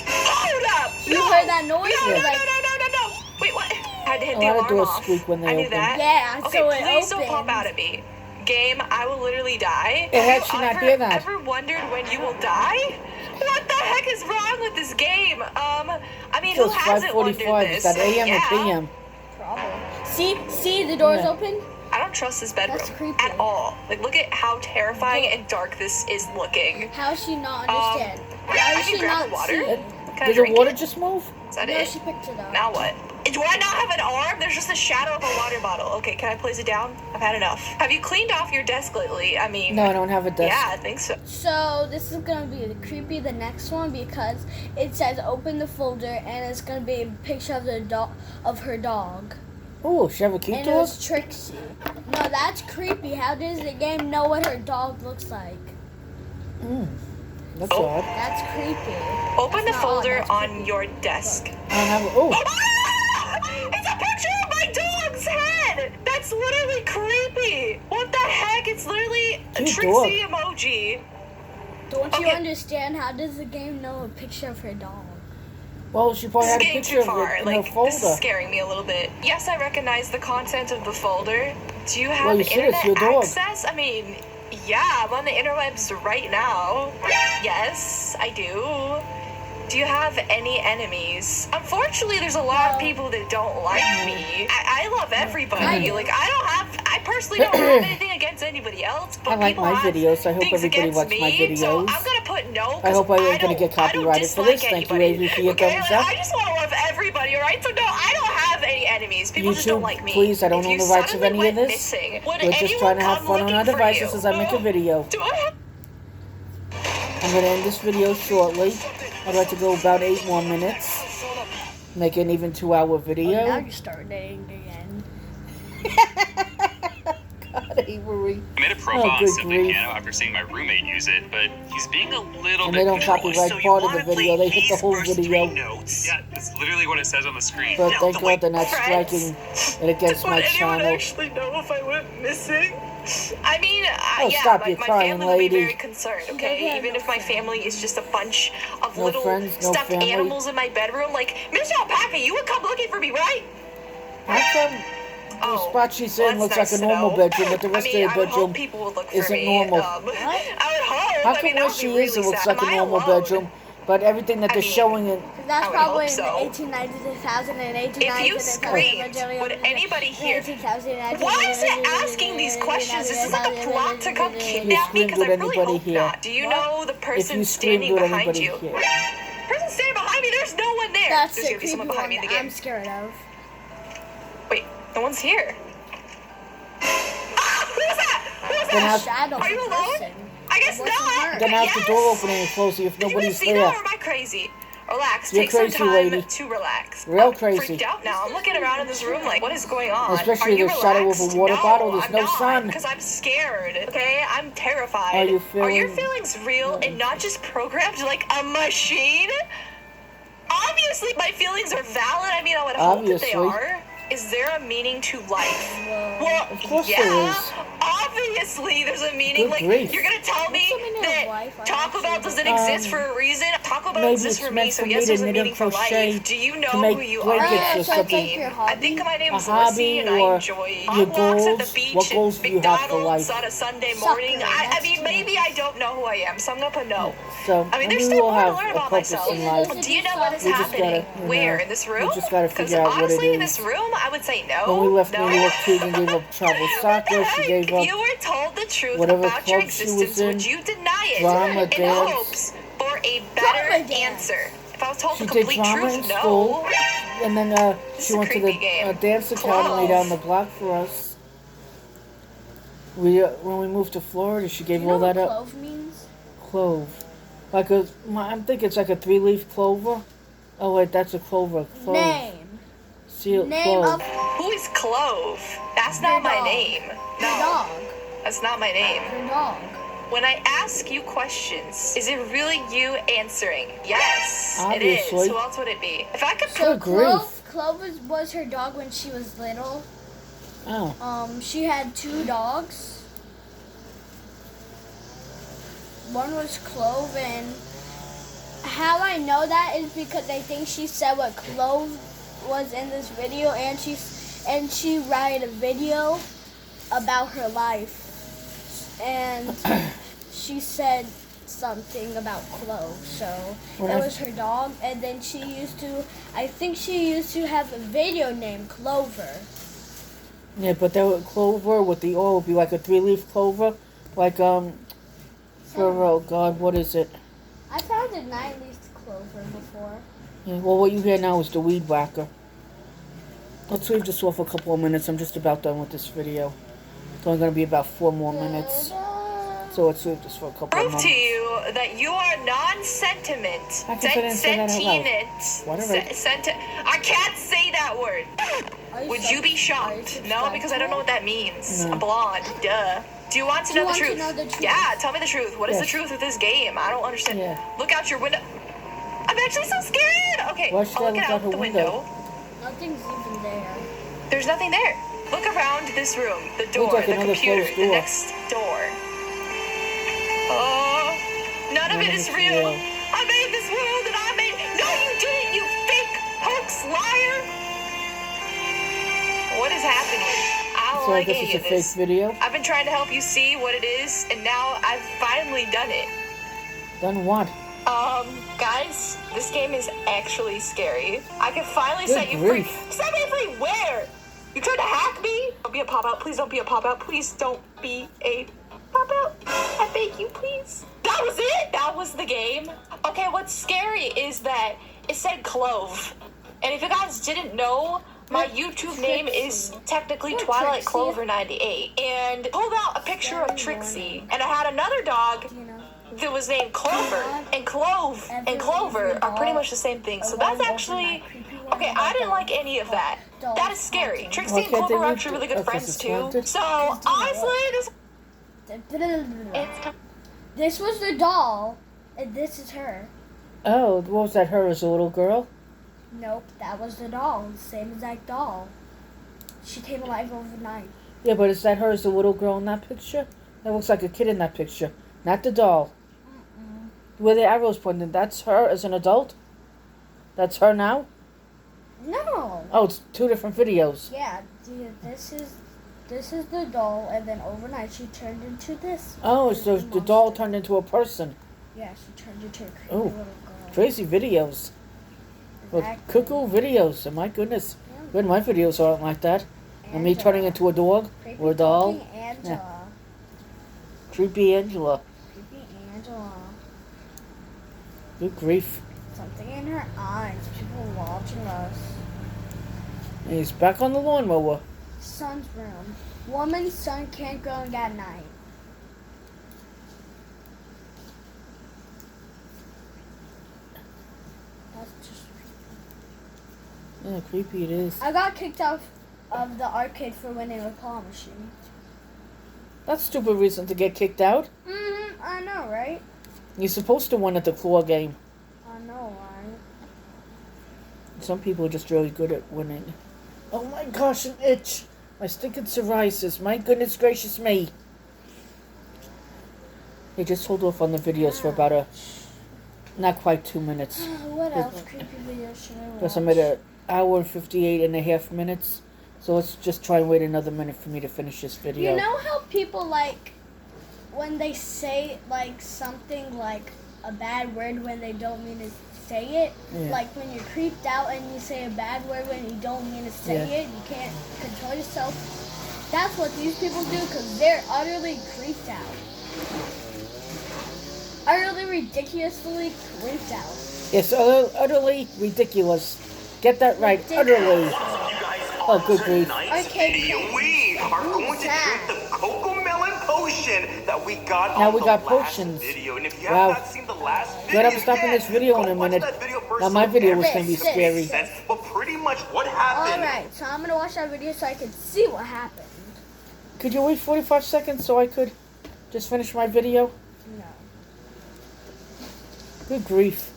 Speaker 3: Hold up!
Speaker 2: You
Speaker 3: No!
Speaker 2: heard that noise?
Speaker 3: No,
Speaker 2: It
Speaker 3: no,
Speaker 2: was
Speaker 3: no,
Speaker 2: like-
Speaker 3: no, no, no, no. Wait, what? I had to hit
Speaker 1: A
Speaker 3: the
Speaker 1: lot of
Speaker 3: alarm
Speaker 1: doors
Speaker 3: off.
Speaker 1: squeak when they
Speaker 3: I knew
Speaker 1: open.
Speaker 3: that.
Speaker 2: Yeah,
Speaker 3: Okay,
Speaker 2: so it
Speaker 3: please don't pop
Speaker 2: opened.
Speaker 3: out at me. Game, I will literally die.
Speaker 1: It
Speaker 3: Have
Speaker 1: had
Speaker 3: you
Speaker 1: you not hear that.
Speaker 3: ever wondered when you will die? What the heck is wrong with this game? I mean,
Speaker 1: It
Speaker 3: who
Speaker 1: was
Speaker 3: hasn't wondered
Speaker 1: 5:45.
Speaker 3: this?
Speaker 1: Is that AM
Speaker 3: yeah.
Speaker 1: or PM?
Speaker 2: Probably. See, the door's
Speaker 1: Yeah.
Speaker 2: open.
Speaker 3: I don't trust this bedroom
Speaker 2: That's creepy.
Speaker 3: at all. Like, look at how terrifying and dark this is looking.
Speaker 2: How does she not understand?
Speaker 3: I
Speaker 2: How does
Speaker 3: can
Speaker 2: she
Speaker 3: grab
Speaker 2: not
Speaker 3: the water.
Speaker 2: see?
Speaker 3: Can I
Speaker 1: Did the
Speaker 3: drink
Speaker 1: water
Speaker 3: it?
Speaker 1: just move?
Speaker 3: Is that
Speaker 2: No,
Speaker 3: it?
Speaker 2: she picked it up.
Speaker 3: Now what? Do I not have an arm? There's just a shadow of a water bottle. Okay, can I place it down? I've had enough. Have you cleaned off your desk lately? I mean,
Speaker 1: No, I don't have a desk.
Speaker 3: yeah, I think so.
Speaker 2: So this is gonna be creepy, the next one, because it says open the folder and it's gonna be a picture of the dog of her dog.
Speaker 1: Oh, she have a key
Speaker 2: And
Speaker 1: to
Speaker 2: it
Speaker 1: it?
Speaker 2: was Trixie. No, that's creepy. How does the game know what her dog looks like?
Speaker 1: That's
Speaker 3: Oh.
Speaker 1: odd.
Speaker 2: That's creepy.
Speaker 3: Open the
Speaker 2: That's not
Speaker 3: folder
Speaker 2: odd, that's
Speaker 3: on
Speaker 2: creepy.
Speaker 3: your desk.
Speaker 1: I don't have. Oh,
Speaker 3: It's a picture of my dog's head! That's literally creepy! What the heck? It's literally a
Speaker 1: Cute
Speaker 3: Trixie emoji.
Speaker 2: Don't you
Speaker 3: Okay.
Speaker 2: understand? How does the game know a picture of her dog?
Speaker 1: Well, she probably
Speaker 3: This is
Speaker 1: had a
Speaker 3: getting
Speaker 1: picture
Speaker 3: too
Speaker 1: of
Speaker 3: far.
Speaker 1: it in
Speaker 3: Like,
Speaker 1: her folder.
Speaker 3: this is scaring me a little bit. Yes, I recognize the content of the folder. Do you have
Speaker 1: Well, you should. It's
Speaker 3: internet
Speaker 1: your dog.
Speaker 3: access? I mean, yeah, I'm on the interwebs right now. Yes, I do. Do you have any enemies? Unfortunately, there's a lot of people that don't like me. I love everybody. Like, I personally don't have anything against anybody else, but
Speaker 1: I like
Speaker 3: people
Speaker 1: my
Speaker 3: have
Speaker 1: videos. I hope
Speaker 3: things
Speaker 1: everybody
Speaker 3: against
Speaker 1: watches
Speaker 3: me,
Speaker 1: my videos.
Speaker 3: So I'm gonna put no.
Speaker 1: I hope I ain't gonna
Speaker 3: don't-
Speaker 1: get
Speaker 3: I don't
Speaker 1: copyrighted for this.
Speaker 3: dislike
Speaker 1: Thank you,
Speaker 3: anybody,
Speaker 1: Avery, for your
Speaker 3: okay?
Speaker 1: thumbs
Speaker 3: Like,
Speaker 1: up.
Speaker 3: I just want to love everybody, alright? So no, I don't have any enemies. People just don't
Speaker 1: YouTube,
Speaker 3: like me.
Speaker 1: please, I don't
Speaker 3: If
Speaker 1: own
Speaker 3: you
Speaker 1: the rights of
Speaker 3: suddenly
Speaker 1: any of
Speaker 3: went
Speaker 1: this.
Speaker 3: missing, would
Speaker 1: We're just
Speaker 3: anyone
Speaker 1: trying to have
Speaker 3: come
Speaker 1: fun on our
Speaker 3: looking for
Speaker 1: devices
Speaker 3: you?
Speaker 1: as I make a video.
Speaker 3: Do I have
Speaker 1: I'm gonna end this video shortly. I'd like to go about 8 more minutes. Make an even 2-hour video.
Speaker 2: Now you're starting again.
Speaker 1: God, Avery.
Speaker 7: I made a profile
Speaker 1: Oh,
Speaker 7: on
Speaker 1: good
Speaker 7: Simply
Speaker 1: grief.
Speaker 7: Piano after seeing my roommate use it, but he's being a little
Speaker 1: And
Speaker 7: bit
Speaker 1: they don't
Speaker 7: controlling.
Speaker 1: copyright
Speaker 7: So you
Speaker 1: part of the
Speaker 7: wanna
Speaker 1: video.
Speaker 7: play
Speaker 1: They hit the
Speaker 7: these
Speaker 1: whole
Speaker 7: first
Speaker 1: video.
Speaker 7: 3 notes. Yeah, that's literally what it says on the screen.
Speaker 1: But
Speaker 7: Now,
Speaker 1: thank
Speaker 7: the
Speaker 1: God they're not
Speaker 3: Friends.
Speaker 1: striking it against
Speaker 3: Would
Speaker 1: my
Speaker 3: anyone
Speaker 1: channel.
Speaker 3: actually know if I went missing? I mean,
Speaker 1: Oh,
Speaker 3: yeah,
Speaker 1: stop
Speaker 3: my,
Speaker 1: your
Speaker 3: my
Speaker 1: crying,
Speaker 3: family will be
Speaker 1: lady.
Speaker 3: very concerned, okay?
Speaker 2: Yeah,
Speaker 3: Even
Speaker 2: no
Speaker 3: if my
Speaker 2: friends.
Speaker 3: family is just a bunch of
Speaker 1: No
Speaker 3: little
Speaker 1: friends, no
Speaker 3: stuffed
Speaker 1: family.
Speaker 3: animals in my bedroom. Like, Miss Alpaca, you would come looking for me, right?
Speaker 1: How come the spot she's in looks like
Speaker 3: that's
Speaker 1: a
Speaker 3: nice to
Speaker 1: normal
Speaker 3: know.
Speaker 1: bedroom, but the rest
Speaker 3: I mean,
Speaker 1: of
Speaker 3: I
Speaker 1: the
Speaker 3: would hope
Speaker 1: bedroom
Speaker 3: people would look for
Speaker 1: isn't
Speaker 3: me.
Speaker 1: normal?
Speaker 3: I would hope.
Speaker 1: How
Speaker 3: I
Speaker 1: come
Speaker 3: mean, that
Speaker 1: where
Speaker 3: would be
Speaker 1: she
Speaker 3: really
Speaker 1: is, it looks
Speaker 3: sad.
Speaker 1: like a
Speaker 3: Am I
Speaker 1: normal
Speaker 3: alone?
Speaker 1: bedroom, but everything that
Speaker 3: I
Speaker 1: they're
Speaker 3: mean,
Speaker 1: showing it,
Speaker 2: That's
Speaker 3: I would
Speaker 2: probably
Speaker 3: hope
Speaker 2: in the
Speaker 3: so.
Speaker 2: 1890s, and
Speaker 3: If you screamed, would anybody hear? Why is it asking these questions? This is like a plot to come kidnap me,
Speaker 1: screamed,
Speaker 3: because I
Speaker 1: would
Speaker 3: really
Speaker 1: anybody
Speaker 3: hope
Speaker 1: hear?
Speaker 3: not. Do you know the
Speaker 1: if
Speaker 3: person
Speaker 1: you screamed,
Speaker 3: standing
Speaker 1: would
Speaker 3: behind
Speaker 1: anybody
Speaker 3: you?
Speaker 1: hear?
Speaker 3: Person standing behind me, there's no one there.
Speaker 2: That's
Speaker 3: There's
Speaker 2: the
Speaker 3: gonna be
Speaker 2: creepy
Speaker 3: someone behind me in
Speaker 2: one
Speaker 3: the
Speaker 2: that
Speaker 3: game.
Speaker 2: I'm scared of.
Speaker 3: Wait, no one's here. Ah, who was that? Who was
Speaker 1: Then
Speaker 3: that?
Speaker 1: how's-
Speaker 2: Shadow
Speaker 3: Are you
Speaker 2: of a
Speaker 3: alone?
Speaker 2: person.
Speaker 3: I guess
Speaker 2: It wasn't
Speaker 3: not.
Speaker 2: her.
Speaker 1: Then how's the door
Speaker 3: Yes.
Speaker 1: opening and closing if
Speaker 3: Did you
Speaker 1: nobody's
Speaker 3: guys see
Speaker 1: there?
Speaker 3: that, or am I crazy? Relax.
Speaker 1: You're
Speaker 3: Take some
Speaker 1: crazy,
Speaker 3: time
Speaker 1: lady.
Speaker 3: to relax.
Speaker 1: Real
Speaker 3: I'm
Speaker 1: crazy.
Speaker 3: freaked out now. I'm looking around in this room like, what is going on?
Speaker 1: Especially
Speaker 3: Are you
Speaker 1: the shadow of a
Speaker 3: relaxed?
Speaker 1: water
Speaker 3: No,
Speaker 1: bottle. There's
Speaker 3: I'm
Speaker 1: no
Speaker 3: not,
Speaker 1: sun.
Speaker 3: because I'm scared. Okay, I'm terrified.
Speaker 1: Are you
Speaker 3: Are your
Speaker 1: feeling-
Speaker 3: feelings real and not just programmed like a machine? Obviously, my feelings are valid. I mean, I would hope that they
Speaker 1: Obviously.
Speaker 3: are. Is there a meaning to life? Well,
Speaker 1: Of course
Speaker 3: yeah.
Speaker 1: there is.
Speaker 3: Obviously, there's a meaning.
Speaker 1: Good
Speaker 3: Like,
Speaker 1: grief.
Speaker 3: you're gonna tell me
Speaker 2: What's the meaning of life?
Speaker 3: that
Speaker 2: I
Speaker 3: Taco Bell
Speaker 2: actually
Speaker 3: doesn't
Speaker 2: don't
Speaker 1: know.
Speaker 3: exist for a reason? Taco Bell
Speaker 1: Maybe
Speaker 3: exists
Speaker 1: it's
Speaker 3: for
Speaker 1: meant
Speaker 3: me, so
Speaker 1: for
Speaker 3: yes,
Speaker 1: me
Speaker 3: there's
Speaker 1: to
Speaker 3: a
Speaker 1: knit
Speaker 3: meaning
Speaker 1: and
Speaker 3: for
Speaker 1: crochet,
Speaker 3: life. Do you
Speaker 1: to
Speaker 3: know
Speaker 1: make
Speaker 3: who you
Speaker 1: blankets
Speaker 3: are?
Speaker 1: or
Speaker 2: so I
Speaker 1: something.
Speaker 2: think your
Speaker 3: I think my name's
Speaker 1: A hobby
Speaker 3: Lissy, and I
Speaker 1: or
Speaker 3: enjoy
Speaker 1: your
Speaker 3: hot walks at
Speaker 1: goals?
Speaker 3: the beach
Speaker 1: What goals
Speaker 3: and
Speaker 1: do you have for
Speaker 3: McDonald's
Speaker 1: life?
Speaker 3: on a Sunday
Speaker 2: Sucker,
Speaker 3: morning. I
Speaker 2: that's
Speaker 3: mean,
Speaker 2: true.
Speaker 3: maybe I don't know who I am, so I'm gonna put no.
Speaker 1: So,
Speaker 3: I mean,
Speaker 1: and
Speaker 3: there's
Speaker 1: we
Speaker 3: still
Speaker 1: all
Speaker 3: more to
Speaker 1: have
Speaker 3: learn
Speaker 1: a
Speaker 3: about
Speaker 1: purpose
Speaker 3: myself.
Speaker 1: in life.
Speaker 3: Do you know what is
Speaker 1: We just
Speaker 3: happening?
Speaker 1: gotta, you
Speaker 3: Where?
Speaker 1: know,
Speaker 3: In this room?
Speaker 1: we just gotta
Speaker 3: Because
Speaker 1: figure out what it
Speaker 3: honestly, in
Speaker 1: is.
Speaker 3: this room, I would say no.
Speaker 1: When we left
Speaker 3: no.
Speaker 1: New York, Tegan gave up travel
Speaker 3: What the
Speaker 1: soccer. She
Speaker 3: heck?
Speaker 1: gave
Speaker 3: If
Speaker 1: up
Speaker 3: you were told the truth
Speaker 1: whatever
Speaker 3: about your
Speaker 1: club she was
Speaker 3: existence,
Speaker 1: in,
Speaker 3: would you deny it
Speaker 1: drama,
Speaker 3: in
Speaker 1: dance.
Speaker 3: hopes for a better
Speaker 2: Drama dance.
Speaker 3: answer? If I was told
Speaker 1: She
Speaker 3: the
Speaker 1: did
Speaker 3: complete
Speaker 1: drama
Speaker 3: truth,
Speaker 1: in
Speaker 3: no.
Speaker 1: school, and then
Speaker 3: This
Speaker 1: she
Speaker 3: is a
Speaker 1: went to
Speaker 3: creepy
Speaker 1: the
Speaker 3: game.
Speaker 1: dance academy
Speaker 3: Clove.
Speaker 1: down the block for us. We when we moved to Florida, she gave
Speaker 2: You know
Speaker 1: all
Speaker 2: what
Speaker 1: that up.
Speaker 2: clove means?
Speaker 1: Clove, like I'm thinking it's like a 3-leaf clover. Oh wait, that's a clover. Clove.
Speaker 2: Name.
Speaker 1: Seal
Speaker 2: Name
Speaker 1: clove.
Speaker 2: of
Speaker 3: Who is Clove? That's
Speaker 2: Your
Speaker 3: not my
Speaker 2: dog.
Speaker 3: name.
Speaker 2: your
Speaker 3: No,
Speaker 2: dog.
Speaker 3: that's not my name.
Speaker 2: Your dog.
Speaker 3: When I ask you questions, is it really you answering? Yes, it
Speaker 1: Obviously.
Speaker 3: is. Who else would it be? If I could
Speaker 2: So
Speaker 1: Good grief.
Speaker 2: Clove was her dog when she was little.
Speaker 1: Oh,
Speaker 2: She had 2 dogs. One was Clove, and how I know that is because I think she said what Clove was in this video, and she wrote a video about her life, and she said something about Clove. So
Speaker 1: What
Speaker 2: that
Speaker 1: else?
Speaker 2: was her dog, and then I think she used to have a video named Clover.
Speaker 1: yeah, but that would, clover with the O would be like a 3-leaf clover, like for oh God, what is it?
Speaker 2: I found a 9-leaf clover before.
Speaker 1: Yeah, well, what you hear now is the weed whacker. Let's leave this off a couple of minutes. I'm just about done with this video. It's only going to be about 4 more minutes. So let's leave this for a couple of
Speaker 3: prove
Speaker 1: minutes.
Speaker 3: to you that you are non-sentiment.
Speaker 1: I guess I didn't say that out loud.
Speaker 3: Sentient. I can't say that word.
Speaker 2: Are
Speaker 3: Would
Speaker 2: sub-
Speaker 3: you be
Speaker 2: are
Speaker 3: shocked?
Speaker 2: subscribed
Speaker 3: No, because
Speaker 2: to
Speaker 3: I don't know
Speaker 2: it?
Speaker 3: what that means.
Speaker 1: No.
Speaker 3: I'm blonde. Duh. Do you want to
Speaker 2: Do you
Speaker 3: know the
Speaker 2: want to
Speaker 3: truth?
Speaker 2: know the truth?
Speaker 3: Yeah, tell me the truth. What is the
Speaker 1: Yes.
Speaker 3: truth of this game? I don't understand.
Speaker 1: Yeah.
Speaker 3: Look out your window. I'm actually so scared. Okay,
Speaker 1: Why should I
Speaker 3: I'm looking
Speaker 1: look
Speaker 3: out
Speaker 1: out her
Speaker 3: the
Speaker 1: window?
Speaker 2: Nothing's even there.
Speaker 3: There's nothing there. Look around this room. The door,
Speaker 1: like
Speaker 3: the
Speaker 1: another
Speaker 3: computer,
Speaker 1: closed
Speaker 3: the
Speaker 1: door.
Speaker 3: next door. Oh, none of it is real. I made this world and I made. No, you didn't. You is happening? I don't
Speaker 1: So I
Speaker 3: like
Speaker 1: guess
Speaker 3: any
Speaker 1: it's a
Speaker 3: of
Speaker 1: fake
Speaker 3: this.
Speaker 1: video.
Speaker 3: I've been trying to help you see what it is, and now I've finally done it.
Speaker 1: Done what?
Speaker 3: Guys, this game is actually scary. I can finally
Speaker 1: Good
Speaker 3: set you free.
Speaker 1: grief.
Speaker 3: Set me free where? You tried to hack me? Don't be a pop-out. Please don't be a pop-out. Please don't be a pop-out. I beg you, please. That was it? That was the game? Okay, what's scary is that it said Clove. And if you guys didn't know, my YouTube name is technically Twilight Clover 98. And pulled out a picture of Trixie. And I had another dog that was named Clover, and Clove and Clover are pretty much the same thing. So that's actually okay. I didn't like any of that. That is scary. Trixie and Clover are actually really good friends too. So honestly,
Speaker 2: This was the doll, and this is her.
Speaker 1: Oh, what was that? Her as a little girl?
Speaker 2: Nope, that was the doll. Same exact doll. She came alive overnight.
Speaker 1: Yeah, but is that her as a little girl in that picture? That looks like a kid in that picture, not the doll. Where the arrow's pointing, that's her as an adult? That's her now?
Speaker 2: No.
Speaker 1: Oh, it's two different videos.
Speaker 2: Yeah, this is the doll, and then overnight she turned into this.
Speaker 1: Oh, so the doll turned into a person.
Speaker 2: Yeah, she turned into a creepy
Speaker 1: Oh,
Speaker 2: little girl.
Speaker 1: crazy videos. Well,
Speaker 2: Exactly.
Speaker 1: cuckoo videos. My goodness. Good, my videos aren't like that. And me turning into a dog
Speaker 2: Creepy
Speaker 1: or a doll.
Speaker 2: talking Angela.
Speaker 1: Creepy Angela.
Speaker 2: Creepy Angela.
Speaker 1: Good grief.
Speaker 2: Something in her eyes. People watching us.
Speaker 1: And he's back on the lawnmower.
Speaker 2: Son's room. Woman's son can't go in at night. That's just.
Speaker 1: Yeah, creepy it is.
Speaker 2: I got kicked out of the arcade for winning a claw machine.
Speaker 1: That's stupid reason to get kicked out.
Speaker 2: I know, right?
Speaker 1: You're supposed to win at the claw game.
Speaker 2: I know, right?
Speaker 1: Some people are just really good at winning. Oh my gosh, an itch. My stinking psoriasis. My goodness gracious me. Hey, just hold off on the videos for about not quite 2 minutes.
Speaker 2: What else creepy videos should I watch?
Speaker 1: Because I'm at an hour and 58.5 minutes. So let's just try and wait another minute for me to finish this video.
Speaker 2: You know how people like when they say like something like a bad word when they don't mean to say it?
Speaker 1: Yeah.
Speaker 2: Like when you're creeped out and you say a bad word when you don't mean to say
Speaker 1: Yeah.
Speaker 2: it, you can't control yourself. That's what these people do because they're utterly creeped out. Utterly ridiculously creeped out.
Speaker 1: Yes, utterly ridiculous. Get that right, utterly. Oh, good grief.
Speaker 2: Okay,
Speaker 4: We are going to drink the cocoa melon potion that we got
Speaker 1: Now
Speaker 4: on
Speaker 1: we
Speaker 4: the
Speaker 1: got
Speaker 4: last
Speaker 1: potions.
Speaker 4: video. And if you
Speaker 1: Wow.
Speaker 4: have not seen the last
Speaker 1: Good,
Speaker 4: video
Speaker 1: I'm stopping
Speaker 4: yet,
Speaker 1: this video in
Speaker 4: go
Speaker 1: a
Speaker 4: watch
Speaker 1: minute.
Speaker 4: that video first
Speaker 1: Now my
Speaker 4: so
Speaker 1: video was
Speaker 4: everything
Speaker 1: gonna be
Speaker 4: makes
Speaker 1: scary.
Speaker 4: sense. But pretty much what happened.
Speaker 2: Alright, so I'm gonna watch that video so I can see what happened.
Speaker 1: Could you wait 45 seconds so I could just finish my video?
Speaker 2: No.
Speaker 1: Good grief.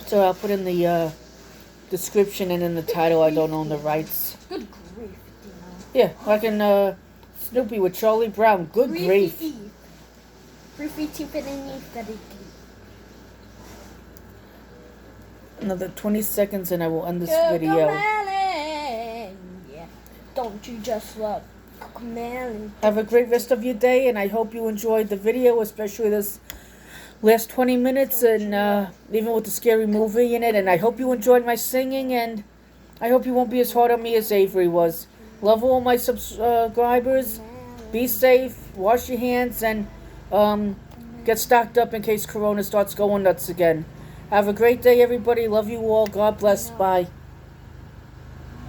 Speaker 1: So I'll put in the description and in the title. I don't own the rights.
Speaker 2: Good grief, Dino.
Speaker 1: Yeah, like in Snoopy with Charlie Brown. Good grief.
Speaker 2: Griefy teeth.
Speaker 1: Another 20 seconds and I will end this
Speaker 2: Cocomelon,
Speaker 1: video.
Speaker 2: yeah. Don't you just love Cocomelon?
Speaker 1: Have a great rest of your day, and I hope you enjoyed the video, especially this last 20 minutes, and even with the scary movie in it. And I hope you enjoyed my singing, and I hope you won't be as hard on me as Avery was. Love all my subscribers. Be safe, wash your hands, and get stocked up in case Corona starts going nuts again. Have a great day, everybody. Love you all. God bless. Bye.